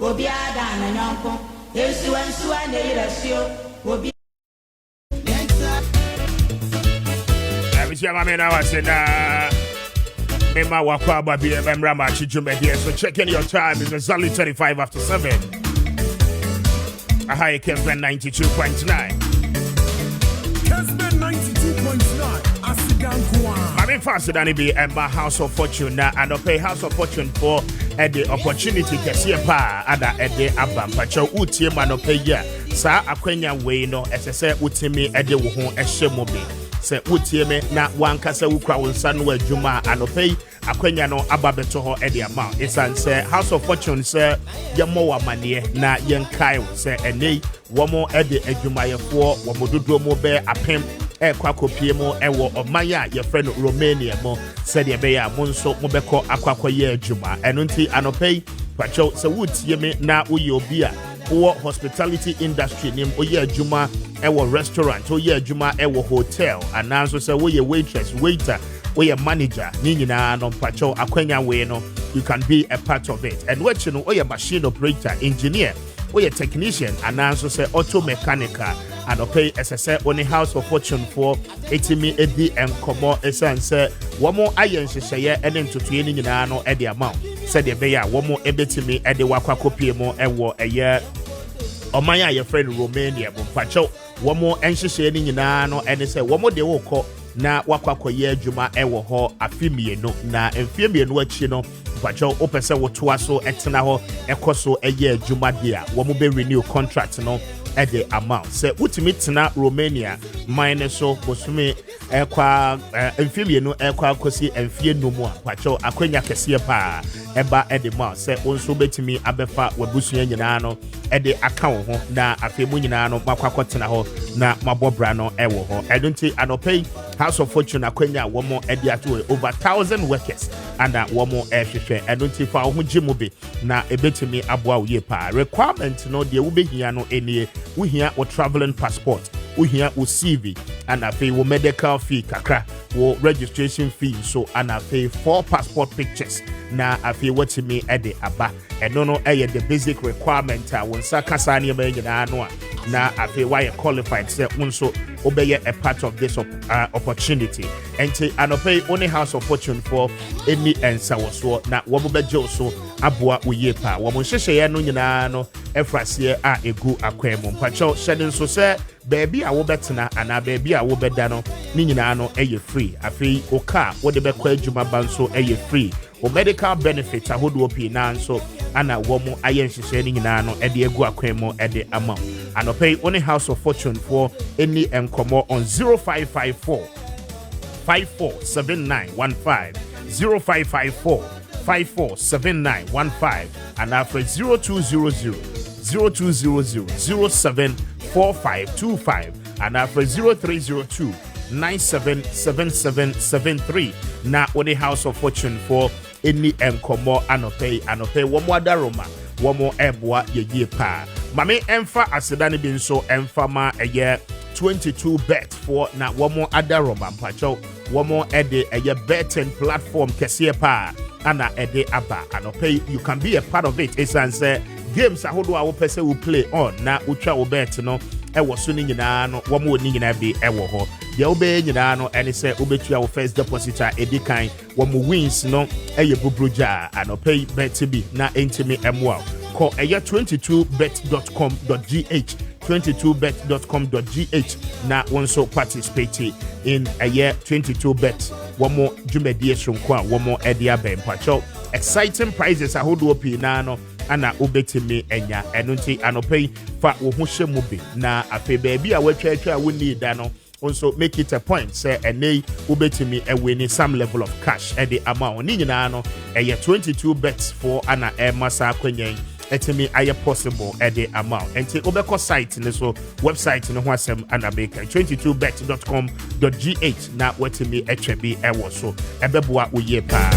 obi ada na nyonko yesu wansu ane irasio obi Mema wakwa babi memra machi jumedi. So checking your time is exactly 35 after 7. Ahai Kessben 92.9. Kessben 92.9. Asigan Kwa. I'm faster than it be my House of Fortune now and pay House of Fortune for the opportunity to pa ada ede abam pacho utie mano pay ya sa akwenya we no esese utimi ede wo ho ehyemobe se utie me na wankasa wukra wonsa no adwuma anopai akwenya no ababeto ho ede ama isan se House of Fortune se yemo wa mane na yenkai se ene womo ede adwumayefo womo dodo mo be apem kwakopie mo ewo omanya ye friend Romania mo said ye be ya mo nso mo beko akwakoye adwuma eno nti anopai pacho se wutie me na uye obi a wo hospitality industry nim oye adwuma ewo restaurant oye adwuma ewo hotel ananso se wo ye waitress waiter we a manager ni nyina no pacho akwanya we no you can be a part of it and what you know we a machine operator engineer we a technician ananso se auto mechanical and pay SSA only House of Fortune for 80 edi and komo esanse womo ayen hyehyeye ene ntotoe ni nyina no edi amount said the beya womo ebetimi edi wakwakopie mo ewo eye omanya ye friend Romania bo pacho womo enhyehyeye ni nyina no ene se womo de wokọ na wakwakoye adwuma ewo ho afimie no na emfie no achi no pacho opese wotoa so etena ho ekoso eye adwuma dia womo be renew contract no at the amount. Say ultimate tena Romania minus so bosumi ekwa enfie no ekwa kosi enfie no mu pacho akwenya kese pa eba at the amount. Say onso betimi abefa wabusu nyina no at the account ho na afemu nyina no makwakọ tena ho na mabobra no ewo ho. Edunti anopay House of Fortune akwenya womo edi atu over 1,000 workers and womo ehwehwe. Edunti fa ho gimobe na ebetimi aboa wo ye pa. Requirement no de wo behia no enie we here or traveling passport, we here or CV, and I pay medical fee kakra, or registration fee, so and I pay 4 passport pictures. Now I pay what to me at the aba, and no the basic requirement. I want Sakasani American now I pay why I qualified, say also obey a part of this opportunity. And say and I pay only House of Fortune for any and so now Wabuba Joso Abua Uyepa, Wamushaya no Yanano. Efrasie a egu akwemu pacho shedding so say baby a wo betena ana baby a wo bedano ni nyina no eye free afi oka wo de bekwa adwuma banso eye free o medical benefit ahodo opi na nso ana wo mu aye nhyehyɛ ni nyina no ede egu akwemu ede amount anopay only House of Fortune for any enkomo on 0554 547915 0554 547915 and after 0200 0200-074525 and after 0302 977773 na one House of Fortune for any enkomo anopay womo adaroma womo eboa ye pa mame emfa asedane bi nso emfa ma eye 22 bet for na womo adaroma mpacho womo ede eye betting platform kese pa ana ede aba anopay you can be a part of it esanse games ahodo a wo pese will play on na utwa wo bet no ewo so ni nyina no wo mo ni nyina bi ewo ho ye obe nyina no ene se obetua wo first deposit a edikan wo mo wins no eye bubroja anopay bet bi na entimi emwa call eye 22bet.com.gh 22bet.com.gh na wonso participate in a year 22bet womo jumedie sonko a womo edia ben pacho exciting prizes ahodo opi na no ana obetimi enya enunti anopay fa wo ho hyemu bi na ape baabi a watwa a woni da no also make it a point say enei obetimi win some level of cash at the amount ni nyina no eye 22 bets for ana masa kwenyen etimi aye possible at the amount enti obeko site ne so website no ho asem ana beka 22bet.com.gh na wetimi etwebi ewo so ebeboa oye pa.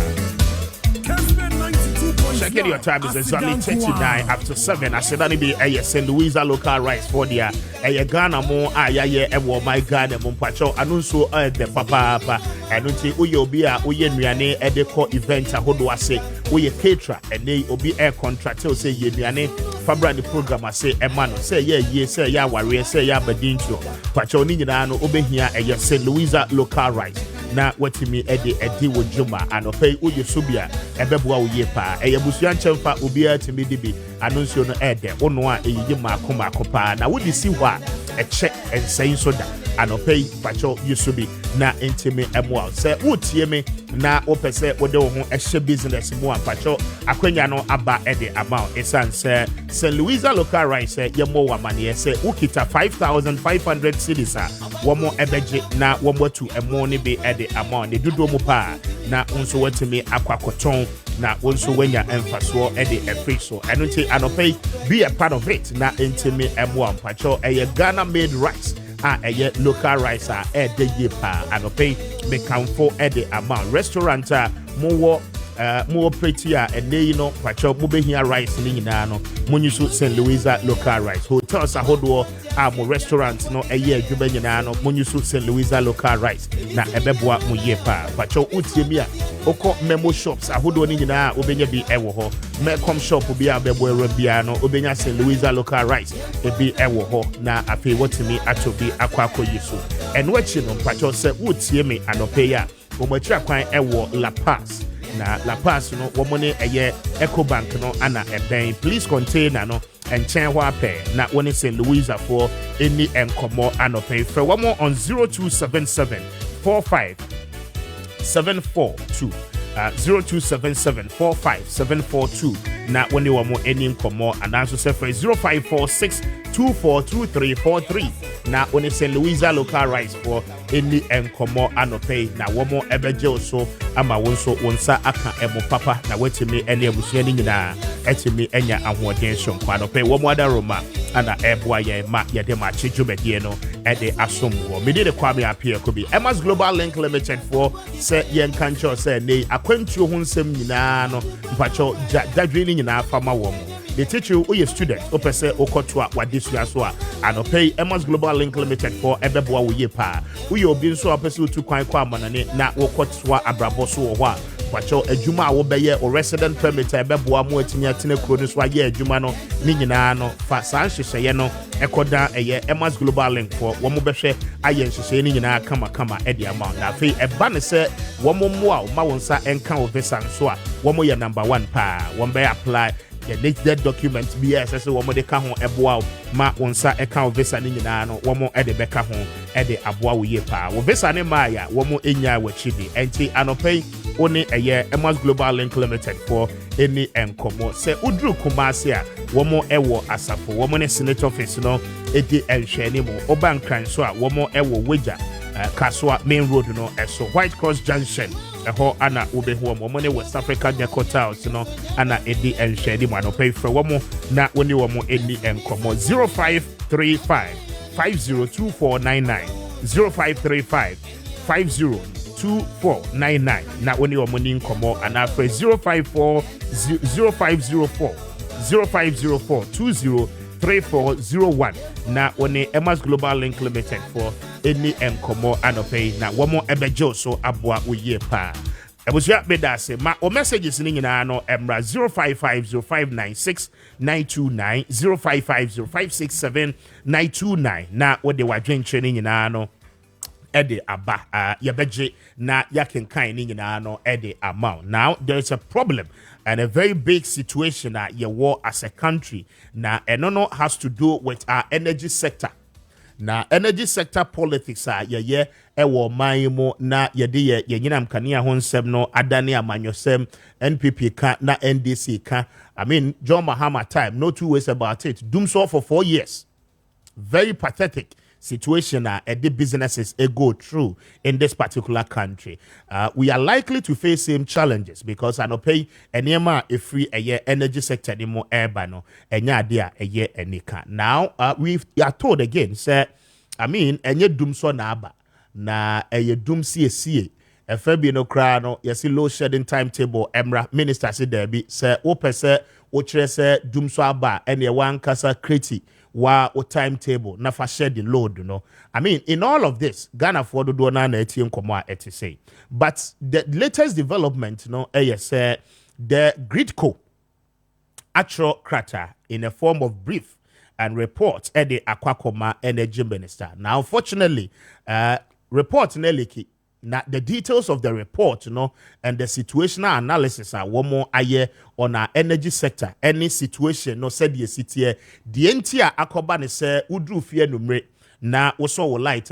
Checking your time is exactly 39 after 7. I said, be a St. Louisa local rice for the a Ghana mo ayaye ewo my Ghana mumpacho anunso the papa and until Uyobia Uyenriane Edeko event a Hodwase woyɛ caterer ɛne obi air contract o say yɛduane fabra the program ase ɛma no sɛ yɛ sɛ yɛ awareɛ sɛ yɛ abadintuo pakyɛw ne nyinaa no wobɛhia ɛyɛ St. Louisa local rice na watimi ɛde wo dwuma anɔpɛ woyɛ so bi a ɛbɛboa wo yie paa ɛyɛ busua nkyɛmfa obiara timi de bi ano nsuo no ɛdɛ wono a ɛyiyi maako paa na wode si hɔ a ɛkyɛ ɛnsɛn so da anɔpɛ pakyɛw yɛso bi na ntimi ɛmoa sɛ wotie me na wopɛ sɛ wode wo ho ɛhyɛ business mu a pakyɛw akwanya no aba ɛde ama wo ɛsiane sɛ St. Louisa local rice yɛmmɔ wɔ amaneɛ sɛ wokita 5,500 cedis a wɔmo ɛbɛgye na wɔmo atu ɛmo ne bi ɛde ama wo ne dodoɔ mu paa na nso watumi akɔakɔtɔn na wonso wanya emfasoɔ ɛde ɛfiri so ɛno nti anɔpɛ be a part of it na ntimi ɛmoa mpakyɛw ɛyɛ Ghana made rice a ɛyɛ local rice a ɛde yie paa anɔpɛ mekamfo ɛde ama restaurant a mowɔ pretty a ɛnɛ yi no pakyɛw mobɛhia rice ne nyinaa no monyi so St. Louisa local rice hotels ahodoɔ a mo restaurant no ɛyɛ adwuma nyinaa no monyi so St. Louisa local rice na ɛbɛboa mo yie paa pakyɛw wotie mi a wokɔ memo shops ahodoɔ ne nyinaa wobɛnya bi ɛwɔ hɔ mɛkɔm shop bi a bɛbɔ ɛwura biara no wobɛnya St. Louisa local rice ebi ɛwɔ hɔ na afei wɔtumi ato bi akɔ yi so ɛno akyi no pakyɛw sɛ wotie mi anɔpɛ yi a wɔn akyira kwan ɛwɔ La Paz na La Paz no wɔn ne ɛyɛ Ecobank no ana ɛbɛn police container no nkyɛn hɔ apɛ na wɔne St. Louisa for any nkɔmɔ anɔpɛ frɛ wɔn on 0277 45 742 0277 45 742 na wɔne wɔn any nkɔmɔ anaso sɛ frɛ 0546 242343 na wɔne St. Louisa local rice for any nkɔmɔ anɔpɛ na wɔn ɛbɛgye so ama wɔn so wɔn nsa aka ɛmo papa na wɔtumi ɛne abusua ne nyinaa ɛtumi ɛnya ahoɔden so nkwa anɔpɛ wɔn adaroma ana ɛboa yɛn ma yɛde Maakye dwumadie no ɛde asom wɔ mede de Kwame Appiah Kubi Emma's Global Link Limited for sɛ yɛn kankyɛw sɛ ne akwantuo ho nsɛm nyinaa no mpakyɛw dadwe ne nyinaa fama wɔn the teacher who is student opese okotua wadesua so a anopay Emma's Global Link Limited for ebeboa wo ye pa we obi nso opese otu kwan kwa amanane na wokotua abrabo so wo ho a kwacho adwuma a wo beye o resident permit ebeboa mo atimi atene kuro no so aye adwuma no ni nyinaa no fa san hyehyeye no ekoda eye Emma's Global Link for wo mo behwe aye hyehyeye ni nyinaa kama edi ama na fe eba ne se wo mo mo a ma wonsa enka wo visa so a wo mo ye number 1 pa wo be apply the next document BS as woman de ka ho eboa ma wonsa e ka visa ni nyina no womo e de beka ho e de aboa wo ye pa wo visa ne ma ya womo enya wachibi enti anopay oni eye Emma's Global Link Limited for any enkomo se udru kumase a womo ewo asafo womo ne senate office no edi enhwe ni mo obankran so a womo ewo weja Kaswa main road no so White Cross Junction eho ana ubehu mo ne West Africa Decotals no ana edi enhwedi mo no pay for womo na woni womo eni enkomo 0535 502499 0535 502499 na woni womo ni enkomo ana for 0504 0504 0504 203401 na woni Emma's Global Link Limited for any enkomo anopay na womo ebejo so aboa oye pa ebusua bedase ma o messages ni nyina no emra 0550596929 0550567929 na wode wadwenche ni nyina no ede aba yabeje na yakenkan ni nyina no ede amount. Now there's a problem and a very big situation that you war as a country now and no has to do with our energy sector. Now energy sector politics ye ewo maimo na yede ye nyinam kania ho nsem no adane amanyosem NPP ka na NDC ka. I mean John Mahama time, no two ways about it. Doom so for 4 years. Very pathetic situation the businesses go through in this particular country. We are likely to face same challenges because I no pay anyama a free energy sector anymore no enya dia enika. Now we are told again say I mean enye dum so na aba na dum sie FB no kra no yesi low shedding timetable emra minister say there be say o pese o kire say dum so aba ene wan kasa kreti wa o timetable na fa share the load no. I mean in all of this Ghana for do na etie nkomo a eti say but the latest development no say the Gridco actual crater in a form of brief and report at the Akwakoma Energy Minister. Now, unfortunately, report Neliki. Now, the details of the report, and the situational analysis are one more aye on our energy sector. Any situation, said the city, the entire Akoba ne se udru fie numre. Na woso wo light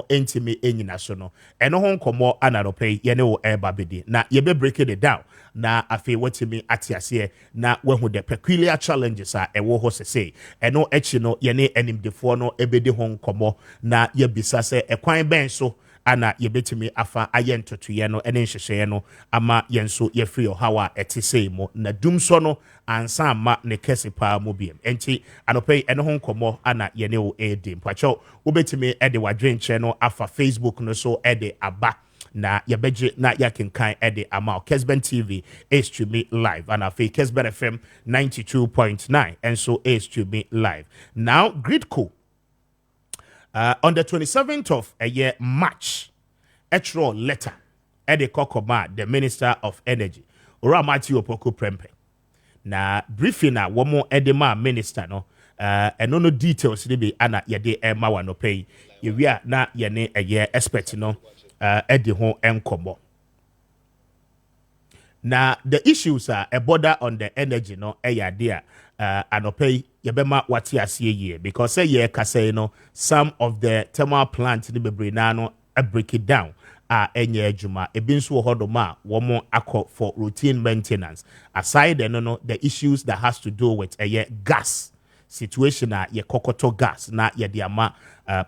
entime enyina so no eno ho nkomo anarope ye ne wo ebabedi na ye be break it down na afi watimi atiase na wahu the peculiar challenges a ewo ho sese eno echi no ye ne animdefo no ebedi ho nkomo na ye bisa se ekwan ben so ana yebetimi afa ayentotoye no ene nhyehyeye no ama yenso ye free hawa etise mo na dumso no ansa ma ne kese pa mo biem enti anope ene ho nkomo ana ye ne o edi mpacho obetimi ede wadwenche no afa Facebook no so ede aba na yebeje na yakenkan ede ama Kessben TV is to me live and afi Kessben FM 92.9 and so is to me live now Gridco. On the 27th of March, a letter at the Kokoma, the Minister of Energy, Ora Maakye Prempe. Na briefing na womo edema minister no and no details be ana yede ema wano pay. Yewia na yene expert no edi ho enkomo. Na the issues are a border on the energy no there anopay yebema wati asiye ye because say ye kase no some of the thermal plants ni bebre na no break it down enye adwuma ebi nso hodoma womo akọ for routine maintenance aside the issues that has to do with gas situation ye kokoto gas na ye diama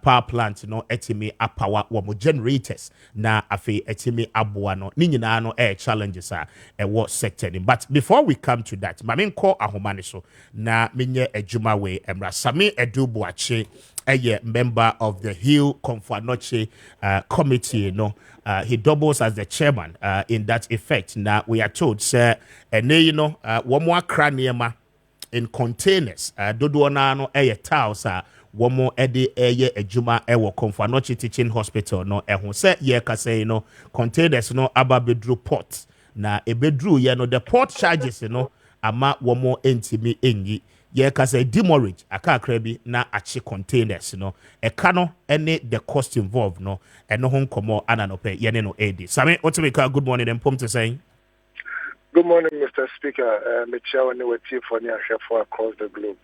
power plant no etimi apower womo generators na afi etimi aboa no ni nyina no challenges what sector but before we come to that mamen call ahomane so na menye adwuma we emra sami edubuache member of the Hill Confanoche committee he doubles as the chairman in that effect now we are told sir one more craniema in containers dodo na no tiles womo ede ejuma ewo Confanoche teaching hospital no ehun se ye kase containers no aba bedru port na ebedru ye the port charges ama womo entimi enyi ye kase demurrage akakra bi na achi containers eka no any the cost involved eno ho nkomo ananope ye ne no edi same otimika good morning and to saying good morning Mr. Speaker Michelle and the chief for across the globe.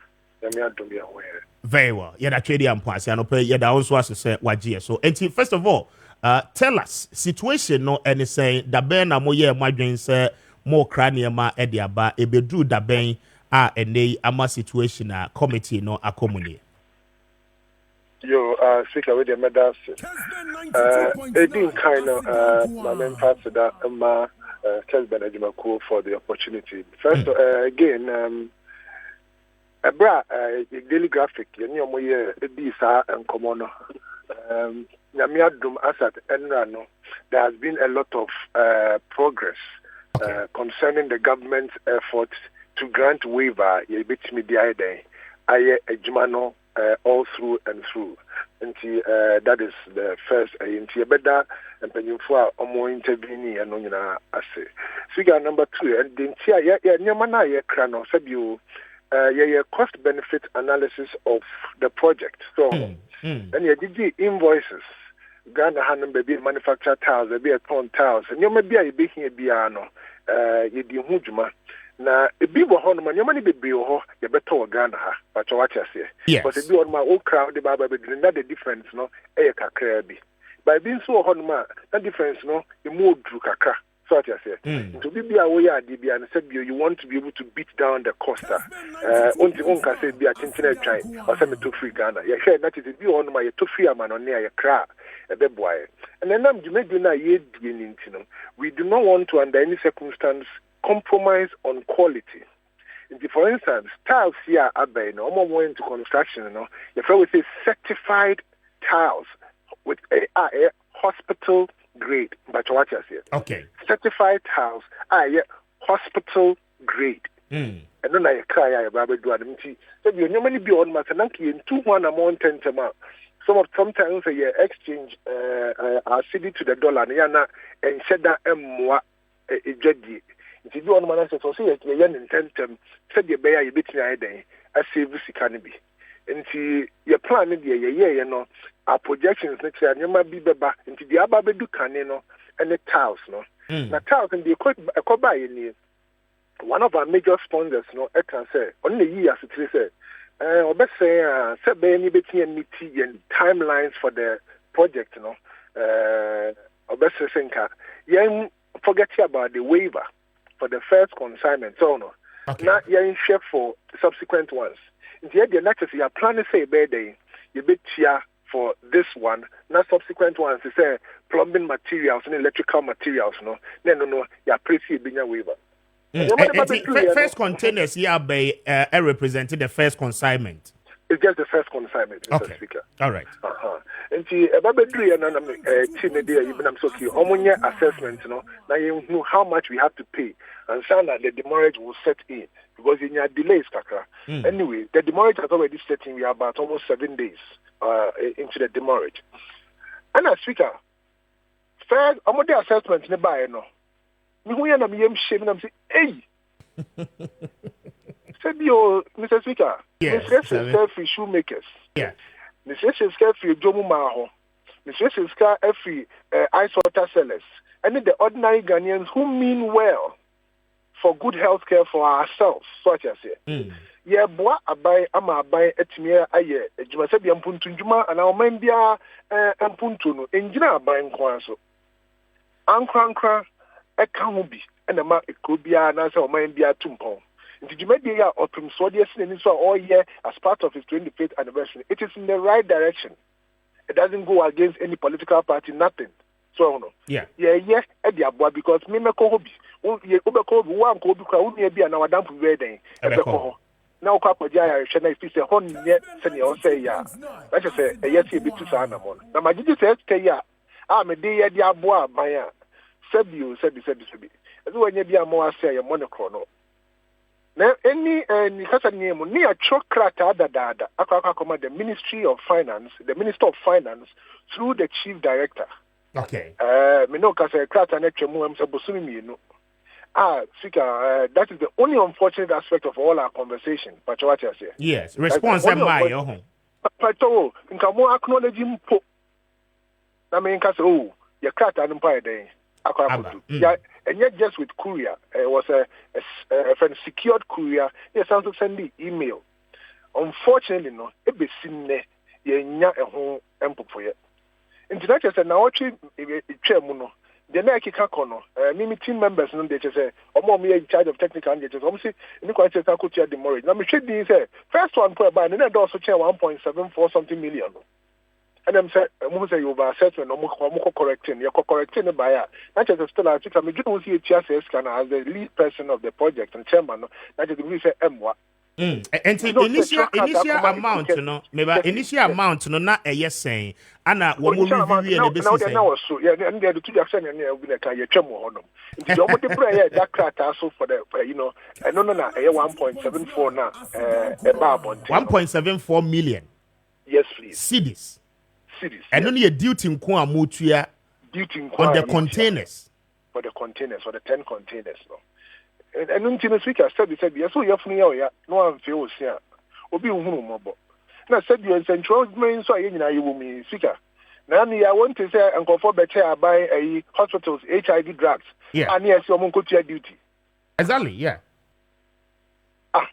Very well. Yeah, that trade and pass. And yeah, that also has to say wajie. So, first of all, tell us situation no any say that ben na moye madwen say more craniema ediaba ebedru da ben ene ama situation committee no akomuni. Yo, Speaker with the medals. It didn't kind of my main part to that Kessben Ajumaku for the opportunity. First again daily graphic, Bisa and Komono. Yamiadum Asat Enrano, there has been a lot of progress concerning the government's efforts to grant waiver, all through and through. And that is the first better and Peninfua or intervening and on assay. Figure number 2, and the Yamana Krano Sabu. Cost benefit analysis of the project. So, and you did the invoices. Ghana Hanum baby manufactured tiles, a be a ton tiles, and you may be a baking a piano, you do hujma. Now, a big honman, your money be you better Ghana, but what I say. Yes. But if you on my old crowd, the Baba be the difference, a kakrabi. By being so honma, that difference, you move through kaka. So what I say. To be away at DB and said you want to be able to beat down the costa. Only unka said be a tinted train or send me to free Ghana. You hear that is be on my to free man on near a crack a bed boy. And then you may do not yet we do not want to under any circumstance compromise on quality. For instance, tiles here are no more into construction, if I would say certified tiles with a hospital grade, but what I say. Okay. Certified tiles are hospital grade. And then I cry, I Baba do them. So you normally be on Matanaki in 2-1 amount 10 sometimes a exchange our city to the dollar, and said that a judge. If you do on man so say you yen intentem said you bear you between I save sika no bi. Nti your plan no dey you know our projections next year you might be beba nti the aba bedu kane no and the tiles no. Na tiles and the e buy ni one of our major sponsors no I can say on the year as it say obese say be ni between meeting and timelines for the project no obese senka yen forget about the waiver for the first consignment so no. Okay. Now yen share for subsequent ones. The next you are planning say birthday, you bet here for this one, not subsequent ones to say plumbing materials and electrical materials, no, no, you are pretty being a waiver. First containers here by representing the first consignment. It's just the first consignment, Mr. Speaker. All right. And see, about the three and even I'm so key. Assessment, you know, now you know how much we have to pay, and sound that the demurrage will set in because in your delays, Kaka. Anyway, the demurrage has already set in. We are about almost 7 days into the demurrage. And as Speaker, first, I'm on the assessment nearby, you know. Me who am shaming, I'm saying, hey. Mr. Speaker, Mr. Free shoemakers. Yeah. Mr. Free Jomu Maho. Mr. Free ice water sellers. And the ordinary Ghanaians who mean well for good health care for ourselves, such as here. Yeah, boy, I buy etimia aye. Juma sabi ampuntu juma and our men bia ampuntu no. Enjina buying kwanso. Ankra ekahubi and the mark ekobia na sa men bia tumpon. Did you make the open Swedish and so all year as part of his 25th anniversary? It is in the right direction. It doesn't go against any political party, nothing. So no. Yeah, at the abwa because me hobby. You one could be an hour down to wedding. Now, Papa Jaya, Shana, if you say, Hon, yet, Senior say, yeah. I just say, yes, you be to Sanamon. Now, my duty says, yeah, I'm a day at the abwa, Maya. Sebi. As when you be a more say a monochrono. Now, any name near Chokrata Dada, Akakoma, the Ministry of Finance, the Minister of Finance, through the Chief Director. Okay. Minoka say Krata Nechemu, I'm supposed to you know. Speaker, that is the only unfortunate aspect of all our conversation. But what you say? Yes, response am I your home. But in Kamo acknowledge him. I mean, oh, you Krata and Empire Day. Yeah, and yet just with courier, it was a secured courier. Yes, I to send the email. Unfortunately, no, it be seen there. You a home empo for you. International said now actually chairman. The next kakono, mimi team members no they just say, "Omo me in charge of technical and just obviously you quite say I could share the mortgage." Now me should be say first one put by and then also share 1.74 something million. And them say, "Mo say you over assessment, no mo correcting, you correcting the buyer." Not just still I think I me just see a chair scan as the lead person of the project and chairman. No, that is we say MWA. And initial amount, you know, maybe initial amount, no, not a yes saying. Anna, what will review the business? Now, so yeah, and the two action and will be like a chemo on them. If you want to pray that crack also for the, you know, and no, 1.74 now, about 1.74 million. Yes, please. Cities. And only a duty in Kwa Mutua on the containers. For the containers, for the 10 containers, no. And until this week, I said, yes, so you're from here, no one feels here. Obi Umumobo. And I said, you are central main, so you will be speaker. Now, I want to say, and for better buy a hospital's HIV drugs. Yeah. And yes, you're going to duty. Exactly, yeah.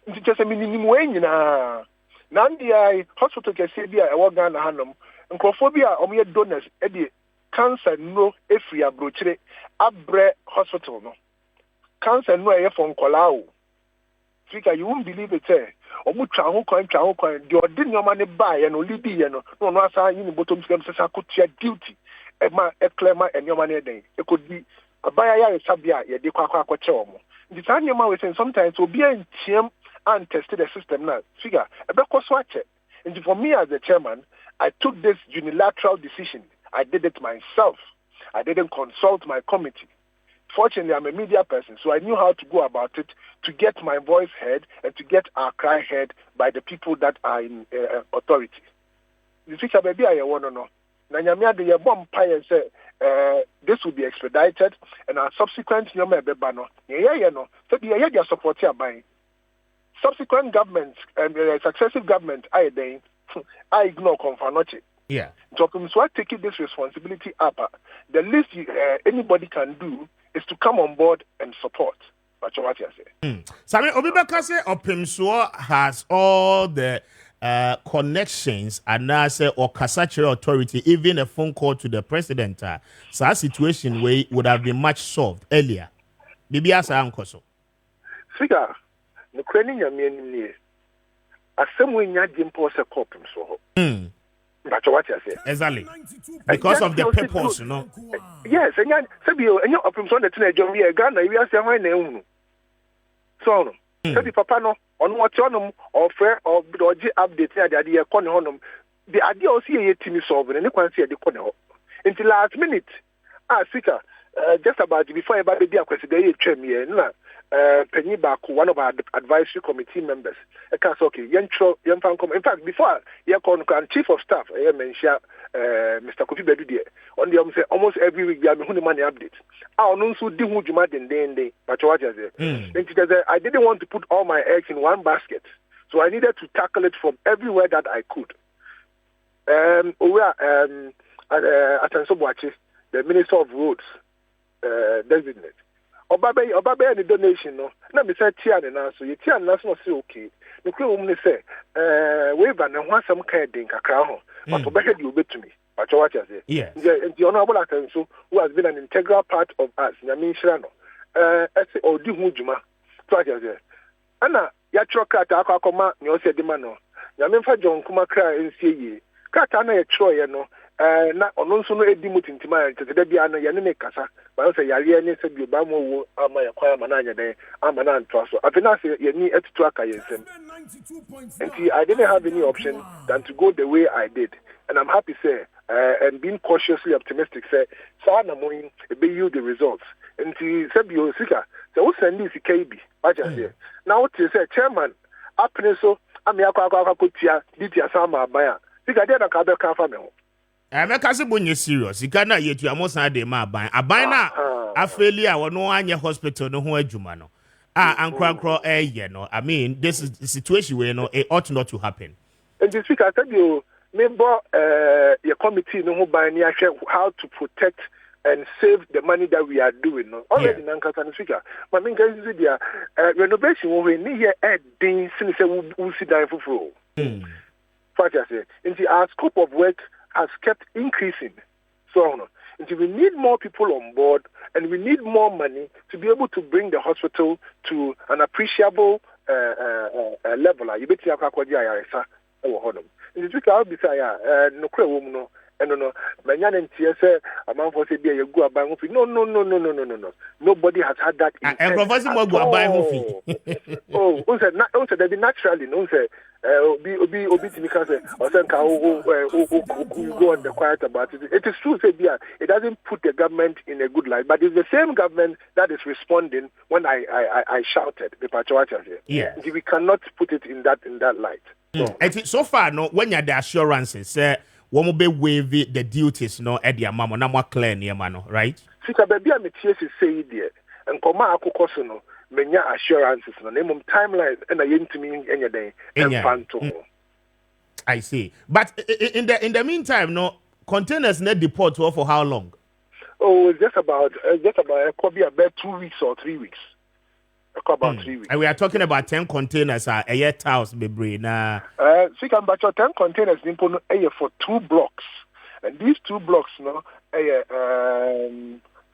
It's just a minimum way, you know. Now, the hospital can say, I walk down the handum, and Crophobia, or mere donors, Eddie, cancer, no, if we are broached, Abre Hospital, no. Cancer no air from Kolau. Speaker, you won't believe it, eh? Or Mucha coin, the ordinary money buy and only be, no, sign in the bottom of the Sakutia duty. Emma, Eclema, and your money day. It could be a buyer, Sabia, a dequaca chomo. The time your mouth saying sometimes will be in TM and tested the system now. Figure, a back was watch it. And for me as the chairman, I took this unilateral decision. I did it myself. I didn't consult my committee. Fortunately, I'm a media person, so I knew how to go about it to get my voice heard and to get our cry heard by the people that are in authority. The speaker, baby, I want to know. Nanyamia, the bomb pie say this will be expedited, and our subsequent Nyoma so the support here by subsequent governments and successive government, I ignore Confanoche. Yeah. So taking this responsibility up, the least anybody can do is to come on board and support. That's what I say. Sami Obibaka say Opimsuo has all the connections and now say or Kasachiri authority, even a phone call to the president. So a situation where would have been much solved earlier. Bibi asa ankoso. Figure, no craning your meaning. As some way, you didn't pose a copim so. That's what I say. Exactly. Because of the purpose, you know. Yes, and you're up from the teenager, we are Ghana, we are saying my name. So, the papa no, on what on or fair or update the idea, the idea of seeing a team solving and you can see the corner. Until last minute, Sika, just about before about the day, because they train me, Penny Baku, one of our advisory committee members. I can't say, okay, in fact, before chief of staff, I mentioned Mr. Kofi Bedu on the almost every week, we have a money update. I also do Juma day, but what I say, I didn't want to put all my eggs in one basket, so I needed to tackle it from everywhere that I could. Atansobwachi, the Minister of Roads, designate. Obabe any donation no. Na me say tia na so ye tia na so say okay. Me kru um ne say we ba na ho asam kan den kakra ho. But obehwe di obetumi. But what you say? Yes. The honorable Atanso who has been an integral part of us. Nyame nhira no. Ese odi hu djuma. So what you say? Ana ya tro krata akoma ne o se de ma no. Nyame mfa John kuma kra ensie ye. Krata na ye tro ye no. Na ono nso no edi mutintima tete bia no ye ne kasa ba so yare ne se bi ba mo wo ama ya kwa ama na anya den ama na nto so afina se ye ni etutu aka yensem. And I didn't have any option than to go the way I did, and I'm happy say and being cautiously optimistic say sa na mo e be you the results. And say bi o sika say wo send this KB ba ja say now what say chairman apne so ami akwa kotia ditia sama abaya sika dey na ka be kan fa me ho. Emeka se bonye serious. Ikana yetu amosan de ma aban. Aban na afeli a wono anye hospital no ho adwuma no. Ankrankro ye no. I mean, this is the situation where no it ought not to happen. And this week I tell you, member your committee no ho ban ni how to protect and save the money that we are doing. No? Already Nankasa and speaker. But I mean, renovation we need here at Dean since we sit down for. What I say, into our scope of work has kept increasing. So we need more people on board and we need more money to be able to bring the hospital to an appreciable level. You bet you have in this week I'll be saying no no manyan ntie say amam for say be you go aban ho fi no nobody has had that and professor mo go aban ho fi unse there be naturally no say obi timi can say or say go on the quiet about it. It is true say it doesn't put the government in a good light, but it's the same government that is responding when I shouted the patriotism here. Yeah, we cannot put it in that light. So far no when you the assurances say one be waive the duties no at the amamo na more clear near mano, right? Sika baby a metie say there and koma akoko so no menya assurances no name timelines and I yentimi enya den emfanto. I see. But in the meantime no containers net deport for how long? Oh, it's just about it could be about 2 weeks or 3 weeks. About 3 weeks. And we are talking about 10 containers a year house bebre na so you can batch 10 containers for 2 blocks. And these 2 blocks no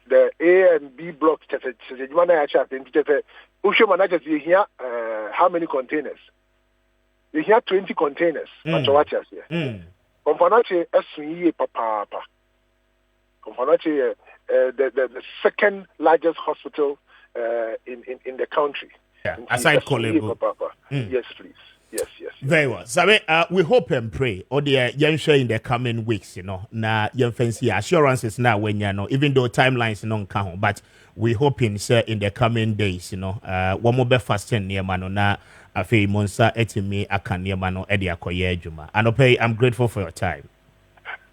the A and B blocks you want to actually here how many containers? You hear 20 containers. That's what you say. Confanache SUE papa. Confanache the second largest hospital in the country. Yeah, aside Kolebo. Yes, please. Yes. Very well. So we hope and pray. Or the young share in the coming weeks, you know. Na young fancy assurances now when you know, even though timelines non count, but we hoping sir in the coming days, you know. One more be fasting near mano na afi monsa etimi akan near mano edi akoye juma. And okay, I'm grateful for your time.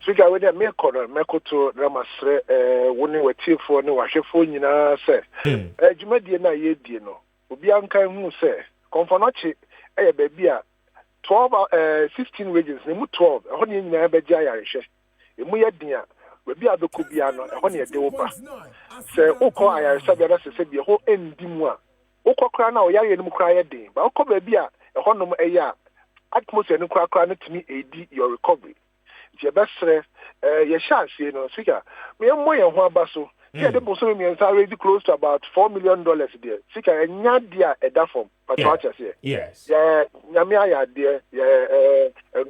Speaker, with the Mekoto, Ramasre, winning with Tifo, no, Washefo, say, Jumediana, ye, no, Ubianka, who say, Confonochi, baby, 16 regions, Nemu 12, a honey never jayarish. Emuya dia, we be able to be an honey at the Opa. Say, Oko, I said, said, the whole end dimwa. Oko crana or yay and cry a day, but Oko baby, a honum a ya. Atmosphere and crack to me aid your recovery. Your best, your chance, speaker. We are more than one basso. Yeah, the Bosonians are already close to about $4 million there. Speaker, and Nadia at that form, but what I say. Yes. Yeah, Yamia, dear,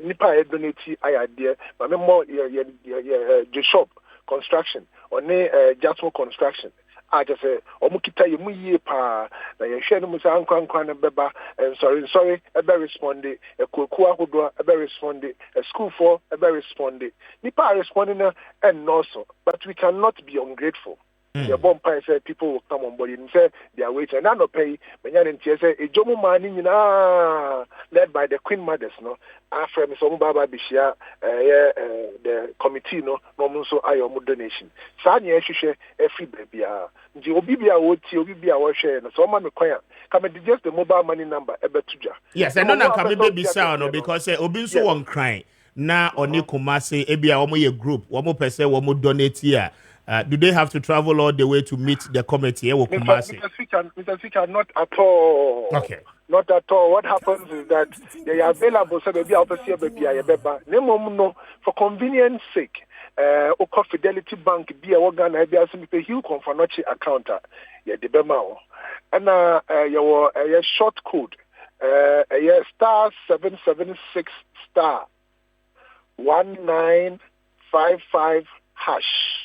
Nipa Edonati, I dear, but more, the shop construction, or Jasmo construction. I just say, Omukita Yumuye pa, na Shen Musan Kwan Beba, and sorry, a bear responded, a Kukua Hudra, a bear responded, a school for a bear responded. Nipa responding and also, but we cannot be ungrateful. The bomb pie said people will come on board and say they are waiting. And I don't pay, when you're in TSA, a Jomo Mani, led by the Queen Mothers, no, after Miss Ombaba Bishia, the committee, no, so I am donation. Sanya Shisha, every baby, the Obibia would see Obibia was sharing, so man require. Come and digest the mobile money number, Ebetuja. Yes, I don't know, come baby sound, because Obinso won't cry. Now, Oni Kumasi, Ebia, Omo group, one more person, one more donate here. Do they have to travel all the way to meet the committee? Mr. Speaker, not at all. Okay. Not at all. What happens is that they are available, so maybe I'll see no, for convenience sake. Oko Fidelity Bank be a organ I be asking a huge confanochi account. Yeah, the Bemao. And your short code. Star 776 star 1955 hash.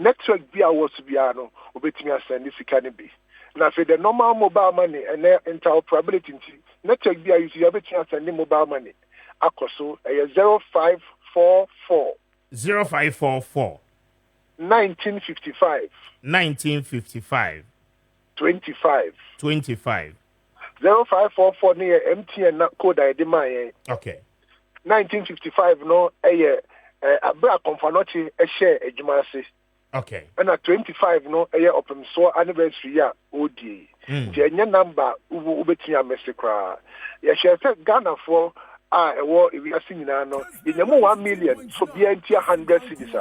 Network be was biano, obetimi send this can be. Now for the normal mobile money and interoperability, network be you obetimi send mobile money. Akoso 0544 1955 25 0544 near MTN code I demand. Okay. 1955 no abra confanochi a share a jumasi. Okay. And at 25 no open so anniversary ya OD. The number ubetia mesicra. Ya share Ghana for we are seeing no in the 1 million so be 100 cities.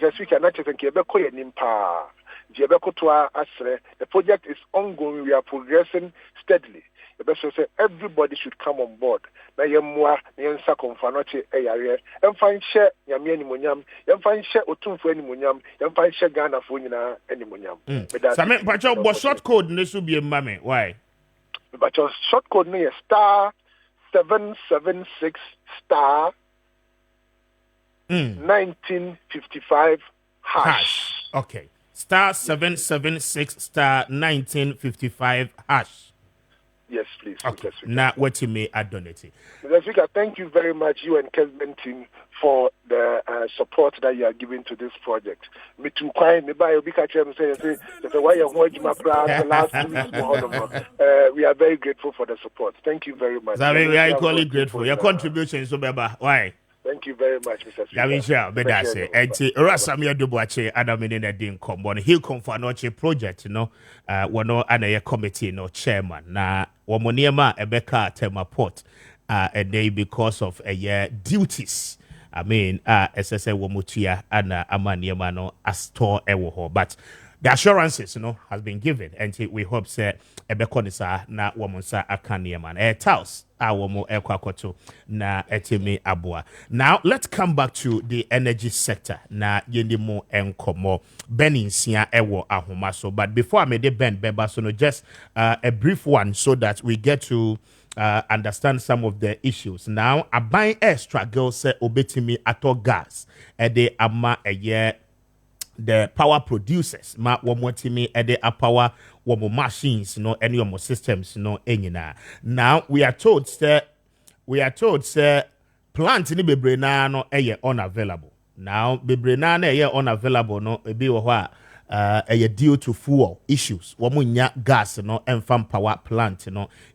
Just we cannot take Quebec nimpa. The project is ongoing. We are progressing steadily. The best say everybody should come on board. Na yemwa yensa konfanoche area. Emfa share nyame animonyam. Emfa share otumfo animonyam. Emfa share Ghana fo nyina animonyam. Same pacho bo short code ne so be mame. Why? But your short code no star 776 star 1955 hash. Okay. Star 776 star 1955 hash. Yes, please. Okay. Now, what you may add on it. Mr. Speaker, thank you very much, you and Kessben team, for the support that you are giving to this project. Me too, quiet. Me buy say why you want my the last 2 weeks. We are very grateful for the support. Thank you very much. We are equally grateful. Your contribution is so baba. Why? Thank you very much, Mr. Speaker. Yavisha, bedase. Enti Rasamia Dubuache, Adamine Din Combon, Hill Confanoche project, wano ana committee, chairman. Na wamoniema Ebeka Tema Port, a day because of a year duties. I mean, SSA Womutia and Amaniema no Astor Ewoho. But the assurances, has been given, and we hope say Ebekonisa na womunsa akaniema. Taus. Awomo ekwakoto na etimi abua. Now let's come back to the energy sector. Na yendimo enkomo beninsia ewo ahomaso. But before I made Ben Beba, so just a brief one so that we get to understand some of the issues. Now, a buying extra girl say obetimi ato gas ede ama a year. The power producers ma womotimi ede power womo machines any of systems enyina. Now we are told say plant ni bebre na no eye unavailable. Now bebre na eye unavailable no ebi wo ho a due to fuel issues. Womo nya gas enfam power plant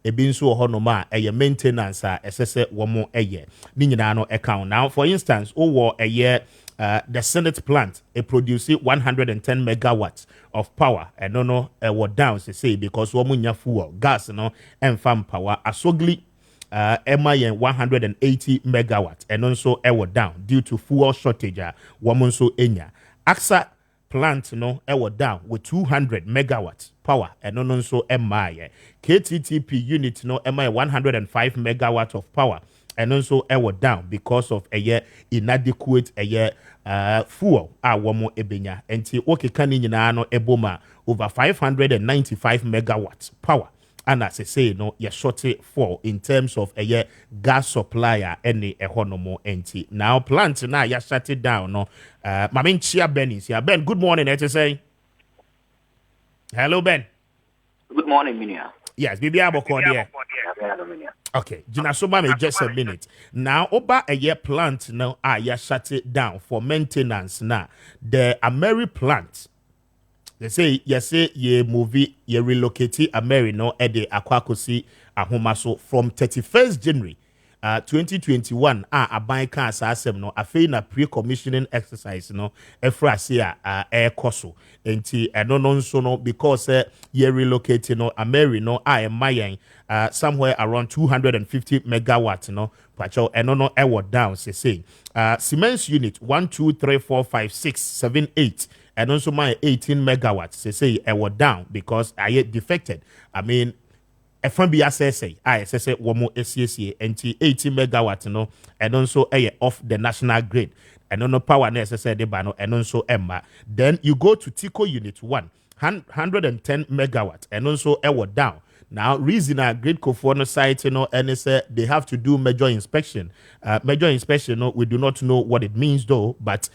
ebi nso wo ho no ma maintenance a esese womo eye ni nyina no account. Now for instance, wo eye the Senate plant it produces 110 megawatts of power. And no what down to say because womunya fuel gas no and farm power asogli MIN 180 megawatts and also down due to fuel shortage. Woman so enya AXA plant no down with 200 megawatts power and also MI KTTP unit no MI 105 megawatts of power and also down because of a year inadequate a year fuel womo ebenya enti oke kani nyina no eboma over 595 megawatts power. And as I say, no, you're short for in terms of a year gas supplier any economo enti. Now plant now you shut it down. No, Mamin Chia Ben is here. Ben, good morning. I say, hello, Ben. Good morning, Minia. Yes, Bibi Aboko there. Okay, Jina Soma me just a minute. Now, over a year plant now, you shut it down for maintenance. Now, the Ameri plant. They say, ye movie, ye relocate Ameri no ede akwakosi ahomaso from 31st January 2021 abanka asasem no afei na pre-commissioning exercise no efrase ekoso enti eno no nso no because ye relocate no Ameri no emayen somewhere around 250 megawatts no pacho eno no ewo down say cement unit 1 2 3 4 5 6 7 8 and also my 18 megawatts say I was down because I defected. I mean FMB SSA SSA womo SCSA and 18 megawatts no and also off the national grid and no power necessary bano and also Emma. Then you go to Tico unit 110 megawatts and also was down. Now, reason grid co site, and say they have to do major inspection. Major inspection, we do not know what it means though, but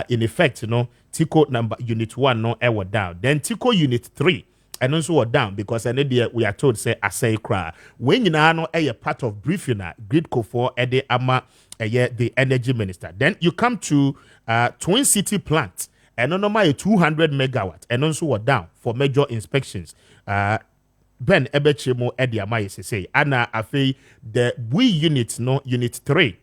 in effect, Tico number unit 1, was down. Then Tico unit 3, and also were down because we are told say asay cry. When you know a part of briefing grid co the energy minister. Then you come to Twin City plant, and on my 200 megawatts, and also were down for major inspections. Ben Ebechemo Edia Mayese say Anna Afe the we unit unit 3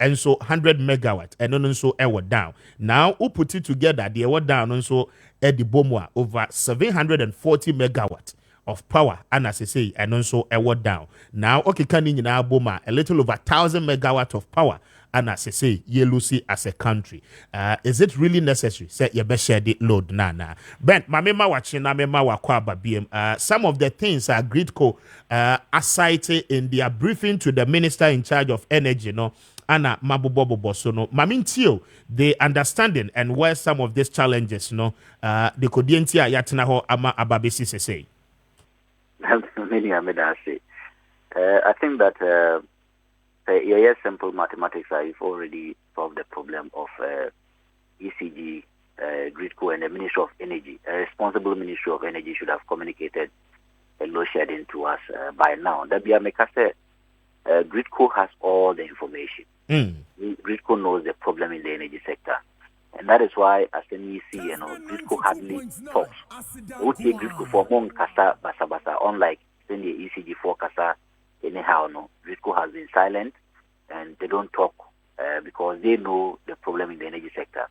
and so 100 megawatts and also ever down. Now who put it together they were down also Eddie Bomwa over 740 megawatts of power and as I say and also ever down. Now okay can in Boma a little over 1,000 megawatts of power. And as I say, ye Lucy as a country. Is it really necessary? Say you best share the load nana. Ben, mamema watching mamema wakwaba BM. Some of the things Gridco cited in their briefing to the minister in charge of energy, Anna Mabubobo Bosono. Mamintio, the understanding and where some of these challenges, the Kodientia Yatinaho Ama Ababisi say. Many I think that. Simple mathematics. I've already solved the problem of ECG, Gridco, and the Ministry of Energy. A responsible Ministry of Energy should have communicated a load shedding to us by now. That be Gridco has all the information. Gridco knows the problem in the energy sector. And that is why, as an EC, Gridco hardly talks. We take Gridco for Mon Kasa Basa, unlike the ECG for Kasa. Anyhow, Gridco has been silent and they don't talk because they know the problem in the energy sector.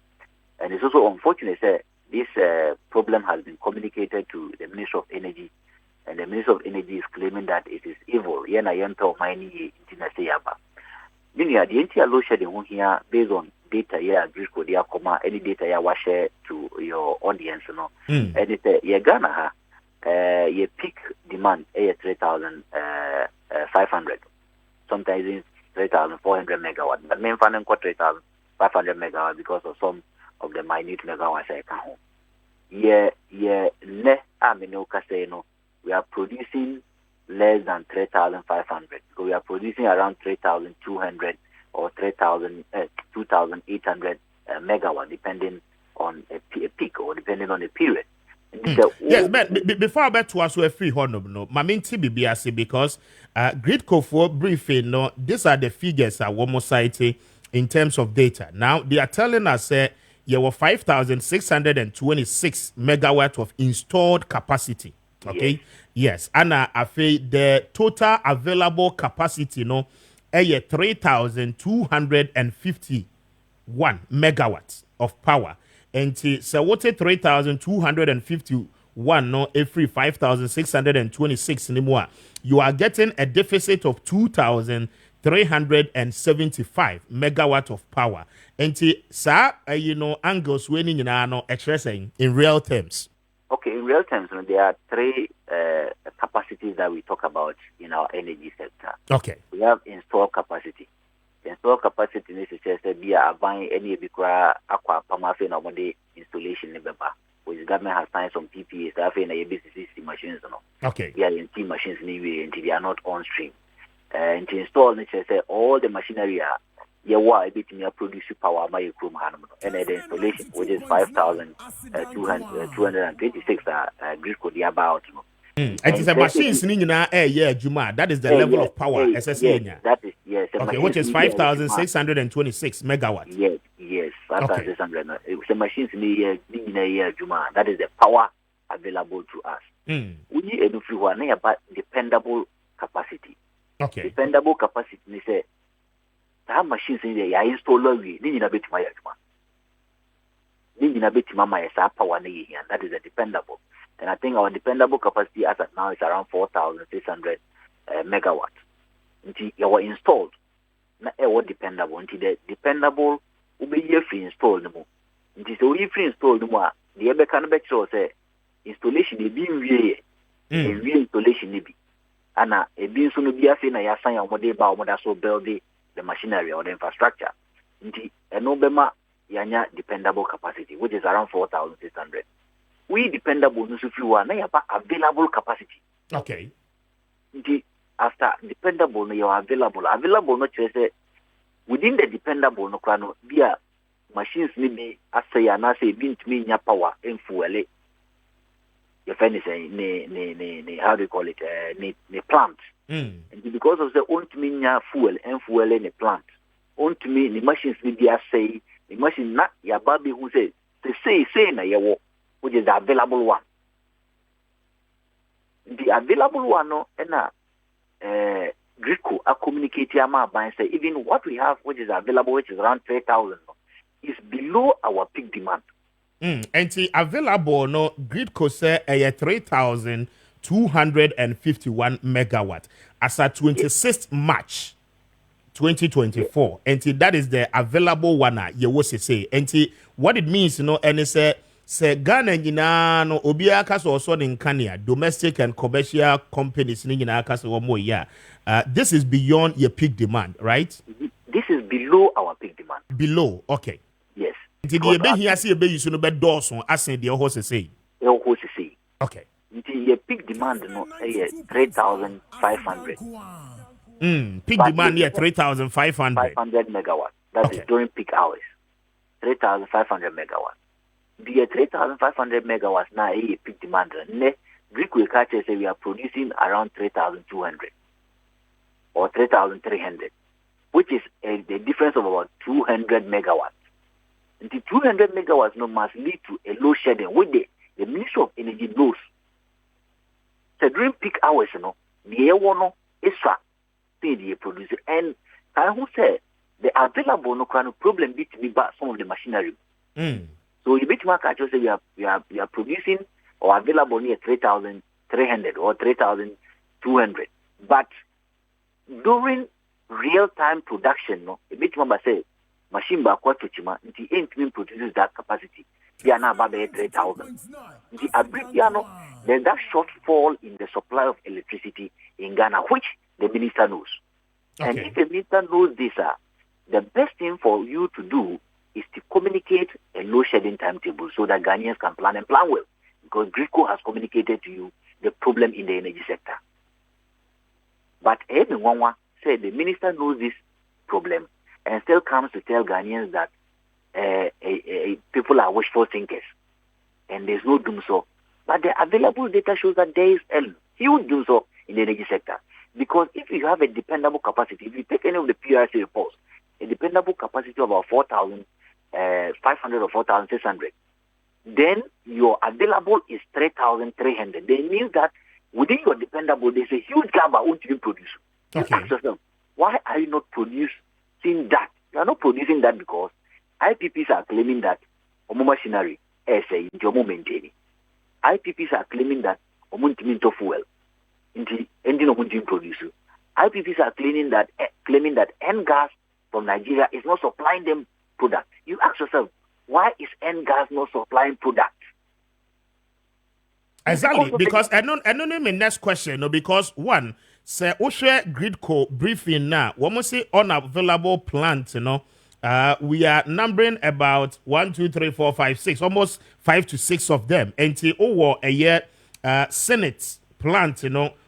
And it's also unfortunate that this problem has been communicated to the Minister of Energy, and the Minister of Energy is claiming that it is evil. Meaning, the entire load shedding here based on data Gridco, any data share to your audience, and it's Ghana, your peak demand 3,500. Sometimes it's 3,400 megawatts. But main funding got 3,500 megawatts because of some of the minute megawatts I can home. We are producing less than 3,500. So we are producing around 3,200 or 2,800 megawatts, depending on a peak or depending on a period. Yes, but before I bet to us we're free honorable Maminti BBC because Gridco for briefing these are the figures at one more site in terms of data. Now they are telling us there were 5,626 megawatts of installed capacity. Okay, yes, and the total available capacity 3,251 megawatts. of power. And so what 3,251 no every 5,626 anymore. You are getting a deficit of 2,375 megawatt of power. And sir, angles winning in expressing in real terms. Okay, in real terms, there are three capacities that we talk about in our energy sector. Okay. We have installed capacity. Installed capacity is just be a buying any bikra aqua pamafe no money installation in Beba, which government has signed some PPAs that have in a business machines. Okay. Yeah, in T machines until they are not on stream. And to install, all the machinery are a bit me produce power my room and the installation, which is 5,226 grid code about. And it's a machine sitting in our air, Juma. That is the level of power. Yes, that is yes. Okay, which is 5,626 megawatts. Yes, 5,600. It's a machine in the year, Juma. That is the power available to us. We need a free one about dependable capacity. Okay. Dependable capacity is to have machines in there. I install lorry. Need a bit my Juma. Need a bit my power, and that is a dependable. And I think our dependable capacity as of now is around 4,600 megawatts. Until you are installed, not dependable. Until the dependable will be free installed. Until so free installed, the other can be sure say installation is being installation be. And a being soon be a thing I assign on what they buy, what so build the machinery or the infrastructure. Until a Nobema Yanya dependable capacity, which is around 4,600. We dependable no so few one available capacity. Okay. After dependable no you are available no say within the dependable no krano bia machines ni bi asay na say bintumi nya power en fuele. You find say ne how do you call it ne plant. And because of the ontumi nya fuel en fuele ne plant. Ontumi the machines ni bi asay the machine na ya baby who say na yewo, which is the available one. The available one, no, and Grico, a communicate by say even what we have, which is available, which is around 3,000, is below our peak demand. And the available, no, Grico say 3,251 megawatt as at 26th March 2024. And that is the available one. You was say, and what it means, and it's say Ghana no obia kaso also in Kenya domestic and commercial companies ni nyina kaso wo moya. This is beyond your peak demand, right? This is below our peak demand. Below, okay. Yes. Did you be here see be you no be dawson asen the horse say? Okay. Your peak demand no 3,500. Peak demand here 3,500. 500 megawatts. That is during peak hours. 3,500 megawatts. The 3,500 megawatts now a peak demand. Greek will catch say we are producing around 3,200 or 3,300, which is the difference of about 200 megawatts. And the 200 megawatts no must lead to a load shedding with the Ministry of Energy knows. So during peak hours, the air one extra the producer and I who say the available no kind of problem be to be back some of the machinery. So you bet mark actually say we are producing or available near 3,300 or 3,200. But during real time production, you bet mark say machine ba kwa tuchima nti ain't produces that capacity. They are now about 3,000. The abriano there's that shortfall in the supply of electricity in Ghana, which the minister knows. Okay. And if the minister knows this, the best thing for you to do is to communicate a load shedding timetable so that Ghanaians can plan and plan well. Because Grico has communicated to you the problem in the energy sector. But everyone said the minister knows this problem and still comes to tell Ghanaians that people are wishful thinkers and there's no doom so. But the available data shows that there is a huge doom so in the energy sector. Because if you have a dependable capacity, if you take any of the PRC reports, a dependable capacity of about 4,500 or 4,600, then your available is 3,300. That means that within your dependable, there's a huge gap about what you produce. Okay. You ask yourself, why are you not producing that? You are not producing that because IPPs are claiming that omo machinery say nti omo maintain. IPPs are claiming that omo ntimi to fuel. Nti engine omo ntimi produce. IPPs are claiming that N gas from Nigeria is not supplying them product. You ask yourself, why is N gas not supplying product? Exactly, because I don't know next question, no, because one, say Oshe Gridco briefing now, when we say unavailable plant, we are numbering about 1, 2, 3, 4, 5, 6, almost 5 to 6 of them. Until over a year, Senate plant,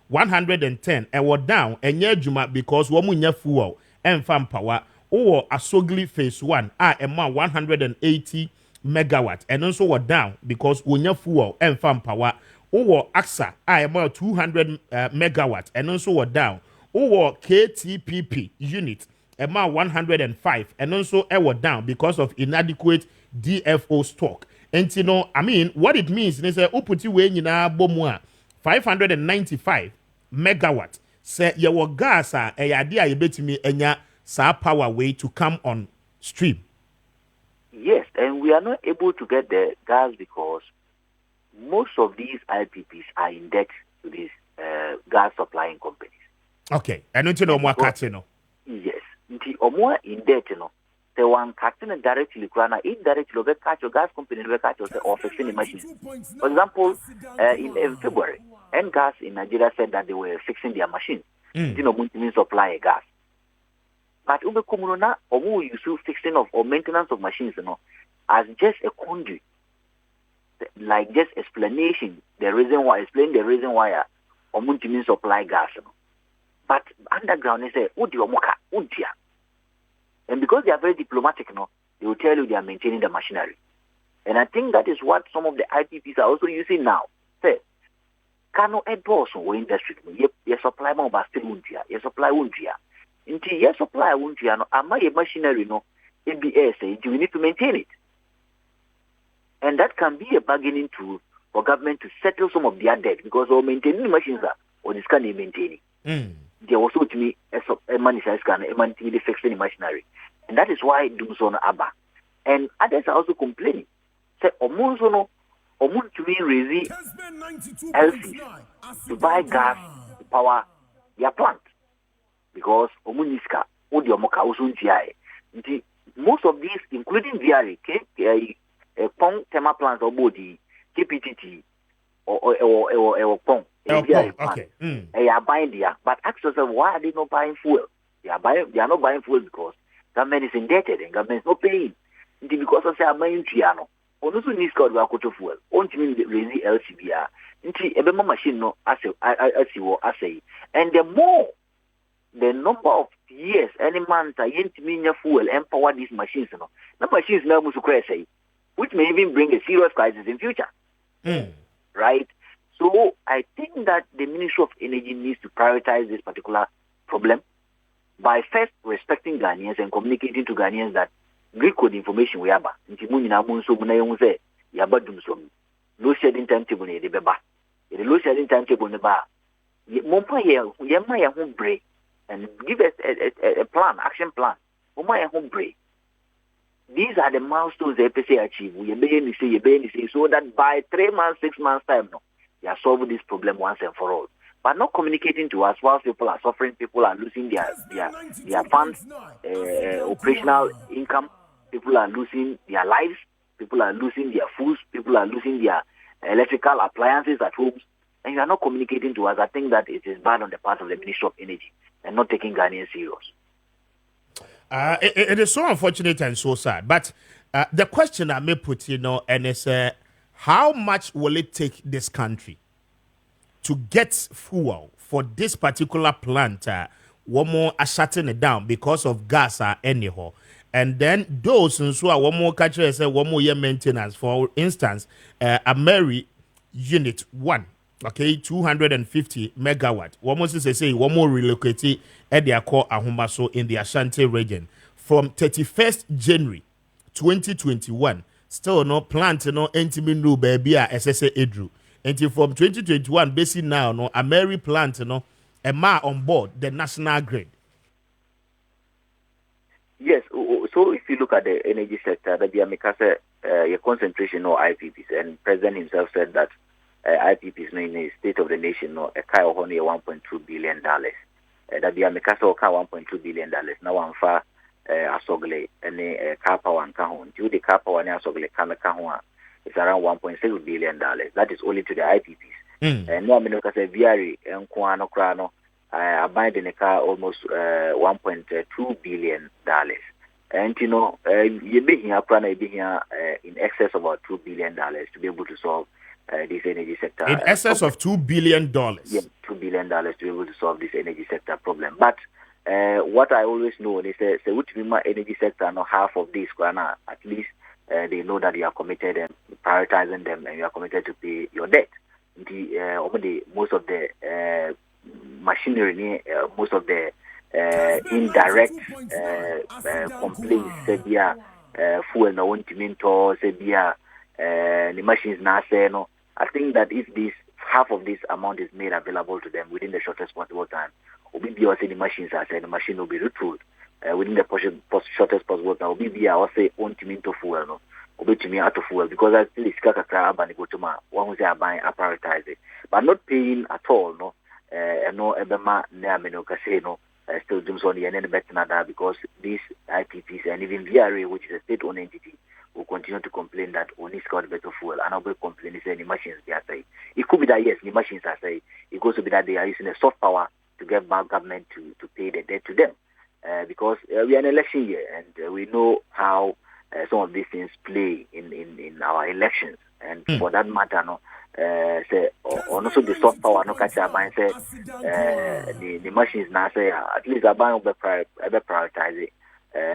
110, and we're down, and year Juma because woman fuel and farm power, or Asogli phase 1, amount 180 megawatt, and also we're down because we fuel and farm power. Or AXA, about 200 megawatt, and also we're down. Or KTPP unit, about 105, and also we're down because of inadequate DFO stock. And what it means is that uputi we nyina bomwa 595 megawatt. Say your gas a idea you betimi enya sa power way to come on stream. Yes, and we are not able to get the gas because most of these IPPs are in debt to these gas supplying companies. Okay, and you know more catino. Yes, more in debt, the one catching directly, indirectly, they catch your gas company, they catch or fixing the machines. For example, in February, N Gas in Nigeria said that they were fixing their machines. Means supply gas. But Ube Kumuna, or use fixing of or maintenance of machines, as just a conduit. Like just explain the reason why Omuntimin supply gas. But underground they say Udia. And because they are very diplomatic, they will tell you they are maintaining the machinery. And I think that is what some of the IPPs are also using now. Say, Kano endorse industry, you supply more but still Undia, you supply Undia. Until you supply Undia, am I a machinery ABS, you need to maintain it. And that can be a bargaining tool for government to settle some of their debt because all maintaining machines are or this can be maintaining. They also to me a money size can a money to fixing the machinery. And that is why do so Abba. And others are also complaining. Say Omunzono Omun to me raise LCs to buy gas to power their plant. Because Omuniska Odiomoka Usuntia. Most of these, including VRA, Pong thermal plants or body KPTT or Pong. Okay. They are buying there, but ask yourself why are they not buying fuel? They are not buying fuel because government is indebted and government is not paying. Because of say buying Triano. On also needs God to fuel. On to mean raise LCBR. Every machine no as say. And the number of years any month I mean fuel empower these machines. The machines now must say. Which may even bring a serious crisis in future. Right? So I think that the Ministry of Energy needs to prioritize this particular problem by first respecting Ghanaians and communicating to Ghanaians that Greek code information we have. Low shedding timetable the beba. The low shedding timetable in the bar. Yema break and give us a plan, action plan. Break. These are the milestones the APC achieve. You say so that by 3 months, 6 months time, they are solving this problem once and for all. But not communicating to us whilst people are suffering, people are losing their funds, operational income, people are losing their lives, people are losing their foods, people are losing their electrical appliances at homes, and you are not communicating to us. I think that it is bad on the part of the Ministry of Energy and not taking Ghanaians serious. It is so unfortunate and so sad. But the question I may put, and is how much will it take this country to get fuel for this particular plant? One more are shutting it down because of gas anyhow. And then those who are one more catcher say one more year maintenance. For instance, a Mary unit 1. Okay, 250 megawatt. One more say one more relocated at their core Ahumaso in the Ashanti region from 31st January 2021. Still no plant no intimate baby SSA Edru. Until from 2021, basically now no a Mary plant a ma on board the national grid. Yes, so if you look at the energy sector, the Biamika your concentration or IPPs, and President himself said that IPPs in the state of the nation no a car only $1.2 billion. That be a mekasa car $1.2 billion. Now I'm far asogle and a car power and kahon. Due the car power and asogle kamekahua is around $1.6 billion. That is only to the IPPs. And no menoka say VRE and Kwano Krano I buy the car almost $1.2 billion. And you know, you be here, in excess of about $2 billion to be able to solve this energy sector. In excess of $2 billion. Yeah, $2 billion to be able to solve this energy sector problem. But what I always know is that the energy sector, not half of this, at least they know that you are committed and prioritizing them, and you are committed to pay your debt. Most of the machinery, most of the indirect complaints, say fuel no one to say the machines now say no. I think that if this half of this amount is made available to them within the shortest possible time, OBB or say the machines are saying the machine will be retooled within the shortest possible time. OBB or say on to fuel no. To me out of fuel because I still iska kakra and go to my one who say I buy a prioritize it, but not paying at all. No, no ebema neameno casino still doing so the any better than that because these IPPs and even VRA, which is a state-owned entity, will continue to complain that only got better fuel and I'll be complaining say the machines they are saying. It could be that yes, the machines are saying. It could also be that they are using a soft power to get back government to pay the debt to them because we are in election year and we know how. Some of these things play in our elections, and for that matter, no, say also the soft power no catch up and say the machines now say at least a bank will prioritize it.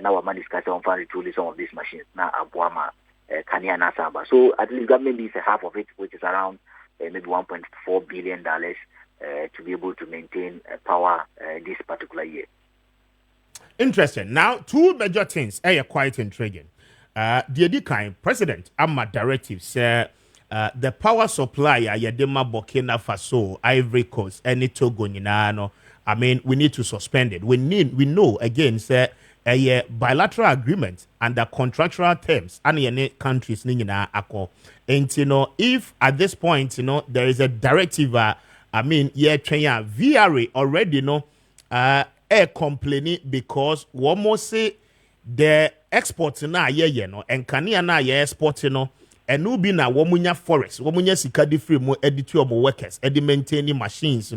Now we discuss on finding truly some of these machines now Abuama Kania Nasaba. So at least government is half of it, which is around maybe $1.4 billion to be able to maintain power this particular year. Interesting. Now, two major things are quite intriguing. The kind President Amma directive said the power supply Yadema Burkina Faso, Ivory Coast, any Togo Ninano. I mean, we need to suspend it. We know again, say a bilateral agreement under contractual terms and any countries nina ako. And you know, if at this point, you know, there is a directive, VRA already complaining because one more say the export na and kania na export and no be na womunya forest womunya sika free mo edit workers maintaining machines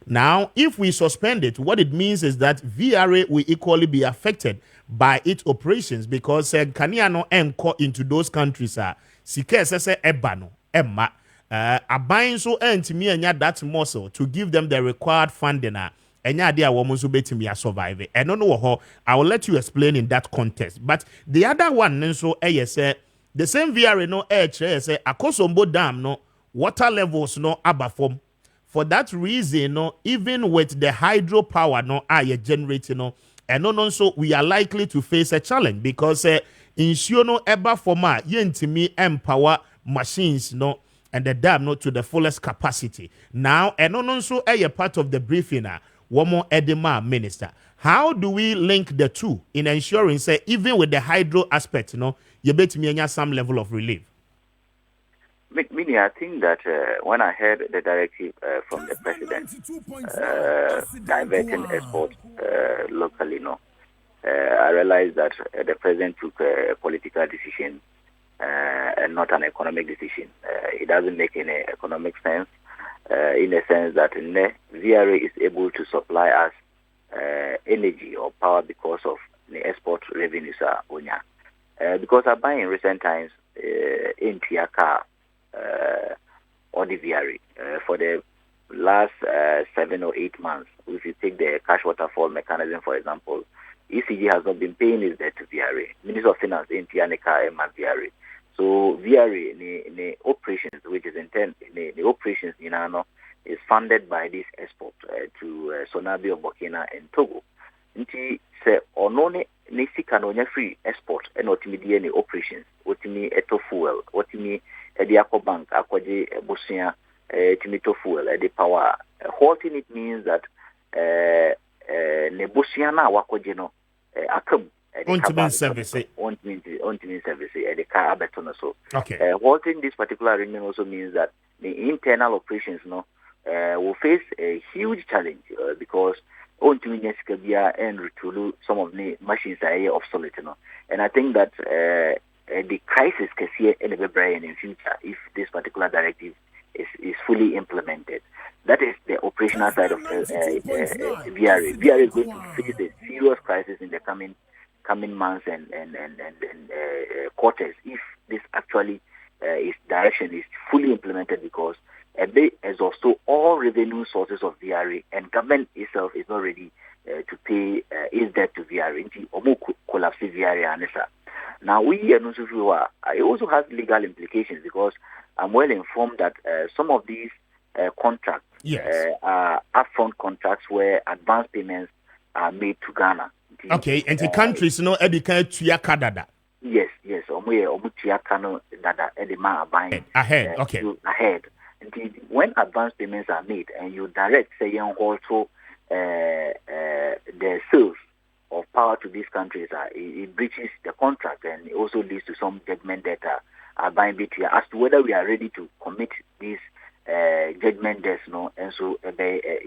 now if we suspend it what it means is that VRA will equally be affected by its operations because kania no enko into those countries sika sese eba no emma aban so entimi anya that muscle to give them the required funding and idea woman so betting me survive. I don't know how I will let you explain in that context. But the other one, so say the same VRA no say Akosombo Dam no water levels no abafom. For that reason, no, even with the hydropower no generating no, and no so we are likely to face a challenge because ensure no eba forma yentimi empower machines no and the dam no to the fullest capacity. Now and no so a part of the briefing one more Edema minister. How do we link the two in ensuring, say, even with the hydro aspect, you bet me some level of relief? Meaning, I think that when I heard the directive from the president diverting exports locally, I realized that the president took a political decision and not an economic decision. It doesn't make any economic sense. In a sense that VRA is able to supply us energy or power because of the export revenues because I buy in recent times in Tiaka or the VRA for the last 7 or 8 months. If you take the cash waterfall mechanism, for example, ECG has not been paying its debt to VRA. Minister of Finance in Tianeka and VRA. So VRA in the operations, which is intent the operations is funded by this export to Sonabi of Burkina and Togo. Nti se onone ne sika no nya free export and otimi the operations, otimi eto fuel, otimi edi akọ bank akwaje bosia etimi to fuel edi power. Halting it means that ne bosia na wakwaje no akam on-to-main service. On-to-main service. The car abeton so. Okay. Halting this particular arrangement also means that the internal operations, will face a huge challenge because on-to-main and retulu some of the machines are obsolete, And I think that the crisis can see in the brain in future if this particular directive is fully implemented. That is the operational side of VRA. VRA is going to face a serious crisis in the coming months and quarters if this actually its direction is fully implemented, because they exhaust all revenue sources of VRA, and government itself is not ready to pay its debt to VRA. It collapse VRA. Now it also has legal implications, because I'm well informed that some of these contracts are upfront contracts where advance payments are made to Ghana. Okay, and the countries educate to Yakadada. Yes. Ahead. Okay. Ahead. And when advance payments are made and you direct, say, also the sales of power to these countries, it breaches the contract, and it also leads to some judgment that are buying bit here as to whether we are ready to commit these judgment debts, and so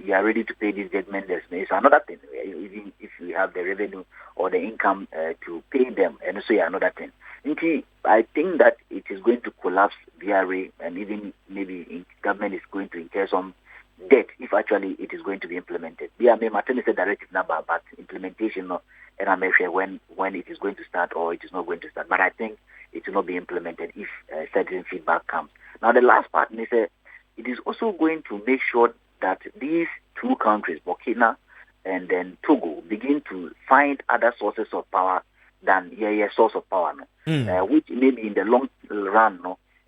you are ready to pay these judgment debts. It's another thing, even if we have the revenue or the income to pay them, and so another thing. I think that it is going to collapse VRA, and even maybe government is going to incur some debt if actually it is going to be implemented. I may maintain a directive number, but implementation, and I'm not sure when it is going to start or it is not going to start. But I think it will not be implemented if certain feedback comes. Now, the last part is it is also going to make sure that these two countries, Burkina and then Togo, begin to find other sources of power than source of power, which maybe in the long run,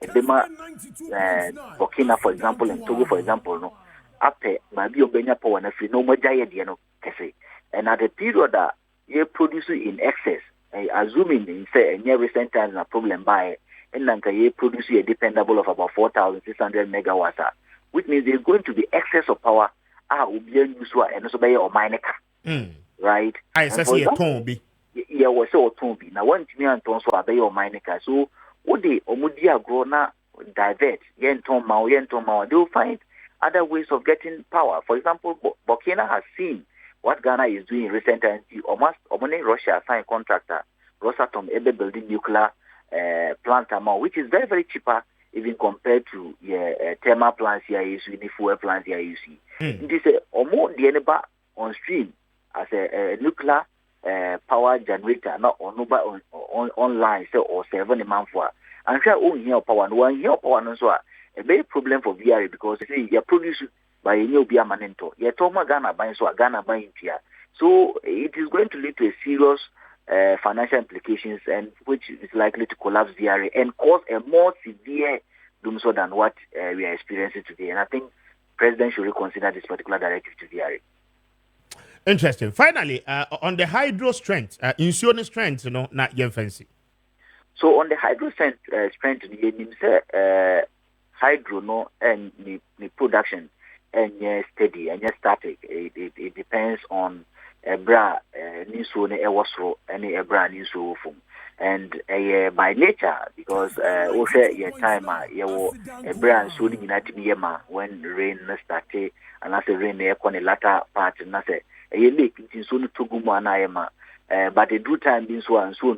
Burkina, for example, and Togo, for example, maybe obenya power na free no more giant, and at the period that you produce in excess, assuming in say in recent times a problem by and then you produce a dependable of about 4,600 megawatts, which means there's going to be excess of power. And also by your mineka, right? I say a tombi. Yeah, was so tombi. Now, one to me and tons for your mineka. So, what they omudia grow now divert, yen toma, they will find other ways of getting power. For example, Burkina has seen what Ghana is doing in recent times. Almost Russia signed contractor, Rosatom, able building nuclear plant amount, which is very, very cheaper even compared to thermal plants here you see, the fuel plants here you see. This is almost the eneba on stream as a nuclear power generator, not on online, so or 7 a month for. And try own here power, and one here power, and so a big problem for VRA, because you produce by a new Bia Manento. You're talking Ghana buying, so Ghana buying here. So it is going to lead to a serious financial implications, and which is likely to collapse VRA and cause a more severe doomsday than what we are experiencing today. And I think President should reconsider this particular directive to VRA. Interesting. Finally, on the hydro strength, insurance strength, not your fancy. So on the hydro strength, hydro and the production and steady and static. It depends on Ebra Niso ne Ewasro and Ebra Niso Fum. And by nature, because also your time Ebra and Sodi United Yema when rain started, and as a rain there on the latter part, and as a lake in Sunu Tuguma Yema. But the due time being so and so,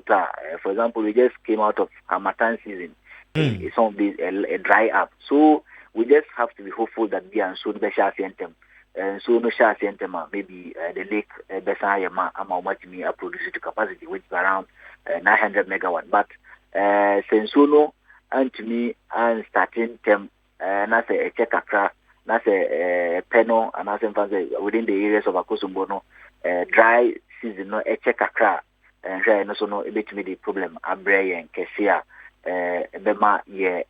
for example, we just came out of Hamatan season. It's on a dry up. So we just have to be hopeful that we are soon be shall them. And so no shall them maybe the lake Besayama Amamatimi are producing to capacity which is around 900 megawatt. But since no and to me and starting them and as a check akra, that's a penal and as within the areas of Akosumbono dry season no a check akra and also no a bit me the problem Abre and Kessia. Bema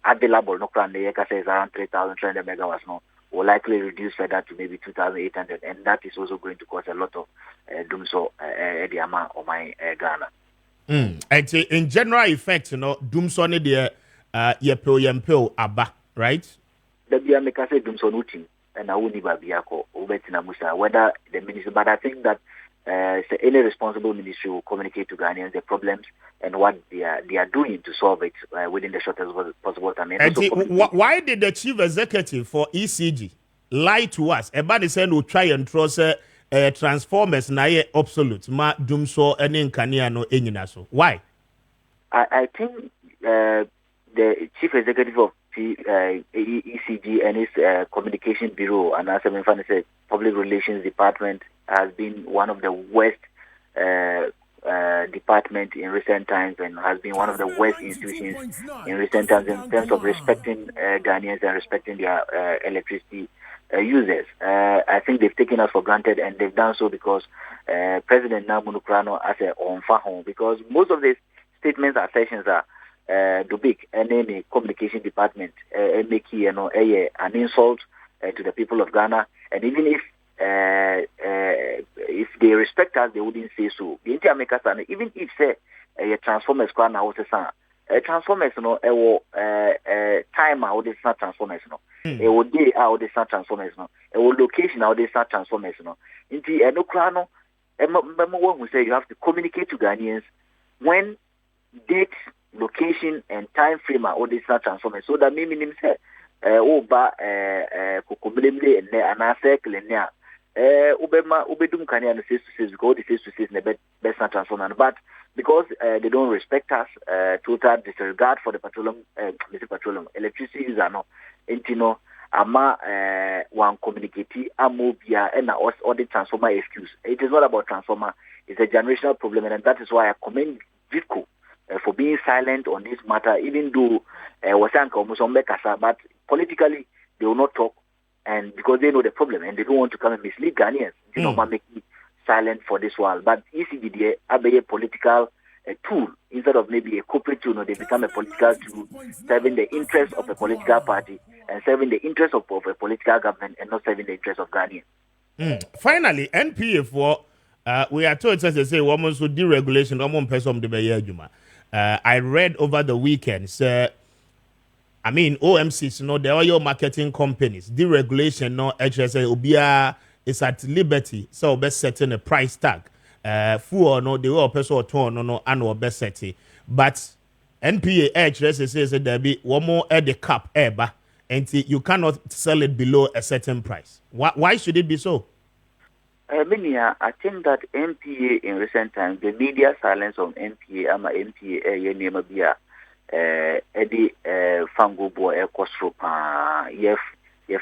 available no plan the is around 3,300 megawatts no will likely reduce further to maybe 2,800, and that is also going to cause a lot of doomso the amount of my Ghana. And in general effect, doomso ne the yempel aba, right? The Biameka say doomso nutim and I wouldn't be Biako, Ubetina Musa, whether the minister, but I think that so any responsible ministry will communicate to Ghanaians the problems and what they are doing to solve it within the shortest possible time. And why did the chief executive for ECG lie to us? Everybody said we'll try and trust transformers na obsolete. Ma dumso any nkania no enyina so. Why? I think the chief executive of ECG and his communication bureau and as I said, public relations department has been one of the worst department in recent times and has been one of the worst institutions in recent times in terms of respecting Ghanaians and respecting their electricity users. I think they've taken us for granted and they've done so because President Namunukrano as a on because most of these statements or sessions are big and any communication department make an insult to the people of Ghana, and even if they respect us, they wouldn't say so. The India makers, even if say a transformers can now say transformers no time out is not transformers no a would day out is not transformers no a location out is not transformers no into no crano who say you have to communicate to Ghanaians when date, location and time frame are all these transformers so that meaning say kukumblemle and anasek lenya ubedum kanya no face to face because the face to face ne best transformer but because they don't respect us total disregard for the petroleum electricity user no intino ama one communicate amobia and all the transformer excuse. It is not about transformer, it's a generational problem and that is why I commend Vitco for being silent on this matter, even though but politically they will not talk, and because they know the problem and they don't want to come and mislead Ghanaians, they don't make me silent for this while. But ECGDA have a political tool instead of maybe a corporate tool. They become a political tool, serving the interest of a political party and serving the interest of a political government and not serving the interest of Ghanaians. Finally, NPA for we are told as they say women should deregulation. Women person the Bayajuma. I read over the weekend, OMCs, the oil marketing companies, deregulation, HSA, Obia is at liberty, so best setting a price tag. For the oil person or turn annual best setting. But NPA HSA says that there be one more at the cap ever, and you cannot sell it below a certain price. Why should it be so? I think that NPA in recent times, the media silence on NPA, NPA, Eddie Fango boy, Ekosropa,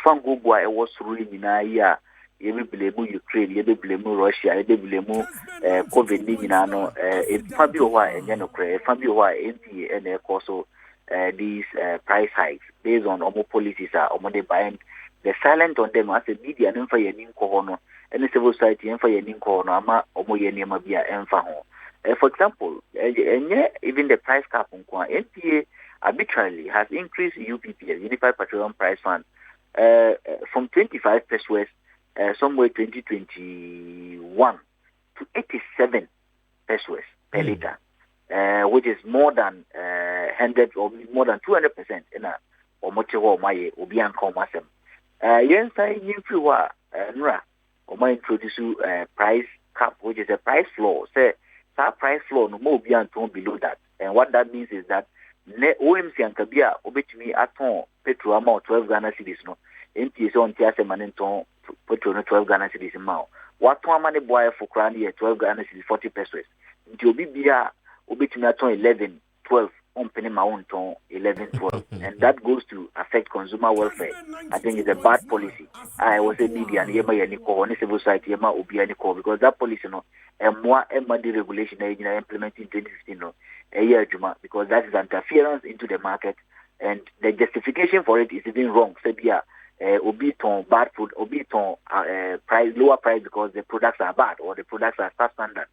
Fango boy, was ruining Naya, you blame Ukraine, you blame Russia, you blame COVID-19, Fabio and Yanokre, Fabio NPA, and also these price hikes based on Omo policies are Omo buying. The silent on them as a media and for your name and civil society and for your name ama omo ye name bia emfa ho. For example, even the price cap on NPA arbitrarily has increased UPPS, Unified Petroleum Price Fund, from 25 pesos somewhere 2021 to 87 pesos per liter, which is more than 100 or more than 200% in a omochewa maye obian komasem. Yes, I Nra or my introduce price cap, which is a price floor. Say that price floor no more be below that. And what that means is that OMC and Kabia obey me at home petrol amount 12 Ghana cedis no. NPS on Tiase Maninton petrol no 12 Ghana cedis amount. What one money boy for crown here 12 Ghana cedis 40 pesos. Until Bibia obey me at 11, 12. On my own ton 11, 12, and that goes to affect consumer welfare. I think it's a bad policy. I was a media and Yema Yaniko on civil society Yema Ubianiko because that policy and more deregulation implemented in 2015 a year Juma because that is interference into the market and the justification for it is even wrong. Sebia Obiton bad food, Obiton price lower price because the products are bad or the products are substandard.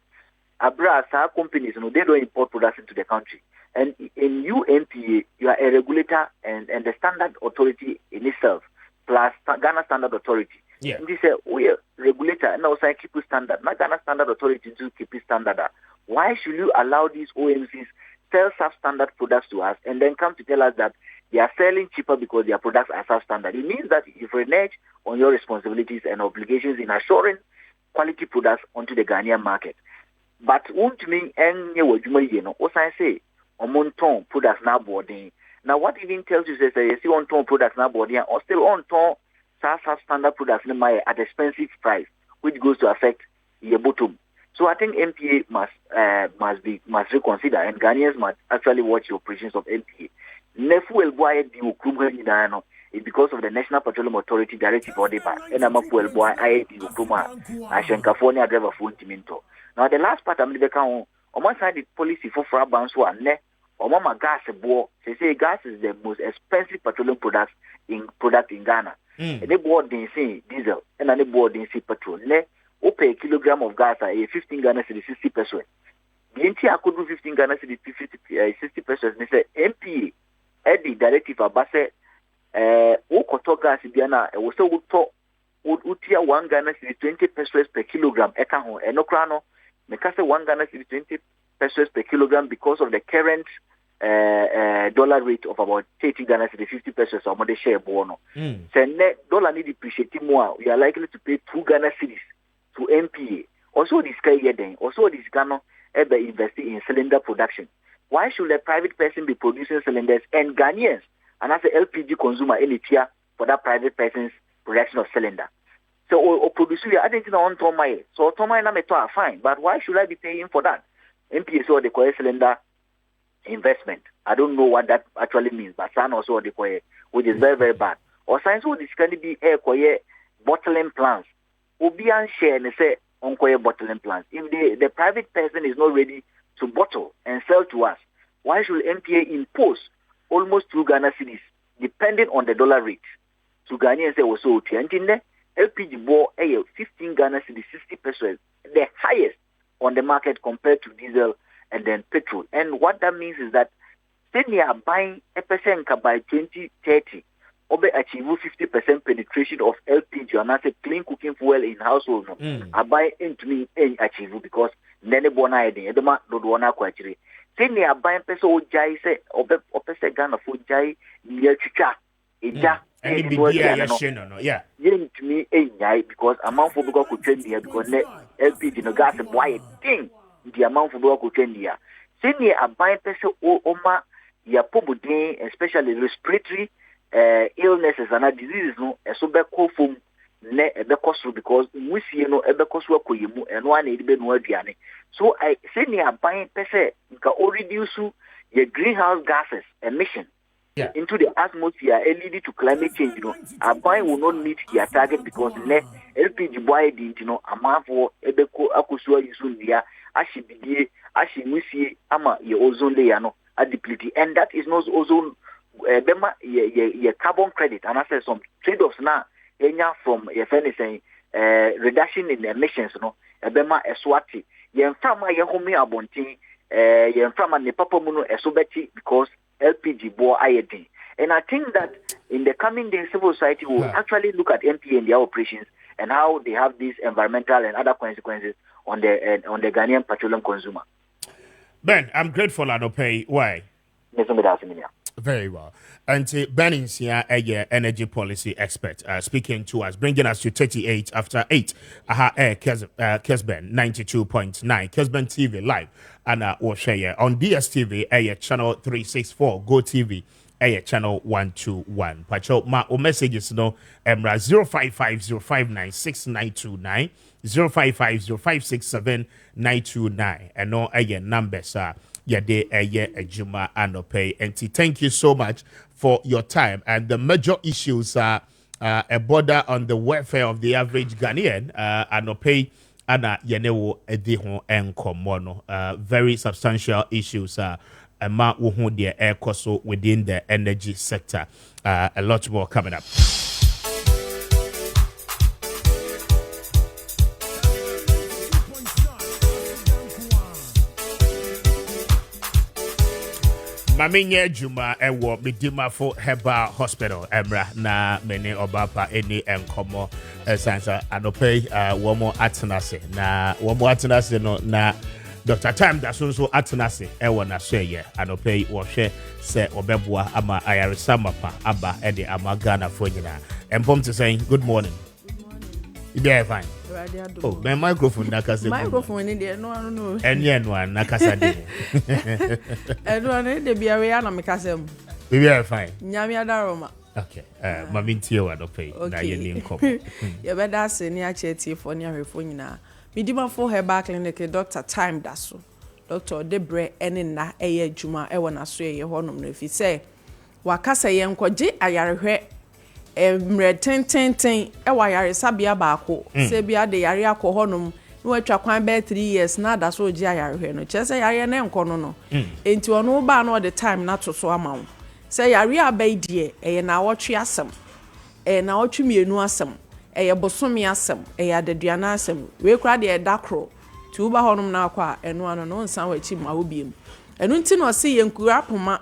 Abra companies they don't import products into the country. And in UNPA, you are a regulator and the standard authority in itself, plus Ghana Standard Authority. Yeah. And they say, we are regulator and also keep standard. Not Ghana Standard Authority to keep standard. Why should you allow these OMCs sell substandard products to us and then come to tell us that they are selling cheaper because their products are substandard? It means that if you renege on your responsibilities and obligations in assuring quality products onto the Ghanaian market. But won't mean any what you know, what I say, on ton products now boarding. Now, what even tells you is that you see on ton products now boarding or still on ton standard products at expensive price, which goes to affect your bottom. So I think MPA must reconsider, and Ghanaians must actually watch the operations of MPA. Nefu boy the Ukruma is because of the National Petroleum Authority directive or deba, and I'm a fuel boy I the Ukruma, I shank California driver full timinto. Now the last part I'm the on one side the policy for Frabans one ne or mama gas bo say gas is the most expensive petroleum product in Ghana. And they board they say diesel and they board they say petrol ne ope a kilogram of gas a 15 Ghana cedi 60 pesos. The entire could do 15 Ghana cedi 60 pesos. They say MPA the directive abase o koto gas biana e wo se wo to utia 1 Ghana cedi 20 pesos per kilogram eka ho enokra no make say 1 Ghana cedi 20 pesos per kilogram because of the current dollar rate of about 30 Ghana cedi 50 pesos or more share bono. So net dollar need depreciate more, we are likely to pay 2 Ghana cedis to MPA. Also this guy then, also this Ghana ever investing in cylinder production. Why should a private person be producing cylinders and Ghanaians and as an LPG consumer any tier for that private person's production of cylinder? So or producer I didn't know on Tomai. So Tomai na meto are fine, but why should I be paying for that? MPA saw the coil cylinder investment. I don't know what that actually means, but San also the coil, which is very, very bad. Or science would this can be air coil bottling plants. Obian share and say on coil bottling plants. If the private person is not ready to bottle and sell to us, why should MPA impose almost 2 Ghana cedis depending on the dollar rate? To Ghanaians say also the LPG bore 15 Ghana cedis 60 pesos, the highest on the market compared to diesel and then petrol. And what that means is that when you are buying a percent by 2030, or achieve 50% penetration of LPG and as a clean cooking fuel in household, I buy into me and achieve because nene bona ede edema do wana kwachire. When you are buying peso jai say or percent Ghana for jai near chicha eja. Any big no, yeah. Yen to me because amount for go could trend here because LPG no gas and why thing the amount for go could trend here. Say near a buying peso oma ya pobudin, especially respiratory illnesses and diseases no so be call from ne ebe koso because we see no ebe koso akoyemu eno ana ebe no aduane. So I say near buying peso nka o reduce your greenhouse gases emission. Yeah. Into the atmosphere, leading to climate change. You know, our buying will not meet their target because LPG boy didn't amount for ebeko akusua yusundia ashibidi ashimisi ama ye ozone layer no deplete, and that is not ozone bema ye carbon credit and I say some trade-offs now from ye saying reduction in emissions no bema eswati ye mfama ye homi abontin ye mfama ne papa muno esobeti because LPG bore IAD. And I think that in the coming days, civil society will actually look at MPA and their operations and how they have these environmental and other consequences on the Ghanaian petroleum consumer. Ben, I'm grateful, Anope. Why? Very well. And Ben is here, a energy policy expert, speaking to us, bringing us to 38 after 8. Kessben 92.9, Kessben TV live, and we'll share on DSTV, channel 364, Go TV, channel 121. Pacho, my messages no, 05505969929, 055056799, and no numbers are. Yade Ejuma Anope. And thank you so much for your time. And the major issues are a border on the welfare of the average Ghanaian. Anope Ana Yenewo Ediho and Komono. Very substantial issues. Ma wuhu de air koso within the energy sector. A lot more coming up. Maminya Juma ewo midima for Herbal Hospital Emra na mene obapa eni enkomo sansa anope womo atenase na womo atenase no na Dr. Time da so atenase ewo na so ye anope wo hwe se obeboa ama ayaresa mapa aba ede ama Ghana for nyina empom to saying good morning. They fine. Oh, my microphone nakasa. Microphone in there, no, I don't know. And yen one nakasa de. And one de be away na mekasem. We are fine. Nyame adaroma. Okay. Mami ntie wa do pay. Na ye ni nkop. Ye beda se ni a chetie for ni ahwefo nyina. Midima for herbal clinic doctor time da so. Doctor Debre ene na eye adwuma e wona so ye honom na fi se wakasa ye nkɔgye ayarehwɛ mre tenten e wa yare sabia baako se bia de yare akɔ honom no atwa kwan be 3 years na da so gye ayarehwɛ no kyerɛ yare na nkɔ no enti ono ba no the time na to so ama wo se yare abai die eye na wotwe asem na wotwe mienu asem eye bosomi asem eye adaduana asem we kura de dakro ti uba honom na akwa eno ano no nsan wachi ma obiem eno nti no se yenkura poma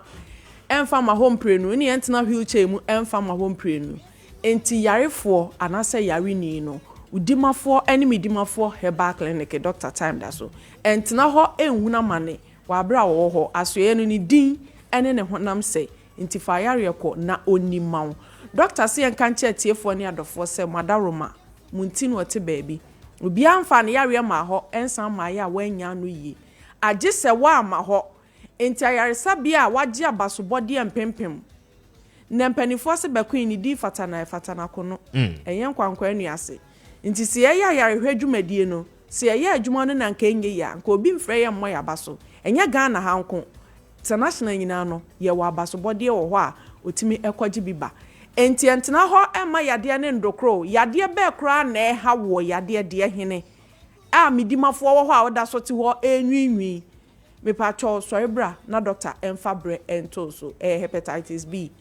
emfa ma home prenu ni entena wheelchair mu emfa ma home prenu enti yarefo anase yare ni no udimafo ene midimafo herbal clinic doctor time da so entena ho enhuna mane wa bra wo ho asoye no ni din ene ne honam se enti fa yare ko na onimawo doctor se enka nche tiefo ni adofo se madaroma munti no te baabi obi amfa ne yare ma ho ensan ma ya wanya no yi age se wa ma ho enti ayaresa bia wagye abasobode empempem na mpanifo se bakun ni di fatana kono enyen kwankwa anuase enti se ye ayarehwe dwumadie no se ye adwuma no na nka enye ya nka obi mfre ye mmo ya baso enye Ghana hanko international nyina no ye wa abasobode wo ho a otimi ekwaje biba enti entena ho ema yade ne ndokro yade be kra na ha wo yade de hene a midimafo wo ho a woda so ti ho enwinwi me pacho sorry bra na doctor emfabre ento so hepatitis B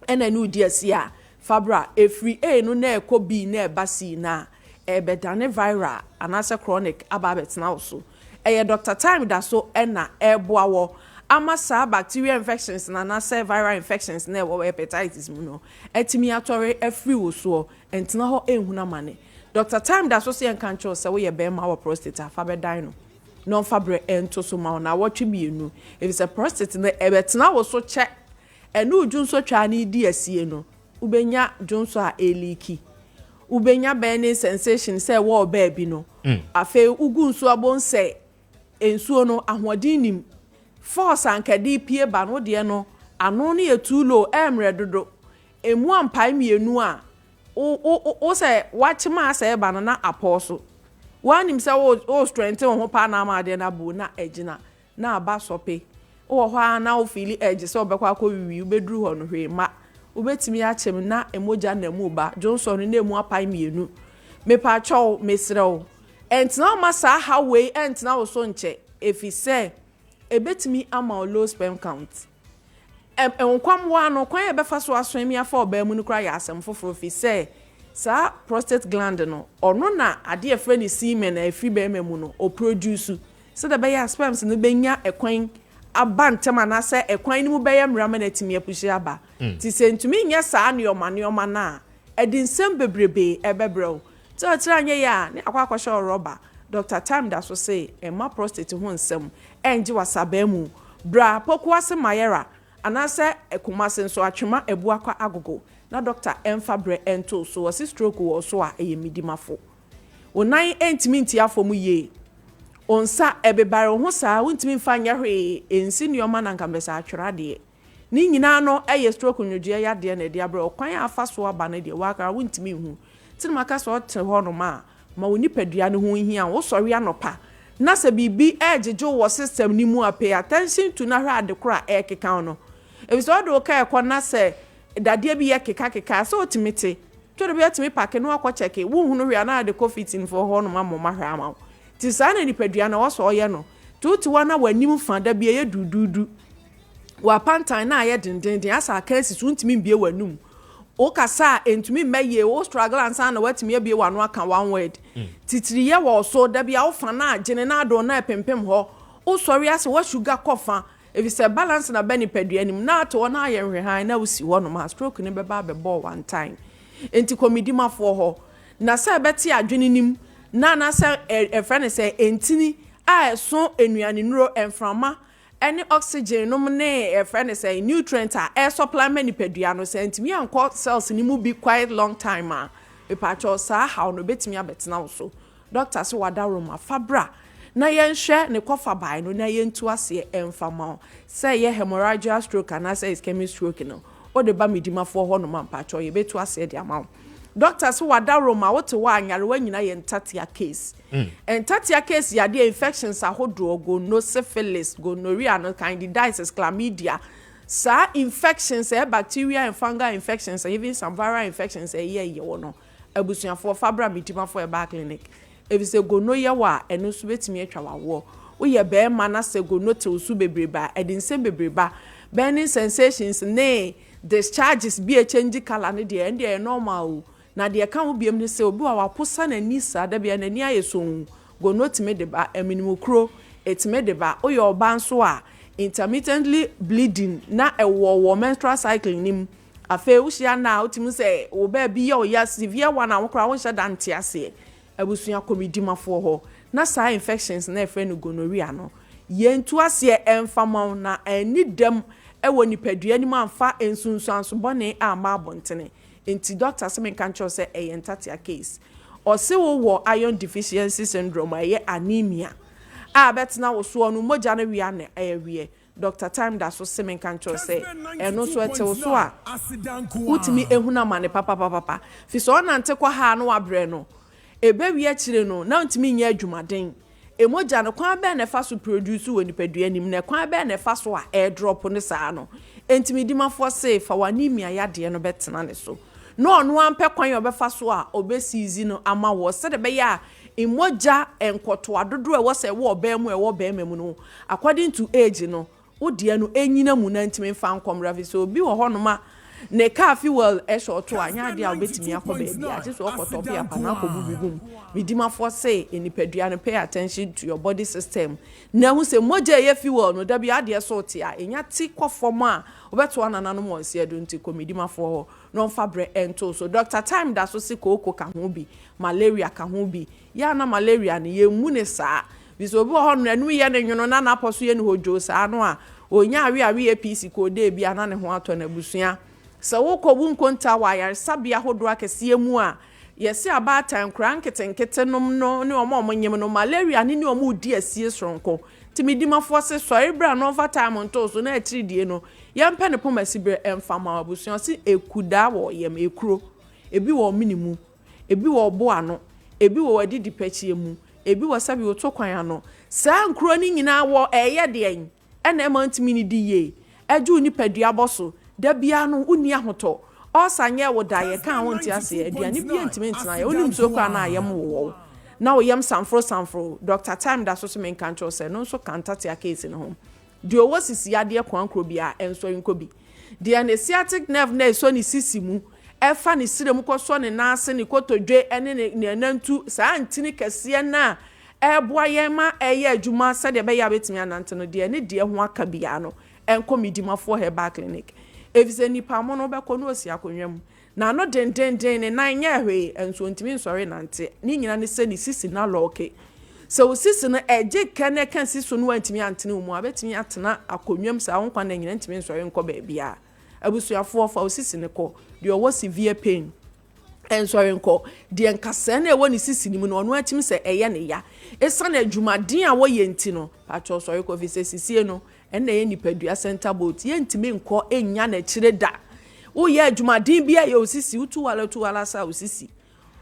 ena nu dia fabra efri A no na ekọ B na ebasi na bedane viral anase chronic ababet na so doctor time da so ena eboa wo amasa bacterial infections na nase viral infections na wo hepatitis mu no etimi atore efri wo so entina ho ehuna mane doctor time da so se enkancho se wo ye be ma wo prostate afabedan no non fabre ento so ma na wotwe bienu if it's a prostate na ebetena wo so che enu dwunso twa na di asie no ubenya dwunso a eliki ubenya burning sensation say wo ba bi no afa ugu nso abonse ensuo no ahoden nim force ankadi pie ba no de no ano ne etulo emre dodo emu ampai mienu a o say wachima say ba na aposo one himself o strength ho pa na ma de na bu na egina na aba sope o ho na o feel edge so obekwa akọwiwi ubeduru ho no hwe ma ubetimi achem na emoja na mu ba Johnson na emu apai mienu me pa cho mesrew entina ma sa ha we entina wo so nche efi se ebetimi ama low sperm count enkwam wa no kwan e befa so aso emi afa oba mu no kra ya asem foforo fi se sa prostate gland no ono na ade efre ni semen na efi be mu no o produce so da be ya sperms no benya ekwan abantama na se ekwan ni mu be ya mrama na timi apushi aba ti se ntumi nya sa neoma na edinsem bebrebe ebebrew so tira nya ya ne akwakosho rubber Dr. Time da so say ma prostate ho nsem enji wasaba mu bra pokuase mayera anase ekumase nso atwema ebu akwa agogo na Dr. Emfabre ento so wasi stroke wo so a eyemidimafo onan entimi ntiafo mu ye onsa ebebare ho saa wontimi mfa nya hwe ensi neoma na nkambesa atwera de ni nyina no eye stroke nwodua ya de na de abra okwan afa so aba na de wakara wontimi hu tinimaka so te ho no ma woni padua ne ho hia wo sori anopa na se bibi ejejo wo system ni mu pay attention to na hwa adekora ekeka no ebiso do ka ekọ na se dade bi keka so otimete to be atimi pack no akọ cheke wo hu no hwa na de covid in for ho no ma hwa ama ti sa na ni padua na wo so ye no tuti wa na wanim fa da bi ye dududu wa pantan na ye dindindin asa kansi so ntimi bie wanum o kasa entumi meye o struggle ansa na watimi bie wano aka one word titiri ye wo so da bia wo fa na agene na do na pempem ho o sori ase wa sugar kofa if it's a balance na beni padua nim na to na ye hwehan na usi ho no ma stroke ne beba be ball one time enti komedi mafo ho na sa beti adwene nim na sa e friend say entini a so enuane nuro enframa any oxygen no ne a friend say nutrient a air supplement ni padua no say ntimi anko cells ni mu be quite long time mepacho saa how no betimi abetena wo so doctor se wada roma fabra na yenhwe ne kofa bai no na yentu ase emfama say ye hemorrhagic stroke and say ischemic stroke no o de ba medimafo ho no mampacho ye betu ase de ama doctor se wada roma wote wa anyare wa nyina ye ntatia case ntatia case ya de infections ahodo go no syphilis gonorrhea no candidiasis chlamydia sa infections bacteria and fungal infections even some viral infections ye wono abusuafo fabra medimafo e ba clinic if say go no ye wa eno so betimi atwa wawo wo ye be ma na se go no te usu bebreba edinsem bebreba burning sensations ne discharges be a change color ne de e normal na de ka wo biem ne se obi wa waposa na ni sa da bia na ni ayeso go no timi de ba eminimu kro etimi de ba oye oba nso a intermittently bleeding na ewo menstrual cycle nim afa wuhia na otimi se wo ba bi ye o ya severe one a wo kra wo hia dante ase abusuya komidimafo ho na sa infections na efe no gonorrhea no yentu ase emfama na ani dem ewo nipadua ni manfa ensunsuanso bone ama abontene enti doctor se men kan cho se entatia case o se wo iron deficiency syndrome anemia betna wo so no moja na wi ane awie Dr. Time da so se men kan cho se eno so ete wo so a utimi ehuna mane papa fi so na nte kwa ha no abre no ebe wi akire no na ntimi nya adwumaden emoja no kwan be na fa so produce wo nipadua nim na kwan be na fa so a airdrop ne saa no entimi dimafo se fa wanemia yade no betena ne so no ono ampe kwan obefa so a obesizi no ama wo se de be ya emoja enkoto adodo e wo se wo oba mu e wo ba mu no according to age no odie no enyina mu na ntimi fa nkom rafi so obi wo honoma ne ka fi well e short to anya de a obetimi akoba bia je so okoto bia pana ko bubugum midimafo say enipadua no pay attention to your body system na hu se moja ye fi well no da bia de so te a enya ti kwofom a obeto anana mo nsi edo nti ko midimafo no fabre ento so Dr. Time da so se koko ka ho bi malaria ka ho bi ya na malaria ne ye mu ne saa biso obi ho no anu ye ne nwono na na poso ye ne hojo saa no a onya awe APC ko de bia na ne ho ato na busua sa wo ko bu nkonta wa yar sabia hodo akese mu a yesi abatan kran ketenkete nom no ne omo nyem no malaria ne omo di asie soronko timidimafo se sori bra no over time onto so na atiri die no yempe ne poma sibre emfama abusuan si ekuda wo yem ekuro ebi wo minimu ebi wo bo ano ebi wo adidi pachie mu ebi wo sabi wo to kwan ano sa nkuro ni nyina wo eye de en ena emantimi ni di ye aju ni padua boso da bia no uni ahoto osanye wo da ye kan wonti ase aduane bia ntimi ntina ye onim so kwa na ayem wo na wo yam sanfro Dr. Time da so men kan cho se no so kantati a case no ho de owo sisi ade kwankro bia enso nkobi de anesthetic nerve na so ni sisi mu efa ni sirem ko so ne na ase ni kotodwe ene ne nantu sa antini kase na eboa ye ma eye adwuma se de be ya betimi anante no de ne de ho aka bia no enko midimafo herbal clinic evise nipa mo no be ko no osi akonwam na no den ne nan nya hwe enso ntimi nsori nante ni nyina ne se ni sisi na loke so sisi no eje kane kan sisi no antimi antene mu abetimi atena akonwam sa wonkwa na nyina ntimi nsori nko ba bia abusuafo fa sisi ne ko de owo severe pain ensori nko de nkasa na ewo ni sisi ni mu no ono atimi se eye ne ya esa na adwumaden a wo ye nti no pacho sori ko fi sisi no ena ye nipadua center boat ye ntimi nko enya na kire da wo ye adwumaden bia ye osisi utu wala sa osisi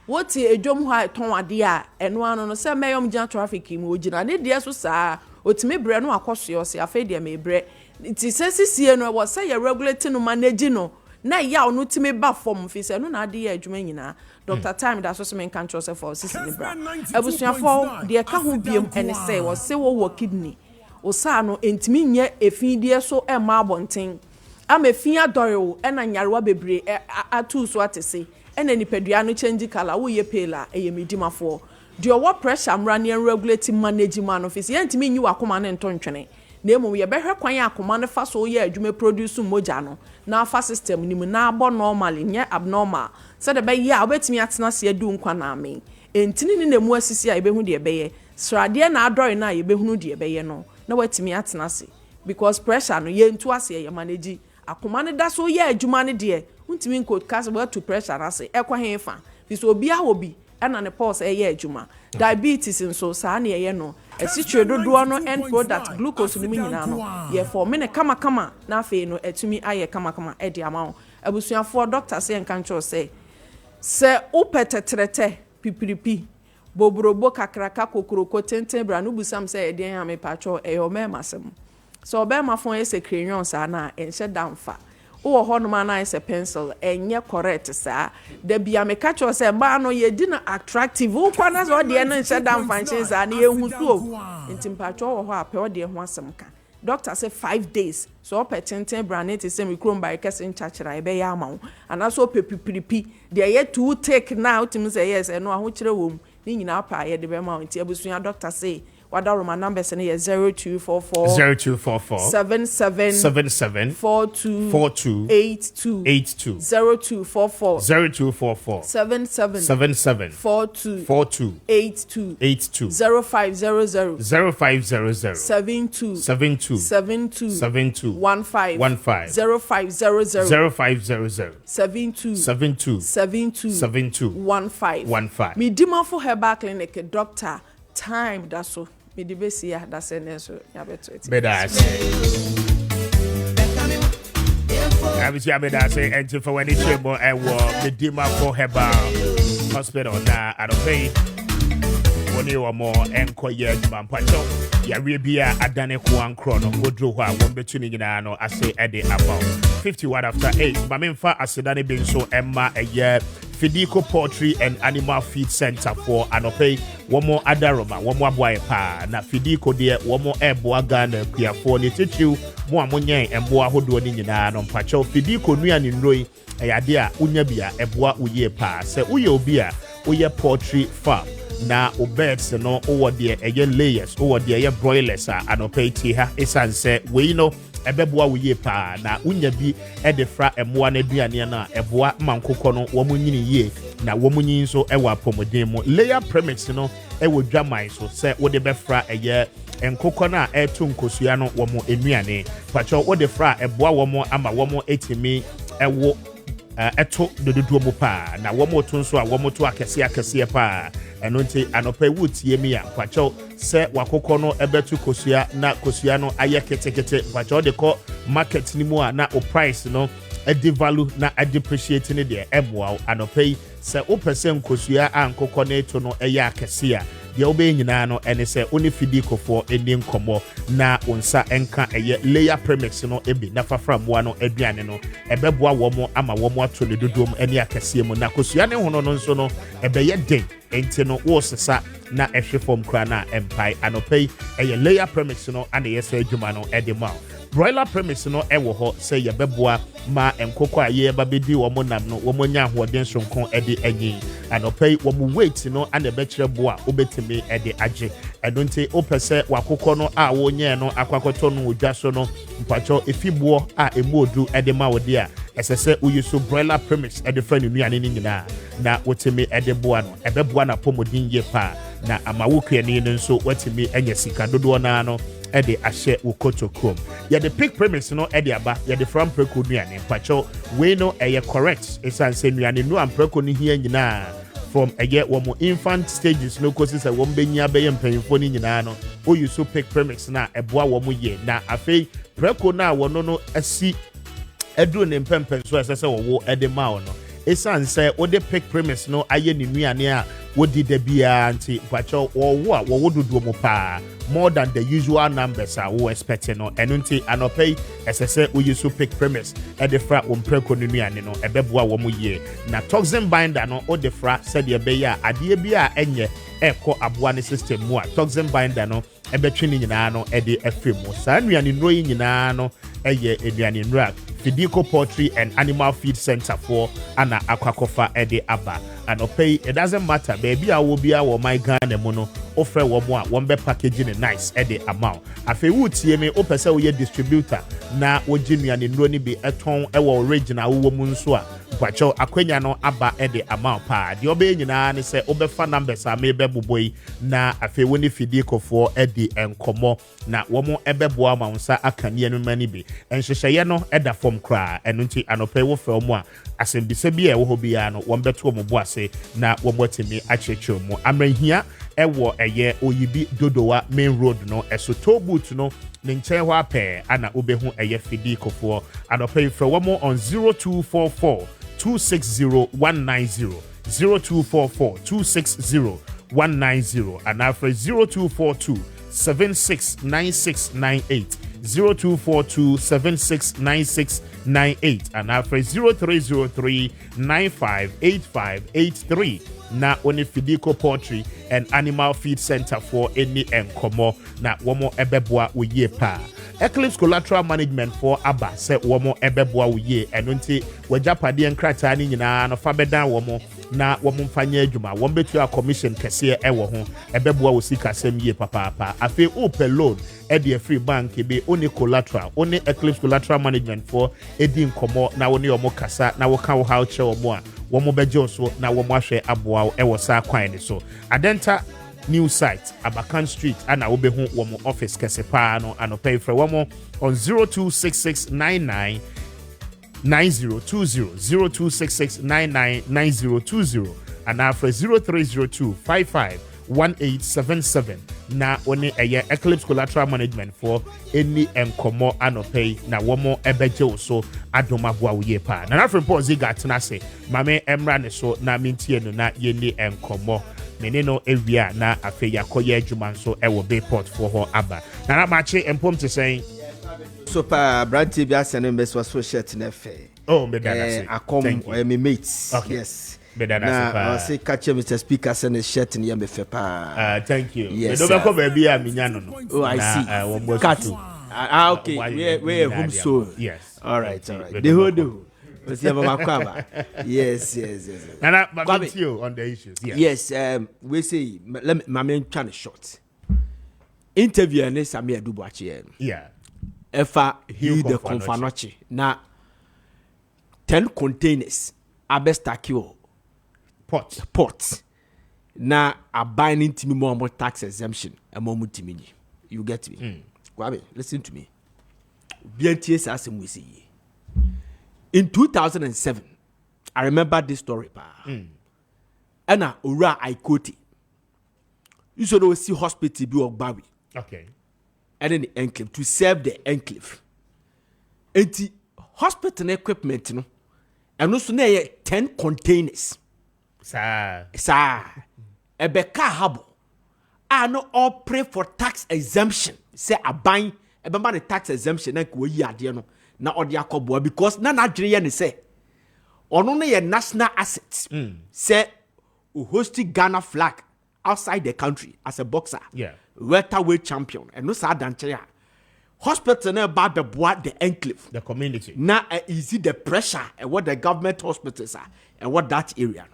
woti edwom ha ton ade a eno ano no se meyom gyan traffic mu ogina ne de so saa otimi bre no akoso yo se afa de me bre ti sisi no wo se ye regulate no manage no na ya onu timi ba form fi se no na ade ye adwuma nyina Dr. Time da so se men kan tro se for sisi ne bra abusuafo de ka ho biem ene se wo se wo kidney o sa no entimi nye efidie so e ma abonten amefin adore ena nyarewa bebre atu so atese ena nipadua no change color wo ye pale e medimafo de owo pressure mra ne regulate management office ye ntimi nyi wakoma ne ntontwene na emu ye behwe kwan akoma ne fa so ye adwuma produce moja no na fa system ni mu na abo normal nye abnormal so de be ye a obetimi atena se adu nkwa na amen entini ni na mu asisi a ebehu de be ye srade na adore na ye behunu de be ye no na watimi atena se because pressure no ye ntu ase ye manage akoma ne da so ye adwuma ne de ntimi nko kase wa to pressure na se ekwa henfa This will be our be and an pulse a year juma. Diabetes in so sani a no. A situation do no end product glucose no minano. Ye for mene kama na fe no etumi aye kama edi amount. Abusuafo doctor say and control say upetetrete pipiripi bobrobo kakraka kokroko tenten bra no busam say edi am pacho e o memasem. So obema fon e se crayon sa na enche damfa. O ho no na ise pencil enye correct sa da bia me catch you say ba no ye di na attractive wo kwana so de na enche damfa nche sa na ehu so ntimpacho wo ho ape o de ho asem ka. Doctor say 5 days. So petenten brand it is micron by Kessben chachira e be ya amawo. And also pepipiripi. They yet to take now to say yes and no ahochire wom. Ni nyina pa ye de be ma nti abusua doctor say wada Roma numbers na 0244 77 42 82 0244 77 42 82 0500 72 0500 72 15 me dimafo herbal clinic doctor time that's so me di besi ya that's so ya beto it Abisi abeda say enti for when it chemo e wo the dimafo herbal hospital na adopay woni wo mo enko ye adwuma mpacho ya wie bia adane ko ankro no godro ho a won betu ni nyina no ase e de about 51 after 8 ma memfa asedane be nso emma eye Fidico Poultry and Animal Feed Center for Anope, Womo Adaroma, Womo Aboye Pa, na Fidico de Womo Eboa Ghana, Piafo, Nitichu, Moamonye, and Boa Hodo Nina, non Pacho, Fidico Nuan in Roy, Ayadea, Unyabia, Eboa Uye Pa, Se Uyo Bia, Uye Poultry Farm. Na obeds no over there again layers over there broilers Anope Tiha, Esanse, we know. Ebeboa wuye pa na unya bi edefra emoa na aduane na eboa mankokɔ no wo munyini ye na wo munyin so ewa pomodin mu layer premix no ewo dwaman so se wo de befra eye enkokɔ na etu nkosua no wo mu enuane pacho wo de fra eboa wo mu ama wo mu etimi ewo eto dododo mu pa na wo mu to nso a wo mu to akese pa eno nti anopa wutie mi ya pacho se wakokɔ no ebetu kosua na kosua no aye ketekete pacho de ko market ni mu a na o price no edi value na depreciate ne de emwa anopa se o percent kosua ankokɔ na eto no eye akese a de obe nyina no ene se oni Fidico for eni nkomo na onsa enka eye layer premix no ebi na fafra moa no aduane no ebeboa wo mo ama wo mo ato ne dodom eni akese mu na kosua ne hono no nso no ebeye den enti no wo sesa na ehwe form kra na empire anopai eye layer premix no ane yesa adwuma no edema broiler premise no ewo ho say ye beboa ma enkoko aye ba bedi wo mo nam no wo mo nya ahoden sonkon ede anyi anopai wo mo weight no ane be kire boa obetimi ede age edonte opese wakoko no a wo nye no akwakoto no odwa so no mpacho efibuo a emodu ede ma wo dia esese uyuso broiler premise ede fa ni nuane ni nyina na wotimi ede boa no ebeboa na pomodin ye pa na amawokwe ni nso watimi anya sika dodo na no ede ahye ukotokom ya the pick premise no ede aba ya the from preko nuane pacho we no eye correct esanse nuane no ampreko ni hia nyina from eye wo mo infant stages no kosi se wo mbenya beye mpanyimfo ni nyina no o you so pick premise na eboa wo mo ye na afei preko na wo no asi edru ne mpempen so esese wo ede ma wo no esanse o de pick premise no aye ni nuane a wodi da bia anti pacho wo dodo mo pa more than the usual numbers are we expecting no enunti anopai esese uyisu pick premise e de fra ompreko nuane no ebeboa wo mo ye na toxin binder no o de fra said ye be ya ade bia enye eko aboa ne system mu a toxin binder no ebetwe ni nyina no e de afemu sa nuane no yi nyina no eye eduane nra Fidico Poultry and Animal Feed Center for ana akwakofa ede aba anopai it doesn't matter baby a wo bia wo my Ghana mu no offer wo mo a wo be packaging nice e the amount afi wo tie me o pese wo ye distributor na wo ginuane nro ni bi eton e wo original wo mu nso a kwacho akwanya no aba e the amount pa de obe nyina ne se obefa numbers a me be boboi na afi wo ni fidie kofo e the enkomo na wo mo ebeboa ma nsa akane no mani bi enhyehyeye no e da form kra eno nti anope wo fe mo a asembisa bi e wo hobia no wo beto mo bo ase na wo motimi acheche mo amrahia ewo eye oyibi dodowa main road no esoto boot no ne nchen ho apɛ ana obehu eye fidi kofo anope fe wo mo on 0244 260190 0244 260190 and after 0242 769698 0242 769698 and after 0303 958583 na oni Fidico Poultry and Animal Feed Center for any enkomo na womo ebeboa uye pa Eclipse Collateral Management for Aba se womo ebeboa uye enunti wajapade enkrata ni nyina no fabeda womo na womo mfanya adwuma wom betu a commission kese ewo ho ebeboa osika sem ye papa afi open loan e de free bank be oni collateral oni Eclipse Collateral Management for edi nkomo na woni omo kasa na wo ka wo how che omo a womo beje so na womo ahwe aboa ewo sa kwan ni so adenta new site Abakan Street ana obehu womo office kesepa no anopay fra womo on 026699 9020 0266999020 and after 0302 551877 na oni eye Eclipse Collateral Management for any enkomo anopay na womo ebeje so adoma boa uye pa na after pause ga tena se mame emra ne so na mintie no na yeni enkomo meneno ewia na afe yakoye adwuma nso ewo Bayport for ho aba na Maakye empom te say so pa branch bi asene mbes was so shirt na fe oh me dana say akom my mates okay. Yes me dana say pa say catch Mr. Speaker send shirt na me fe pa thank you yes, me do be ko ba bia minya no oh I see cut okay we home so yes all right the whole yes. Nana, but you on the issues. Yes, we say let me my main channel short. Interview and Samia Dubuachi. Yeah. Efa he the Confanochi. Now 10 containers abestakio pot. Now a binding to me more tax exemption a moment to me. You get me? Kwame, listen to me. BNTS as we see. In 2007, I remember this story. And Ura Aikoti. You should always see hospital be of Barry. Okay. And then the enclave to serve the enclave. And the hospital equipment, no, and also 10 containers. Sir. A beka habo. I know all pray for tax exemption. Say a buying a the tax exemption and go ya no. Na odi akoboa because na Nigeria ne say ono na ye national assets say host Ghana flag outside the country as a boxer welterweight champion and no sa danchia hospital na ba beboa the enclave the community na easy the pressure and what the government hospitals are and what that area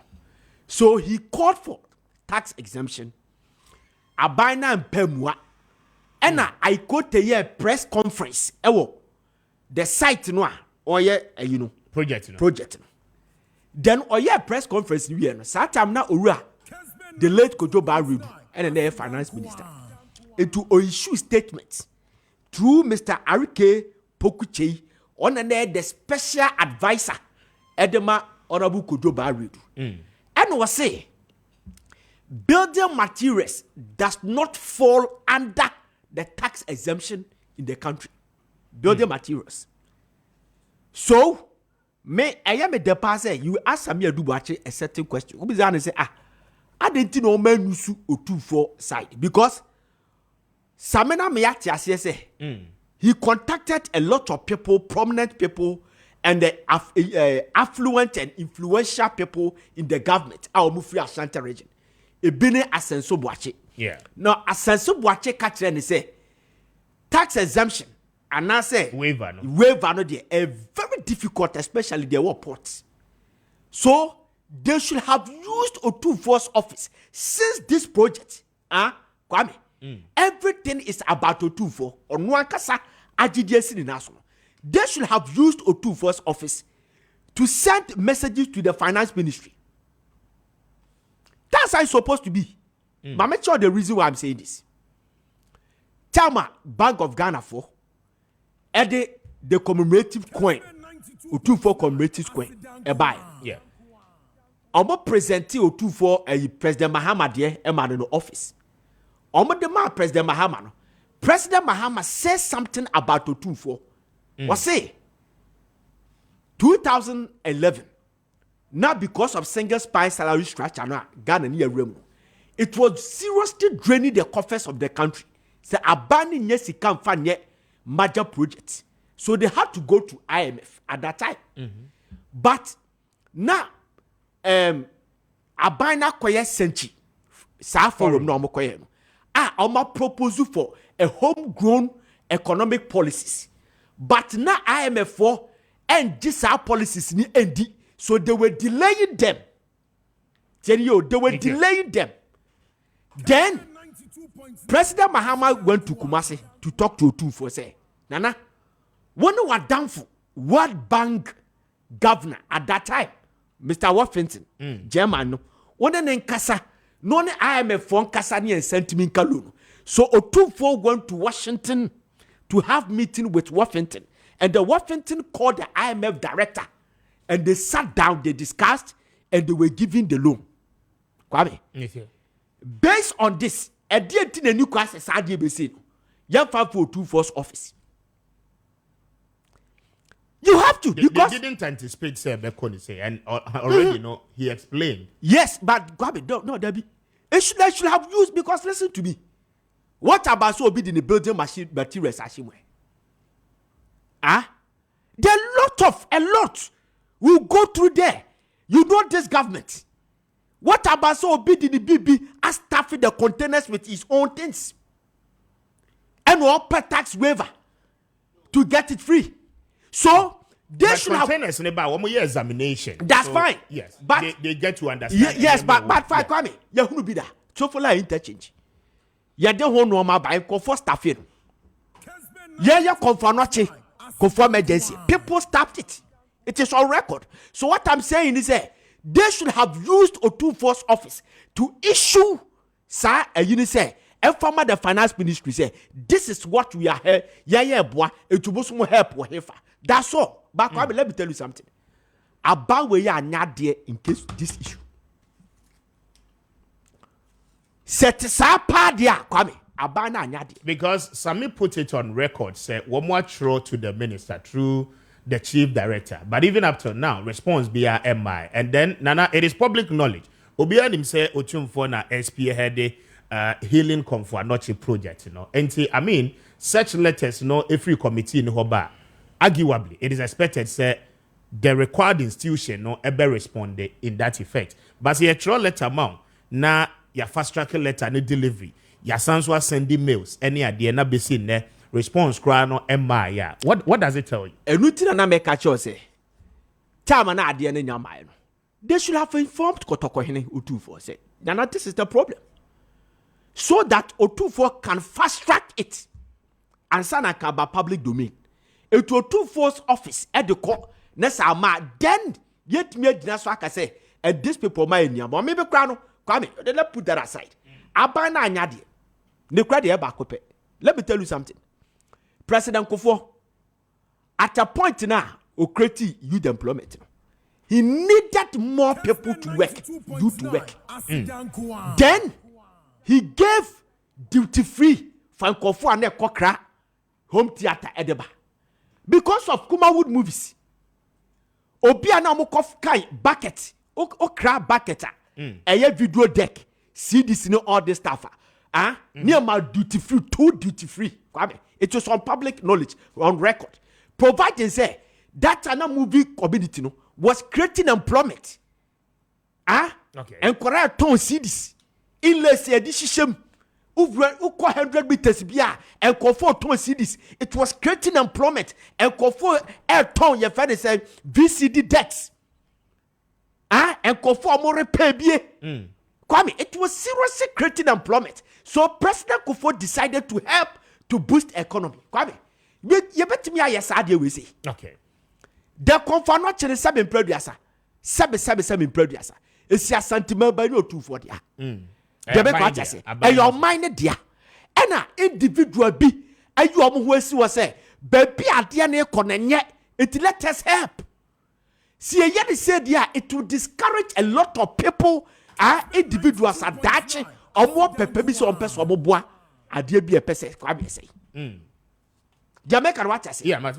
so he called for tax exemption abina mpemwa ena I quote a press conference ewo the site no oye project then oye press conference we no that time na owura the late Kojo Barudu and the finance minister to issue statements through Mr. Arike Pokuchei on the special advisor Edema Honorable Kojo Barudu and was say building materials does not fall under the tax exemption in the country. Building materials. So, I am a deposit. You ask me to watch a certain question. Who is going to say, I didn't know men who 2-4 side because Samena Maakye say he contacted a lot of people, prominent people, and the affluent and influential people in the government. Our Mufi Ashanti region. Ebine Asenso Boache. Yeah. Now Asenso Boache catch and say tax exemption. And I say waiver no there a very difficult, especially the war ports. So they should have used Otufo's office since this project Kwame. Everything is about Otufo. On one kasa, AGDC in national. They should have used Otufo's office to send messages to the finance ministry. That's how it's supposed to be. But make sure the reason why I'm saying this. Tama Bank of Ghana for the commemorative coin, Otufo commemorative coin, buy. Yeah. Omo presenti Otufo President Mahama there in the office. Omo the man President Mahama no. President Mahama says something about Otufo. What say? 2011. Not because of single spine salary structure, no, Ghana near Remo. It was seriously draining the coffers of the country. Say abandoning yes, it can't find yet major projects. So they had to go to IMF at that time. But now, abana koye senti sa forum no koye no. Oma proposal for a homegrown economic policies. But now IMF for and these policies ni endi. So they were delaying them. They were delaying them. Then President Mahama went to Kumasi to talk to Otufo. Say, Nana, when we were down for World Bank governor at that time, Mr. Washington, German, when in Kasa, no IMF for Kasa ni sentiment kalun. So Otufo went to Washington to have meeting with Washington, and the Washington called the IMF director, and they sat down, they discussed, and they were giving the loan. Kwame. Based on this, a dear thing a new class is RDBC. Young 542 office. You have to because they didn't anticipate say and already know he explained. Yes, but Kwame, no, Debbie. They should have used because listen to me. What about so be in the building machine materials ashimwe? There are a lot will go through there. You know this government. What about so bid in the BB as staffing the containers with his own things? And we'll pay tax waiver to get it free. So they should have containers in about 1 year examination. That's fine. Yes. But they get to understand. Yes, but fine, Kwame. You who be that? So for like interchange. You don't know my buy for staffing. Yeah, conform emergency. People stopped it. It is on record. So what I'm saying is that they should have used Otufo's office to issue, sir, you say, and from the finance ministry say, this is what we are here. Yeah, boy, it will be help or help. That's all. But let me tell you something about where you are not there in case this issue. Set Sapadia, Kwame. Because Sami put it on record, said one more throw to the minister through the chief director. But even up to now, response be MI. And then, Nana, it is public knowledge. Obian him say Ochumfo na spearhead healing comfort noche project, you know. And I mean, such letters, you know, every committee in Hoba, arguably, it is expected, say, the required institution, no, ever responded in that effect. But the actual letter amount, na your fast track letter, no delivery. Your sons were sending mails, any idea, na be seen there. Response cry no MI. Yeah. What does it tell you? Enuti na make a say. Tama na idea na nyama. They should have informed Kotoko Hene Otufo. Say, Nana, this is the problem. So that Otufo can fast track it and send a public domain. It Otufo's office at the court. Nessa ma then yet me dinaswaka say, and this people my nyama. But maybe Kwame, let's put that aside. Abana nyadi. Ne kredi eba kope. Let me tell you something. President Kufo, at a point now, create youth employment. He needed more people to work, Then he gave duty free for Kufo and Kokra home theater Edeba. Because of Kumawood movies. Obiana Mokof Kai bucket, Okra bucket, a video deck, CDs, no all this stuff. Near my duty free, too duty free. It was on public knowledge, on record. Providing say that a movie community was creating employment. Okay. And correct ton CDs. In let's say decision over 100 meters bia and comfort ton CDs. It was creating employment and comfort air ton your friend say VCD decks. And comfort more repair bien. Kwame, it was seriously creating employment. So President Kufuor decided to help to boost economy. Kwame, you bet me I said we say. Okay. The conference actually seven producer. Seven producer. It's a sentiment by no 240. The make what I say. And your mind dear. And an individual be. And you are who say, baby, at the end, it let us help. See, yet said, yeah, it will discourage a lot of people, individuals are Dutch, or more pepebis on person or bois. I dear be a person, Kwame say. Jamaica, what I say? Yeah, my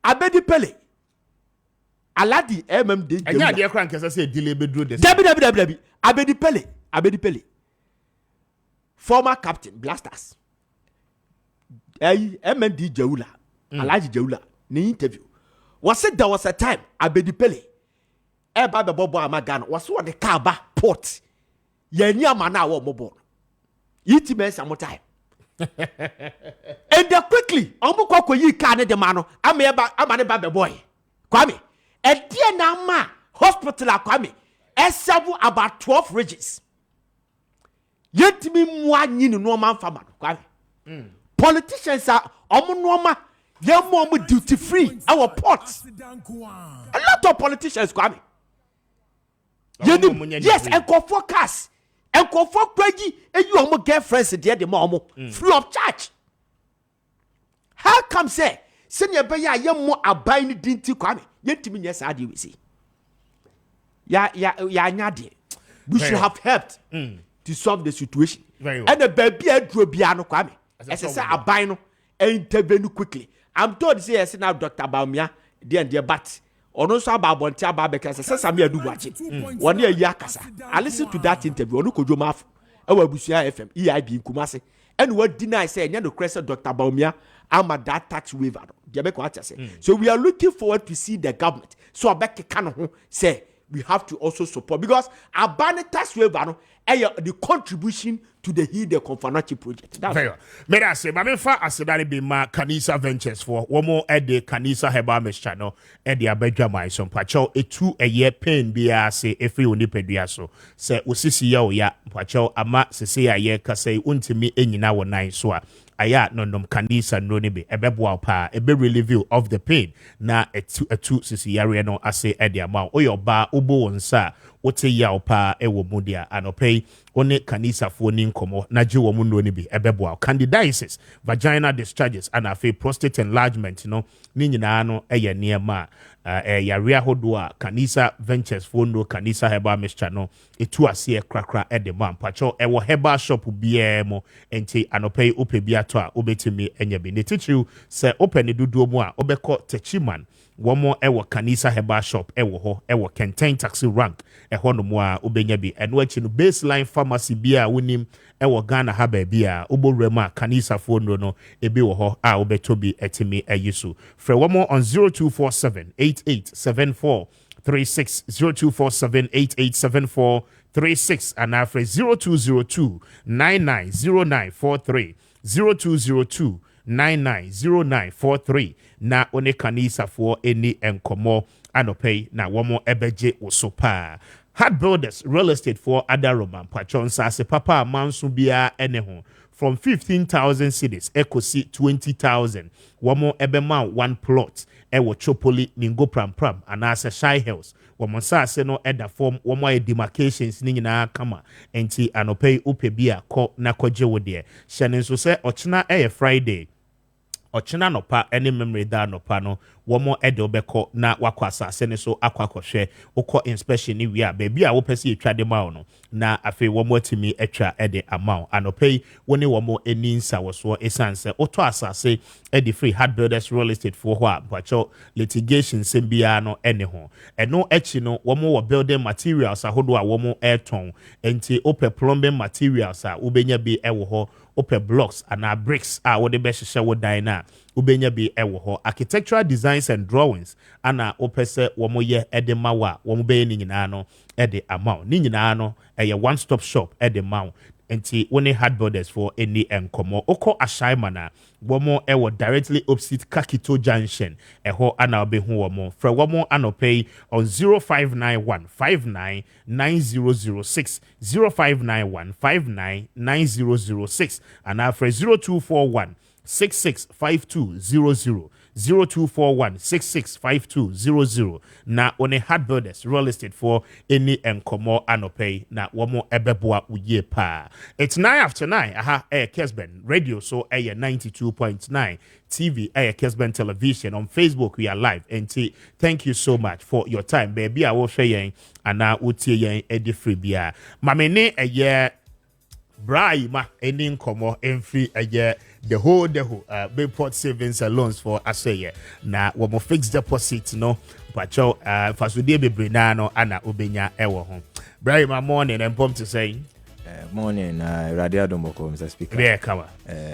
Abedi Pele. Aladi MMD. And yeah, dear crank, as I say, delay bedroom. Debbie. Abedi Pele. Former captain, Blasters. MMD Jaula. Aladi Jaula. Ni interview. Was it there was a time Abedi Pele? Baba Bobo Amagano was what the Kaba port. Yenya mana wa mobo. Yiti me some time. And quickly, Omukoko yi kane de mano. Amane Baba boy. Kwame. And dear Nama hospital Kwame. Several about 12 regions. Yet me one no man farmer. Kwame. Politicians are normal. They're more duty free. Our ports. A lot of politicians, Kwame. Yes, and go for cars. And go for crazy. And you almost get friends there, the mom. Free of charge. How come say? Senior Baya, you're more abiding dinty, Kwame. Yet to me, yes, I do see. Yeah, we should have helped to solve the situation. Very well. And the baby drew piano, Kwame. As I say, albino intervene quickly. I'm told to say, yes, now Dr. Baumia, dear but. Ono so about Bontia because I said, do watch it. 1 year yakasa. I listened to that interview. Ono kojo maf. Ewa Busia FM, EIB in Kumasi. And what did I say? The crescent Dr. Baumia, I'm at that tax waiver. So we are looking forward to see the government. So I bet can say we have to also support because our banner tax waiver the contribution to the Hide Konfanachi project. Very well. May I say, Mamefa Asedari be ma Kanisa Ventures for one more at the Kanisa Heba Mesh channel at the Abedja Maison Pacho, a 2 a year pain be a say if you only pediaso. Say, Usisi ya Pacho, ama se a year kase untimi any now 9 so. Aya no Kanisa no nebe ebebwa pa ebe review of the pain na a 2 sisi yare no ase at the amount oyo ba ubo onsa wote ya pa ewo mudia anope one Kanisa phone komo na je wo mu no bi ebebwa candidiasis vaginal discharges and afi prostate enlargement no ni nyina no eye niema yare ahodo a Kanisa Ventures phone no Kanisa Herbal Mixture no etu ase krakra e de man pacho ewo herbal shop bia mo enti anope opebia to a obetimi enye bi ne teacher se open duduo mu a obekọ techiman womo ewo Kanisa Herbal shop ewo ho ewo Kenten taxi rank eho no mu a obenya bi eno achi no baseline pharmacy bia wonim ewo Ghana ha ba bia oborema Kanisa phone no ebi wo ho a obeto bi etimi ayisu frɛ womo on 0247 8874 36 0247 8874 36 and after 0202 990943 0202 990943 na one Kanisa for any enkomo anope na womo ebeje osopa hard builders real estate for Adaroma Pachon Sase Papa Mansu bia eneho from 15,000 cities ekosi 20,000 womo ebema one plot ewo Chopoli Ningo Pram anase Shy Hills womo sase no eda form womo e demarcations ni nyina kama enti anope upe bia ko na koje wode hyene so se ochina Friday ochina nopa any memory da nopa no womo edo beko na wakwa asase ne so akwakɔhwɛ ukɔ inspection ni wia baby a wo pese etwa de ma no na afi womo timi etwa ede amount anope woni womo eninsa woso esanse oto asase ede free hard builders real estate for ho a bacho litigation sembia no ene ho eno echi no womo wo building materials ahodo a womo airton enti ope plumbing materials a ubenya bi ewo ho ope blocks and bricks a wo de be hyehyɛ wo dan na ubenya bi ewo ho architectural designs and drawings ana opese womo ye ede mawa womo be ni nyina no ede amount ni nyina no eye one stop shop ede maw enti wone hard borders for any enkomo oko ashaimana womo ewo directly opposite Kakito Junction eho ana obehu womo fra womo anopay on 0591 59 9006 0591 59 9006 and after 0241 665200 0241 665200 na one hard builders real estate for any enkomo anopay na womo ebeboa uye pa. It's 9 after 9 aha Kessben radio so 92.9 TV Kessben television on Facebook we are live and thank you so much for your time baby I will share yen ana utie yen edi free bia mamene Braima any nkomo enfri the whole Bayport savings and loans for aseye na womo fixed deposit no pacho fasudie bebrina no ana obenya ewo ho Braima morning and pump to say morning radio domoko Mr. Speaker be kama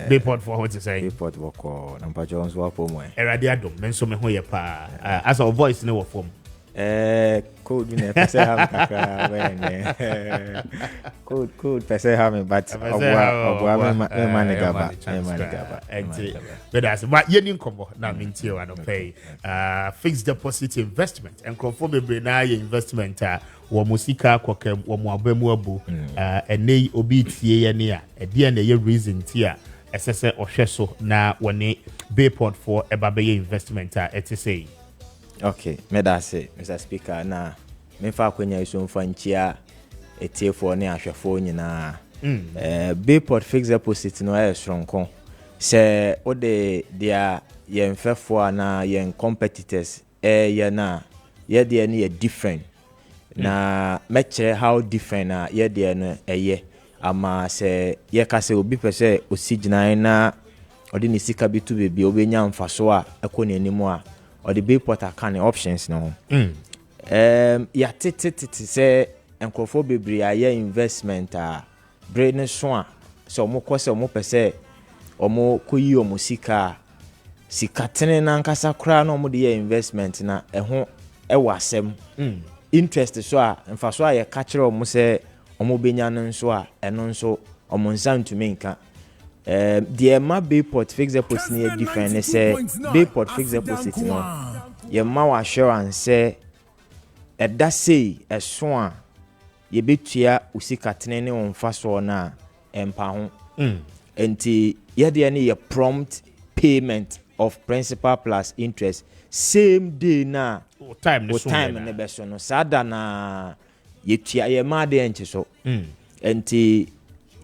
Bayport for what to say Bayport woko na pacho onso apo mo radio dom menso me ho ye pa as our voice no form code me pese ha kakra when code pese ha me but obwa me manigaba but as but yeni nkomo na mintie wa no pay fixed deposit investment and conform be na investment wo musika kokem wo mo abamu abu ene obi tie ye ne a ede na ye reason tie esese ohweso na woni Bayport for ebabe investment say. Okay, me da say Mr. Speaker na me fa kwanya iso mfa nchia etiefo ne ahwefo nyina Bayport fixed deposit no e sronko se ode dia ye mfefo na ye competitors ye na ye dia ne ye different na mechere how different na ye dia no eye ama se ye ka se obi pese osigina na ode ni sika bitu bebi obenya mfaso a ekoni animu a or the Bayport kind of options no. Ya say enkrofo bebre aye investment brain so so mo kwose mo pese omo koyi omo sika tene na nkasa kra na omo de investment na eho ewasem interest so a mfa so aye ka kire omo se omo benya no nso a eno nso omo nsan tumi nka the ma Bayport fixed deposit is different. Say Bayport fixed deposit no. Ye ma assurance say that say a swan ye betua usika tenene onfa so na empa ho. Enti ye de ne ye prompt payment of principal plus interest same day na time ne be so no sada na ye tua ye ma de enche so. Enti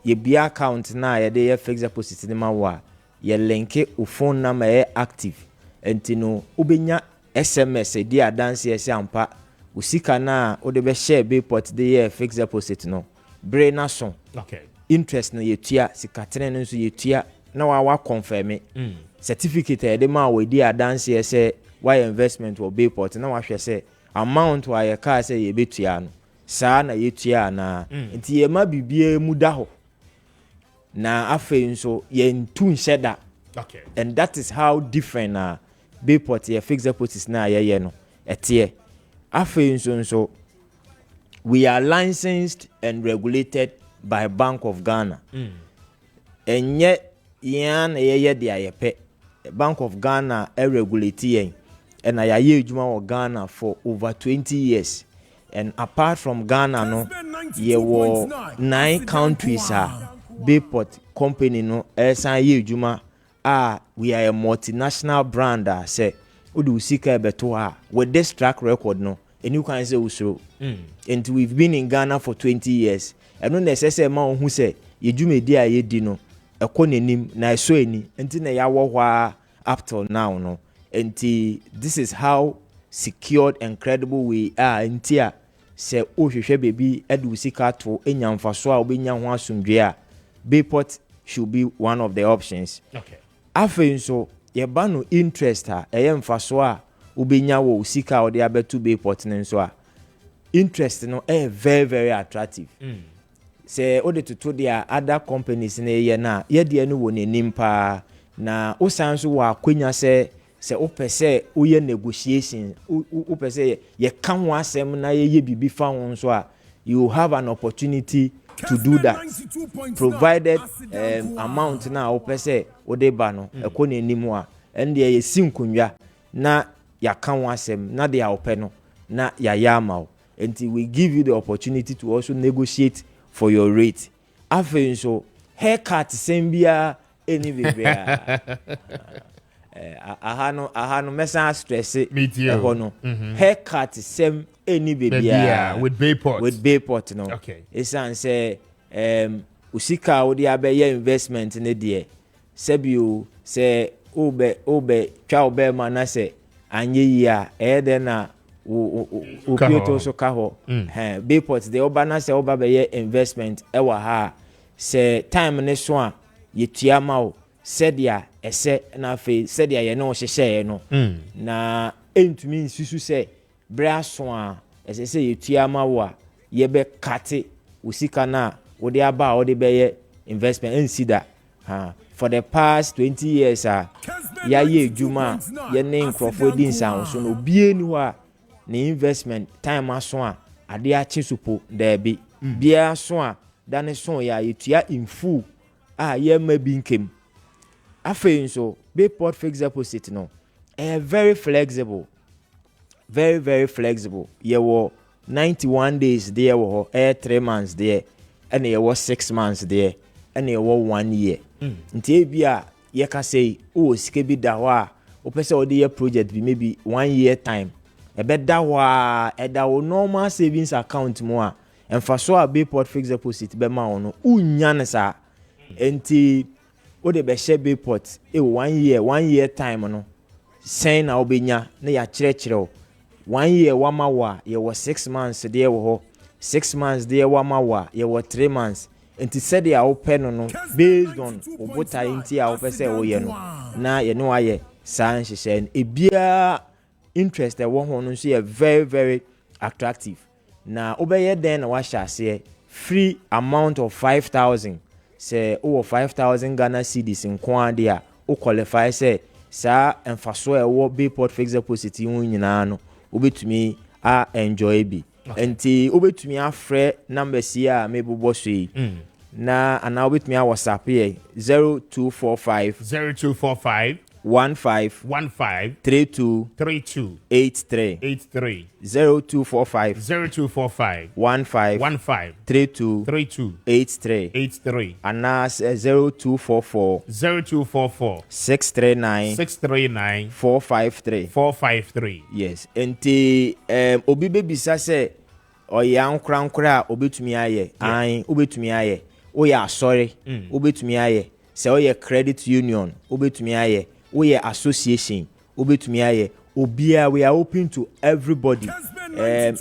ye bia account na ye de ye fixed deposit ni ma wa ye link u phone number ye active enti no ubenya SMS di adanse ye se ampa usika na o de be share Bayport de ye fixed deposit no brain na so okay interest na ye tua sika tene no so ye tua na wa confirm certificate ye de ma we di adanse ye se why investment wo Bayport na wa hwe se amount wa ye ka se ye betua no saa na ye tua na enti ye ma bibie mu da ho na afe nso ye ntu nsheda okay and that is how different Bayport ye fixed deposit na ye no etie afe nso we are licensed and regulated by Bank of Ghana enye yan ye de ayepe Bank of Ghana regulate yen and I ye ejuma wo Ghana for over 20 years and apart from Ghana no ye were 9 countries Bayport company no esan ye ejuma we are a multinational brand say odu sika beto with this track record no and you can say usoro and we've been in Ghana for 20 years and no necessary ma hu say ye dwumedi a ye di no ekonenim na so eni enti na ya wo hwa up till now no enti this is how secured and credible we are enti a say ohwehwe bebi edu sika to enyamfaso a obenya ho asomdwe a Bayport should be one of the options. Okay. Afen so ye ba no interest mfaso a ubenya wo usika o de abetu Bayport nso a interest no very very attractive. Say o de to their other companies na ye na ye de no wo nenim pa na o san so wa kwanya se o pese o ye negotiation o pese ye kan ho asem na ye bibi fa ho so a you have an opportunity to do that, provided amount na wopɛ sɛ wode ba no ɛkɔ n'anim a ɛn deɛ yɛsi nkonnwa na yɛaka ho asɛm na deɛ wopɛ no na yɛayɛ ama wo. Nti we give you the opportunity to also negotiate for your rate. Afei nso haircut sɛm biara ɛni bebree aha no mesa stress ɛhɔ no haircut sɛm ɛni bebree with Bayport no. Esan sɛ usika wo de abɛyɛ investment ne deɛ sɛbio sɛ obe twa obe ma na sɛ anye yi a ɛyɛ de na o pieto so ka hɔ Bayport de oba na sɛ oba bɛyɛ investment ɛwɔ ha sɛ time ne so a yɛtua ma wo sɛdeɛ ɛsɛ na afei sɛdeɛ yɛ ne ɔhyehyɛeɛ no na ɛntumi nsusu sɛ berɛ aso a ɛsɛ sɛ yɛtua ma wo a yɛbɛkate wo sika no a wode aba a wode bɛyɛ investment ɛnsi da for the past 20 years a yɛayɛ adwuma a yɛne nkurɔfoɔ di nsanso no obie ni hɔ a ne investment time aso a ade akye so po daabi biara so a da ne so yɛ a yɛtua in full a yɛma bi nkem. Afei nso Bayport fixed deposit no very flexible, very very flexible. Yɛwɔ 91 days there wɔ hɔ 3 months there ɛna yɛwɔ 6 months there ɛna yɛwɔ 1 year. Nti ebi a yɛka sɛ o sika bi da hɔ a wopɛ sɛ wode yɛ project bi maybe 1 year time ɛbɛda hɔ a ɛda wo normal savings account mu a ɛmfa so a Bayport fixed deposit bɛma wo no unya ne saa. Nti wode bɛhyɛ Bayport 1 year time no sɛn na wobɛnya na yɛakyerɛkyerɛ wo 1 year wama wo a yɛwɔ 6 months deɛ wɔ hɔ 6 months deɛ wama wo a yɛwɔ 3 months. Nti sɛdeɛ a wopɛ no based on wo botae nti a wopɛ sɛ woyɛ no na yɛne wayɛ saa nhyehyɛ no ebiara interest ɛwɔ ho no nso yɛ very very attractive. Na wobɛyɛ den na wahyɛ aseɛ free amount of 5,000 sɛ wowɔ 5,000 Ghana cedis nko ade a wo qualify sɛ saa ɛmfaso a ɛwɔ Bayport fixed deposit ho nyinaa no wobɛtumi a enjoy bi. Nti wobɛtumi afrɛ numbers yi a mebobɔ so yi na ana wobɛtumi a WhatsApp yɛ 0245 15 32 83 0245 15 32 83 ana 0244 639 453 yes. Nti obi bebisa sɛ ɔyɛ ankorankora a obetumi ayɛ obetumi ayɛ oyɛ asɔre obetumi ayɛ sɛ oyɛ credit union obetumi ayɛ oyɛ association obetumi ayɛ obia we are open to everybody.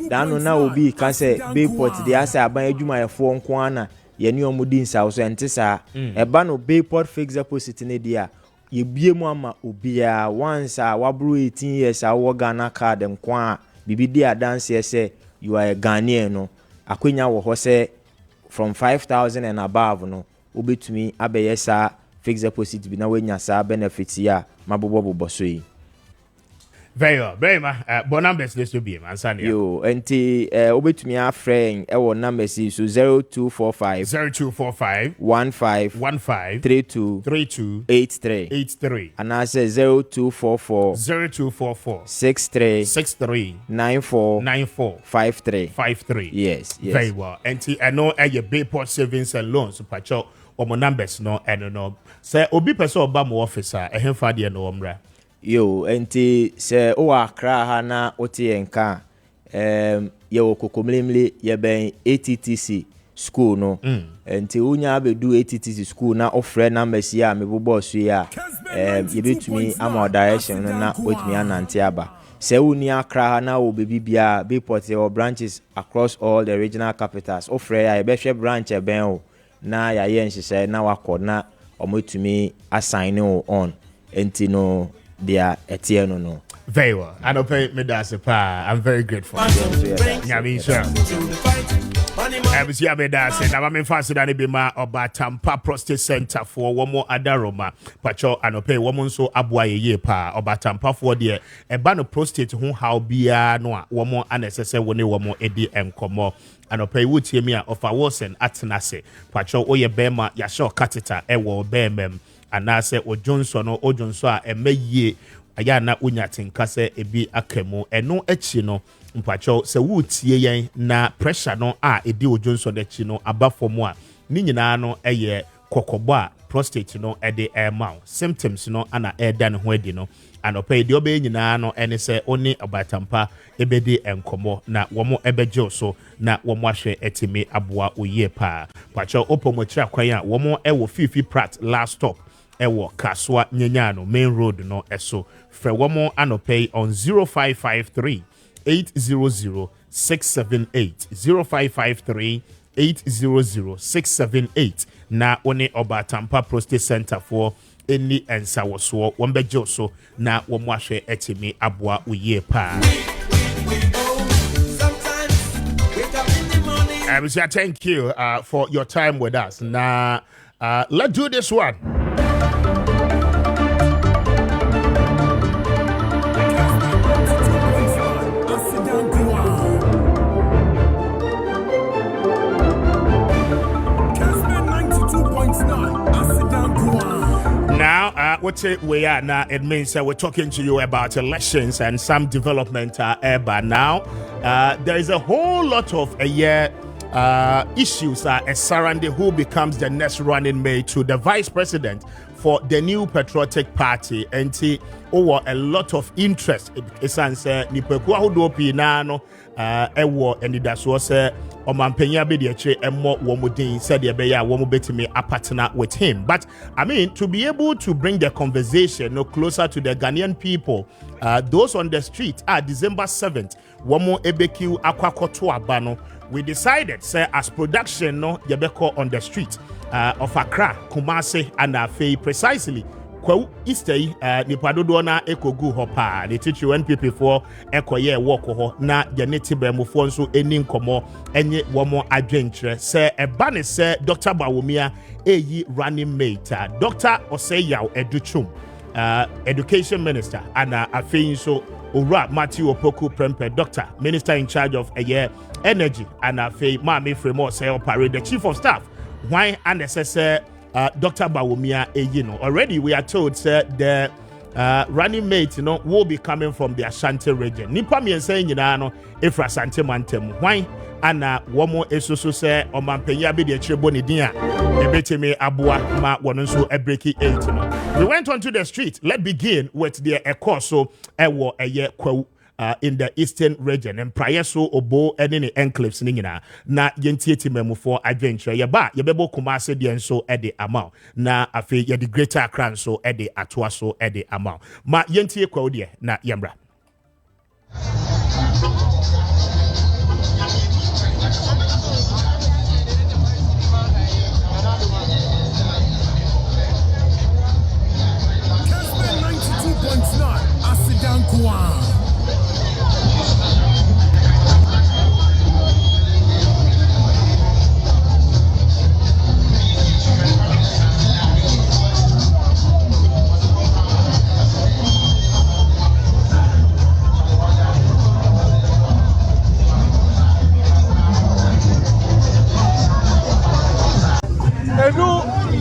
Dano na obi ka sɛ Bayport de asa aban adwumayɛfoɔ nko ana yɛne ɔmo di nsawo so ɛnte saa ɛba no Bayport fixed deposit ne dia yɛbie mu ama obia once a wabro 18 years a wɔ Ghana card nko a bibi di adanse sɛ you are a Ghanaian no akwenya wɔ hɔ sɛ from 5,000 and above no obetumi abɛyɛ saa fixed deposit bi na wenya saa benefits ya mabobo so yi. Very much. But numbers this will be man. Yo, enti obetumi afrɛ ɛwɔ numbers yi so 0245 15 32 83 and I say 0244 63 94 53. Yes. Very well. Enti I know your Bayport savings and loans pacho omo numbers no no. Say obi person oba mo officer ehemfa de no omra. Yo, enti se o akra ha na otie nka ye wo kokomlemle ye ben ATTC school no enti unya abedu ATTC school na ofre numbers ya mebobo so ya ye betumi ama direction no na wetumi anante aba se uni akra ha na wo bebibia Bayport your branches across all the regional capitals ofre ya ye behwe branch e ben o na ya ye nhyehyɛ na wakɔ na omotumi assign on enti no dia etieno no Very well. I don't pay me that's a pa. I'm very grateful. Yeah, I mean, sure. I was here, that's it. Now, I'm faster than be my about Tampa Prostate Center for one more Adaroma. Pacho, and pay woman so abwa ye pa about Tampa for the a ban prostate who how be no one more unnecessary one more Eddie and Como. And pay would hear me of a Wilson at Nase. Pacho, oye bema, yasho catheter, ewo bemem. And I said, O Johnson or Johnson, and may ye. Ayana unyatin kase ebi akemo eno echi no mpacho se wutie yen na pressure no edi ojonso de chi no abafomu a ni nyina no eye kokobọ a prostate no ede emau symptoms no ana eda ne ho edi no anope de obe nyina no ene se oni obatampa ebedi enkomo na womo ebeje so na womo ahwe etimi aboa oye pa pacho opomochira kwan a womo ewo fifi prat last stop ewo kaswa nyanyano main road no eso frewomo anope on 0553 800 678 0553 800 678 na one Obatampa Prostate Center for any ensa woso wombejo so na womo ahwe etimi aboa uye pa. I was here, thank you for your time with us. Now let's do this one. Now, what's it we are now? It means we're talking to you about elections and some development but now there is a whole lot of issues surrounding who becomes the next running mate to the vice president for the new patriotic party, and over a lot of interest. It's answer Nipeku Ahodopi Nano Ewo and that's was Omampenya Bediache and more Womudin said the Beya Womubetime a partner with him. But I mean, to be able to bring the conversation closer to the Ghanaian people, those on the street December 7th, Womo Ebekiu Akwakoto Abano. We decided, say, as production, Yabeko on the street of Accra, Kumasi, and Afei, precisely. Kwa Eastern Nipadodo Ekogu Hopa, the teacher NPP for Ekoye Woko, na Janeti Bemufonso, any Nkomo, any Womo adventure, say, a banner, say, Dr. Bawumia, running mate, Dr. Oseyaw Educhum, Education Minister, and Afei so. Ura Matthew Opoku Prempe, Doctor, Minister in charge of Energy, and Afei Mami Fremont Sayo Parade, the Chief of Staff. Why unnecessary Dr. Bawumia Eyino? Already we are told the running mate will be coming from the Ashanti region. Nipa mi saying Efra Asante Mantem. Why? Ana womo esusu se omampenya bi de chebo ne din a ebetime aboa ma wono so ebreki 8 no. We went onto the street. Let's begin with the ekoso ewo eye kwawu in the eastern region and prior so obo any enclaves ni nyina na yentieti memufo adventure ye ba ye bebo Kumasi de so e de amount na afi ye the greater Accra so e de atoa so e de amount ma yentie kwawu de na yembra. Kessben 92.9 Asidan Kwan.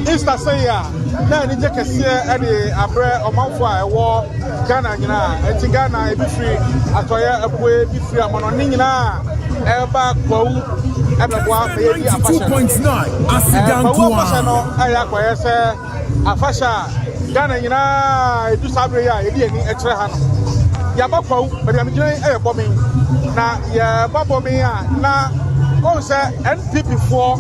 Easter say ya na ni je kese e de abre omanfo a ewo Ghana nyina enti Ghana e bi free atoye apoe bi free amono ni nyina e ba kwawu e be boa me di afasha 2.9 Asidan Kwan no aya kwaye se afasha Ghana nyina e du sabre ya e di ani e kire ha no ya ba kwawu be am gire e bo me na ya ba bo me a na on se NPP for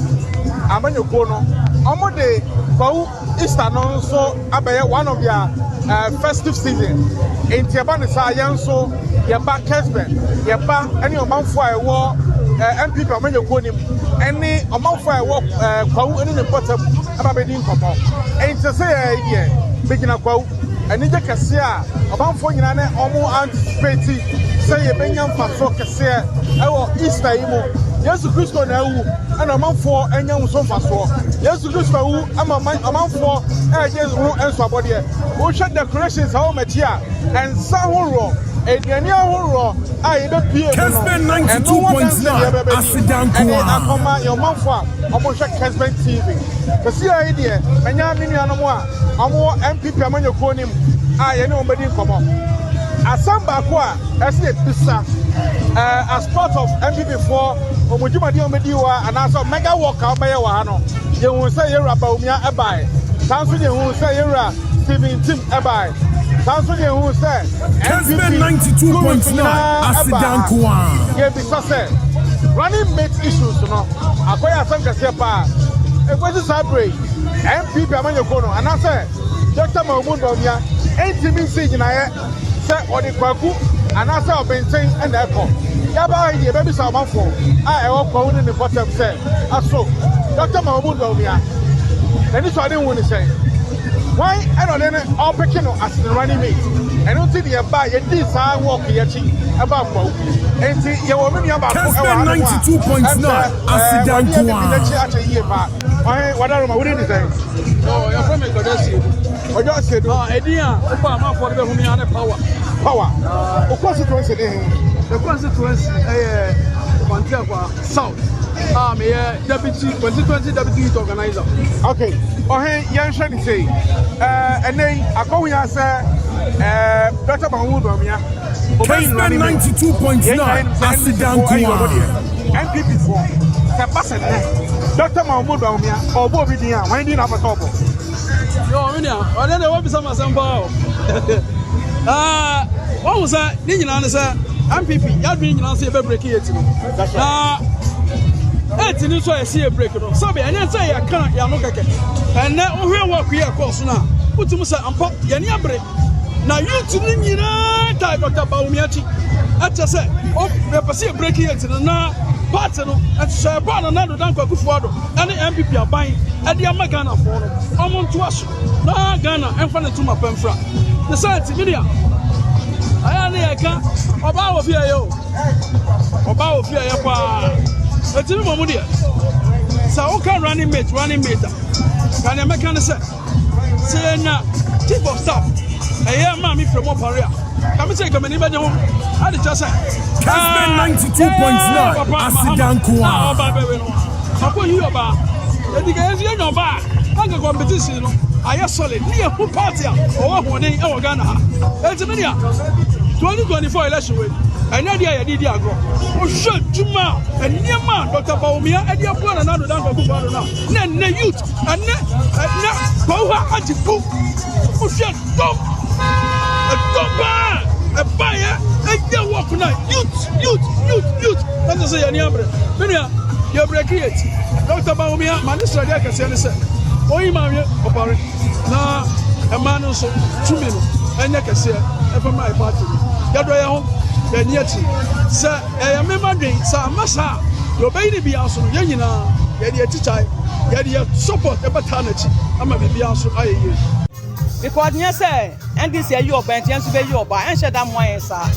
amanyoko no Omode Kwawu Easter no so abaye one of their festive season. In Tiabani Sayan so yeba Kessben, yeba any omanfo a ewo MPP amanyoko nim, any omanfo a ewo Kwawu any important ababedi nkomo. And to say here begina kwa ani je kese a obanfo nyina ne omo anticipate say ye benya mfaso kese e wo Easter yi mo Yesu Kristo na ewu ana omanfo enya nso mfaso Yesu Kristo ewu ama omanfo eje hu enso abode wo hwe decorations how much here and sahoro Ediani ahoro a ye be pie Kessben 92.9 Asidan Kwa akoma your manfo a omo hwe Kessben TV kesi ayi de enya minuano mo a omo MPP amanyoko nim a ye ne ombedi nkomo asamba ko a ese bisa as part of MPP4 omujumadi omedi wa anaso mega work a obaye wa ha no ye hu say ye raba omia ebai sanso ye hu say ye ra Steven Tim ebai sanso ye hu say Kessben 92.9 Asidan Kwa ye bisa say running mate issues no akoya sanka se pa ekwesi sabre MPP amanyoko no anaso Dr. Mahmoud Bawumia entimi siege na ye say odi kwaku anasa obenten and echo yaba ye baby sa manfo a e wo kwa woni ne bottom say aso Dr. Mahmoud Bawumia eni so ade woni say why I don't know all picking as the running mate and don't see the ba ye di sa work ye chi aba kwa enti ye wo me aba ko e wa 92.9 Asidan Kwa why wadaro ma woni say no you from Godesi ojo se do edian opa ma for be humi ane power o constituency the constituency Kwame South me deputy 2020 deputy organizer okay yan share ni say enei akohu ya say Dr. Mahmoud Bawumia Kessben 92.9 Asidan Kwa MPP4 the person Dr. Mahmoud Bawumia obo obi din a wan din na fasobo yo me nia o dey we bisa masamba what was that ni nyina ne say MPP ya dwen nyina say be break it no et ni so e break no so be anya say ya kan ya no keke and na ohwe work here course na utum say ampa ya ni abre na youth ni nyina tai Dr. Bawumia chi acha say o be pese break it no na part no at say ba na do dan kwaku fuado ani MPP aban e de ama Ghana for no omo nto aso na Ghana emfa ne tuma pamfra the site media aya ne yaka oba wo fie yo oba wo fie ya pa etimi momu dia sa o kan running mate kan e meka ne say na chief of staff eye ma mi from Oparia kam say gamani ba nyawo ade cha say Kessben 92.9 Asidan Kwa oba bebe no apo yi oba ediga ezi enyo oba anga competition no aye solid ni e hu party a o wo den e wo Ghana ha etimi dia 2024 election wey anya dia ya didi agro o hwe juma eniema Dr. Bawumia e dia bo na do dan ko do na na youth na power atiku o hwe dom a buyer e dia work na youth that's say any abre menia you break it Dr. Bawumia minister dia kase ne say oyi ma we opare na e ma no so tumi no enya kase e fa my party ya do ya ho ya ni ati sa e me madwen sa masa yo be ni bia so ya nyina ya di atichai ya di support e beta na chi ama be bia so ayeye because nya say ndc ayi oba enti enso be yi oba en sheda mo ayen sa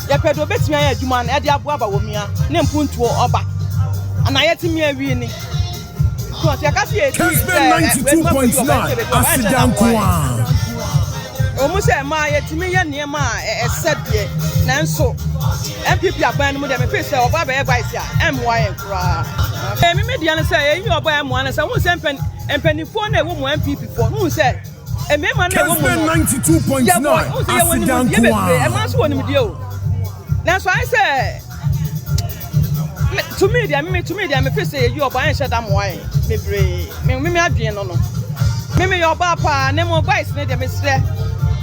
ya pedo betimi ayen adwuma na e di aboa Bawumia ne mpuntuo oba ana ya timi awi ni so ya kasi e Kessben 92.9 Asidan Kwa omu say ma yetimi ye niema a sedie nanso MPP aban mu de me pese oba be advice a MY kura me media ne say eyi oba MY ne say won say empanifo na ewo mu MPP for won say e me ma na ewo mu Kessben 92.9 Asidan Kwa e ma so woni me o nanso I say to me me pese eyi oba en sheda mo ai me bre me adwen no me yo oba pa ne mo advice ne de me sre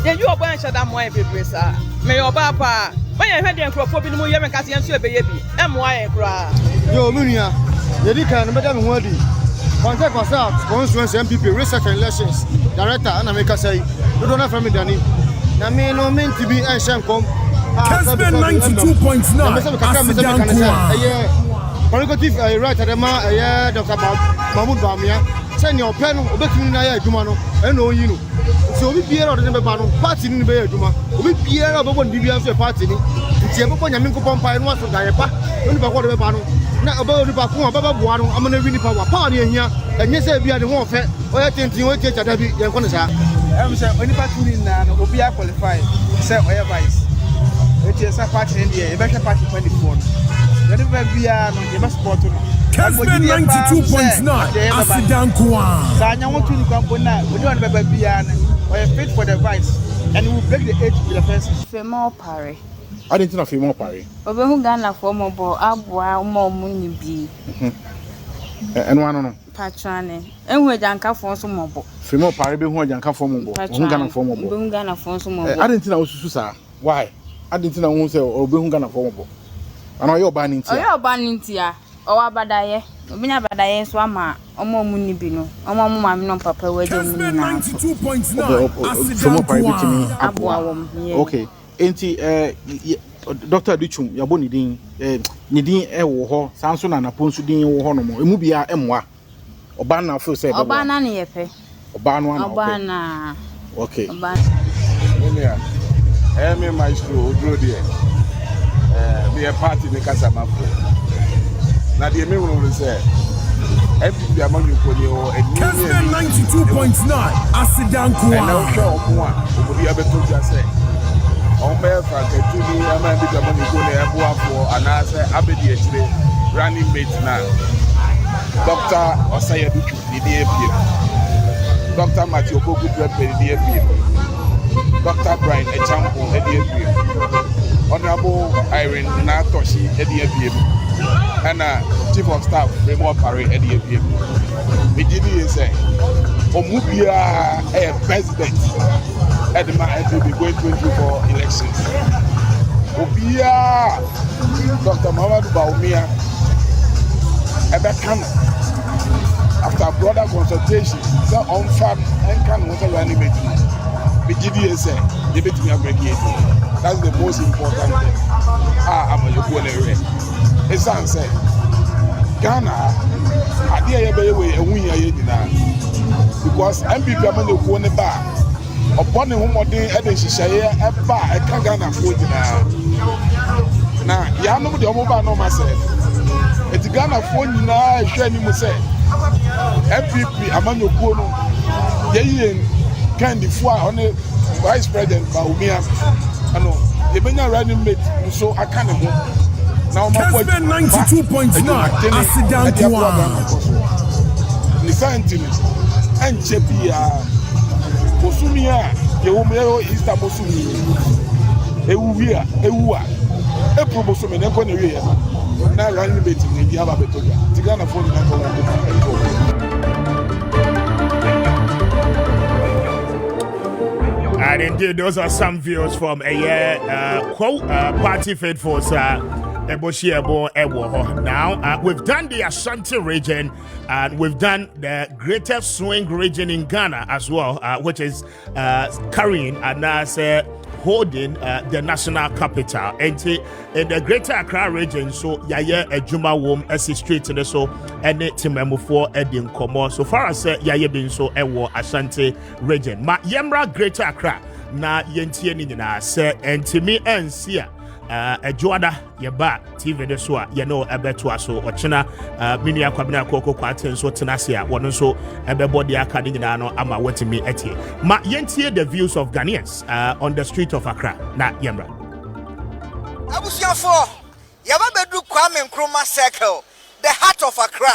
you oba en shada mo e bebre sa me yo ba pa when you hwede enkrofo bi no ye me kase enso ebeye bi e mo ayen kra yo munua ye di kan me da me ho adi contact contact constituency MPP research and elections director ana me kase do na from dani na me no me ntibi en shenkom Kessben 92.9 Asidan Kwa prerogative right adema Dr. Mahmoud Bawumia say ni open obetumi na ya adwuma no e no yi no So we be around the party in the Bay Juma. We be around the BBS party. It's a Yaminko Pompa and what's the Diapa, only by quarter panel. Now about the Bakuma, Baba Buano, I'm going to really power party here, and yes, we are the one fair, or I think you will take a Debbie, you're going to say. I'm saying, when you pass in now, will be qualified, say, whatever is. It is a party in the better party 24. Whenever we are, you must support to Kessben 92.9 Asidan Kwan. Sanya want to come now. We don't have a piano. We are fit for the vice, and we will break the age with the person. Female party. I didn't know female party. Over who Ghana for mobile, Abwa, more money be. And one on Patrane. And we don't come for some mobile. Female party, who don't come for mobile. Ghana for mobile. Ghana for some mobile. I didn't know Susa. Why? I didn't know who say, or Ghana for mobile. I know you're banning tea. You're banning tea. Oh, Abadaye. Obinya Abadaye swama. Omo muni bino. Omo mama no papa we do muni na. 92.9 Asidan Kwan. Okay. Enti Dr. Duchum yaboni din ni din wo ho sanso na naponsu din wo ho no mo emu bia emwa oba na feel say oba na ne yepe oba no na oba na okay oba me maestro odro there me a party me kasa mafo na de me won say every among you ko ni o Kessben 92.9 Asidan Kwan. And now show omo a obi abeto ja say on be fa ketuni ama bi da money go na ebo afo anase abedi echire running mate na Dr. Osaya Duchu di DAP Dr. Matthew Okogu Prepe di DAP Dr. Brian Echampo di DAP Honorable Irene Natoshi di DAP and Chief of Staff Remo Pare di DAP me gidi say omubia president Edma will be going 24 elections. Obia Dr. Muhammad Baumia Ebekana after broader consultation, so on farm and can water animate. The GDA said, they bet me aggregate. That's the most important thing. I'm a local area. It's answered. Ghana, I dare be away and we are because MPP are going to go on the bar. Upon the Homodin Edishaya, a bar, a Kagana food now. Yano, the Omoba no myself. It's Ghana phone now, Shani Muse. MPP, Amano Kono, Yayin, Candy Foy on the Vice President Baumia. I know, the Benya running mate, so I can't move. Now, Kessben 92.9 Asidan Kwan. The scientist and Chepia. Bosumia, Yomero is the Bosumi. Ewia, Probosum and Economy. Now running meeting in the Abatoya. Tigana phone and indeed, those are some views from a party faithful, sir. Now, we've done the Ashanti region and we've done the greatest swing region in Ghana as well, which is carrying and holding the national capital. And in the Greater Accra region, so Yaya Ejuma Wom Esi Street and so any Timemu for Edin Komo. So far as Yaya bin so Ewo Ashanti region. Ma Yemra Greater Accra na yentie ni na se entimi ensia Ejuada yeba TV de so ye no ebeto so ochina minua kwabena kokoko kwaten so tenasia wono so ebebo de aka de nyina no ama watimi etie ma yentie the views of Ghanaians on the street of Accra na yemra abusiafo yaba bedu Kwame Nkrumah circle the heart of Accra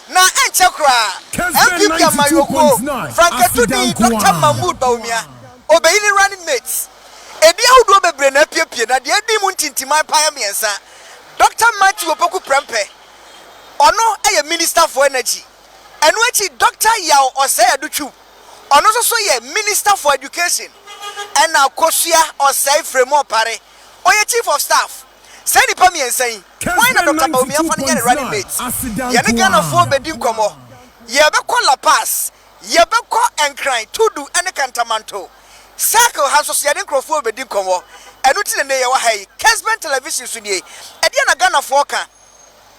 na enche kra MPP amayoko Franketuni Dr. Mahmoud Baumia obeyini running mates Edia udo bebre na piepie na de edi mu ntintimai paya miensa Dr. Maakye Opoku Prempe ono eye minister for energy enu echi Dr. Yao Osei Aduchu ono so ye minister for education ena Kosua Osei Fremo Pare oye chief of staff say ni pa miensa yi why na Dr. Baumia fa ne running mates ye ne Ghana for bedi nkomo ye be ko La Paz ye be ko Enkran Tudu ene Kantamanto Circle has society crofo be din komo enuti ne ye wa hai Kessben television so nie e dia na Ghana for ka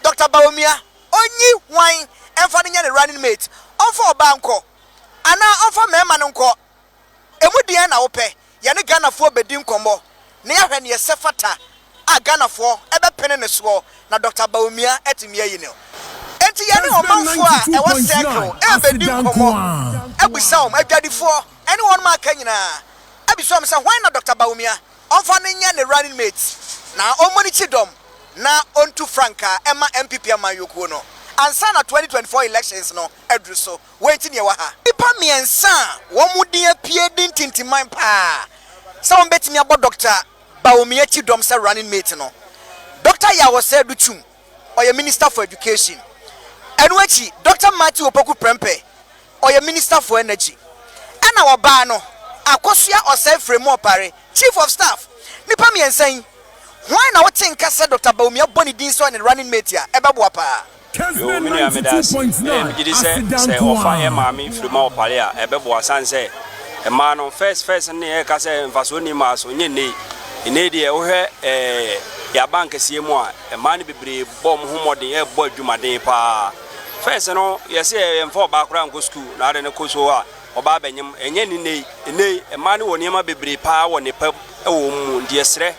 Dr. Baumia onyi wan emfa ne running mate onfa oba nko ana onfa mema ne nko Emudia na ope. Yane Ghana for bedim kombo. Ne ahwe ne sefata. A Ghana for ebe pene ne so na Dr. Bawumia etimia yino. Enti yane omanfo a e was circle e bedim kombo. Ebusam adwadifo anyone ma kanyina. Ebusam say why na Dr. Bawumia onfa ne nya ne running mate. Na omoni chidom na onto Franca Emma MPP amayoko no. Ansa na 2024 elections no edru so waiting ye wa ha ipa miensa wo mudin apie din tintiman pa sa won betimi abo Dr. Bawumia Chidom say running mate no Dr. Yawo said dutum oye minister for education enu achi Dr. Maakye Opoku Prempe oye minister for energy ana wo ba no akosua osai frame opare chief of staff nipa miensa why na what think say Dr. Bawumia boni din so ne running mate ya ebebo pa Kessben 92.9 say offer mami frima opale a ebebo asan say e ma no first ne e ka say mfaso ni ma so nye nei ine de wo hwe ya bank sie mu a e ma ne bebre bom homodin e bo adwumaden pa first no yes e mfa ba kura nko school na ade ne koso a oba benyem enye ni nei e ma ne woni ma bebre pa wo ne pa e wo mu de sre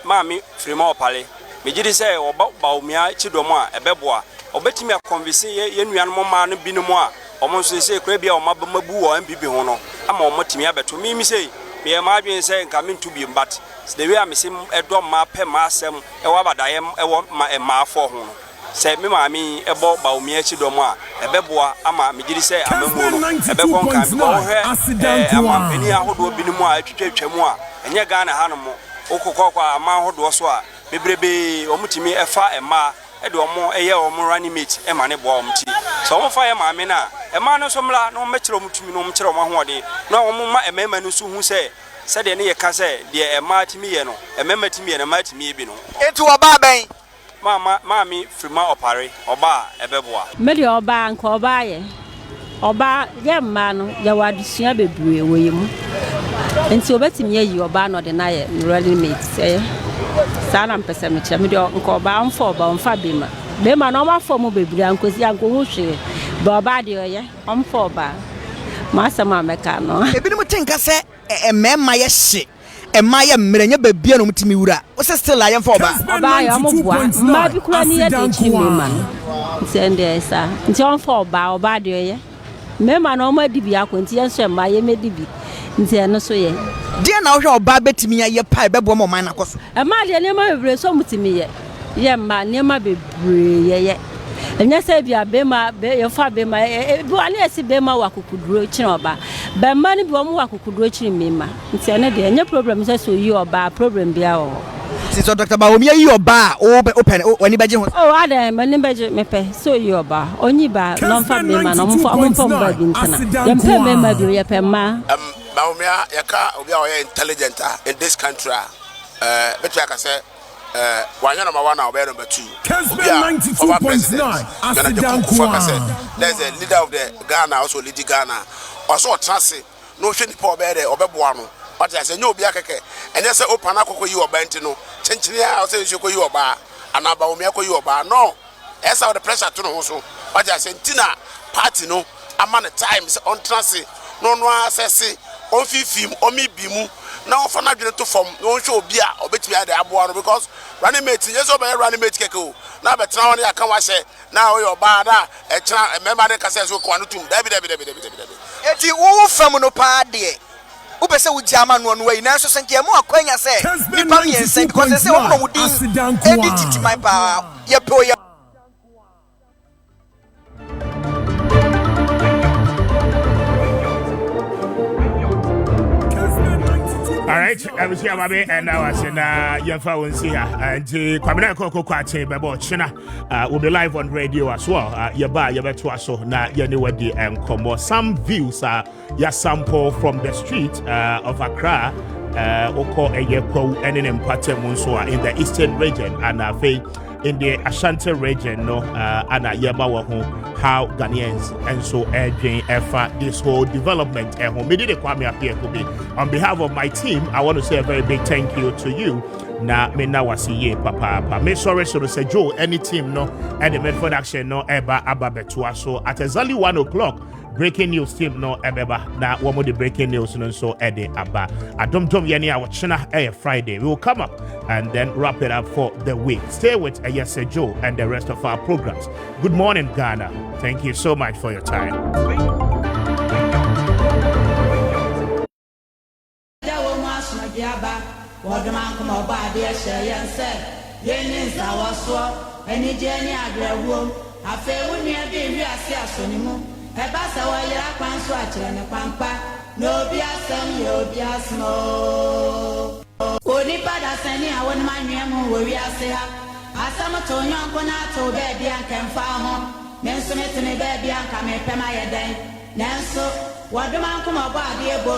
mami frima opale mejidi say oba Bawumia Chidom a ebeboa obetimi akonvince ye nuanom ma no binom a omo so say kra bia omo mabu wo MPP ho no ama omo timi abeto mi say me ma adwen say nka me ntu bi but the way am say edom ma pe ma asem e wa badaye e wo ma afọ ho no say me mami ebo Bawumia Chidom a ebeboa ama mejidi say amamu no ebekon kan bi wo he ama peni ahodo binom a atwetwetwam a enye Ghana hanom okokokwa ama ahodo so a bebrebe omutimi efa ema ede omo eye omo running mate ema ne bo omti so omo fa ema me na ema no so mla no mekire omutumi no omkire omo hoode na omo ma ema no so hu se de ne ye ka se de ema timi ye no ema timi ye na ma timi bi no etu oba ben mami frima opare oba ebeboa meli oba nka oba ye oba ye ma no ya wadusua bebre woyemu enti obetimi ye yi oba no de na ye running mate sana mpese meche me de nko ba amfo ba onfa bema no ma fo mo bebre ankosi anko hu hwe ba oba de oye amfo ba ma sama meka no ebinim tinka se emema ye hye ema ye mmerenya babia no mutimi wura wo se still aye mfo ba ya mo bua ma bi kura ni ye de chimema no sende esa nti amfo ba oba de oye mema no ma dibi akonti ye nso ma ye medibi nti eno so ye dia na wo hwe oba betimi ye pa bebo mo man na koso e ma de ne ma bebre so mutimi ye ma ne ma bebre ye enya se bia bema be ye fa bema bi ane esi bema wakukuduro kire oba be ma ne bi wo wakukuduro kire mema nti ene de enya problem se so yi oba problem bia o si so Dr. Bawumia yi oba o open oni beje ho o ada ma ne beje mepe so yi oba onyi ba no fa bema no mfo mba bi ntana ye mpe bema bi ye pe ma Bawumia yaka obi a oye intelligent in this country betu aka say wanya number 1 or number 2 Kessben 92.9 there's a leader of the Ghana also lead Ghana also transi no hwe nipa obere obeboa no but I say no obi akeke enye say open akoko yi oba nti no chenchini a say nso koyi oba ana Bawumia koyi oba no esa the pressure to no so but I say ntina party no ama the time on transi no assess on fifim on mi bimu now for na dwene to form no show obi a obetimi ade aboa no because running mate yes oba running mate keke o na betra won ya kan wa hye na o yo ba na e kira member ne kase so ko anu tum dabi eti wo fam no pa de wo pese wo jama no no we na so senke mo akwanya se nipa mi ense because say wo no wudin edit my pa ye po ye All right, I was here, baby, and I was in your phone here. And Kwame Appiah Kubi, China, will be live on radio as well. You better also now. You know what the come. Some views are your sample from the street of Accra, Oko Eyeko, and in Mpate Munsua in the eastern region, and I think in the Ashanti region, no, and how Ghanaians and so urging effort this whole development. And Kwame Appiah Kubi. On behalf of my team, I want to say a very big thank you to you. Na me na wasi ye papa. Me sorry so to say Joe any team no and the Medford action no eba ababetua so at exactly 1 o'clock. breaking news team no ebeba na womo the breaking news no so ede aba adomdom yeni a wachina Friday. We will come up and then wrap it up for the week. Stay with Ayese Joe and the rest of our programs. Good morning, Ghana. Thank you so much for your time. Ebasa wa yira kwanso akire ne kwampa no bi asem yo bi asmo oni pada sani awon manwem wo wi ase ha asam to nyonko na to be bia nkemfa ho menso metene be bia nka me pema yeden nanso wadoma nko mabo ade ebo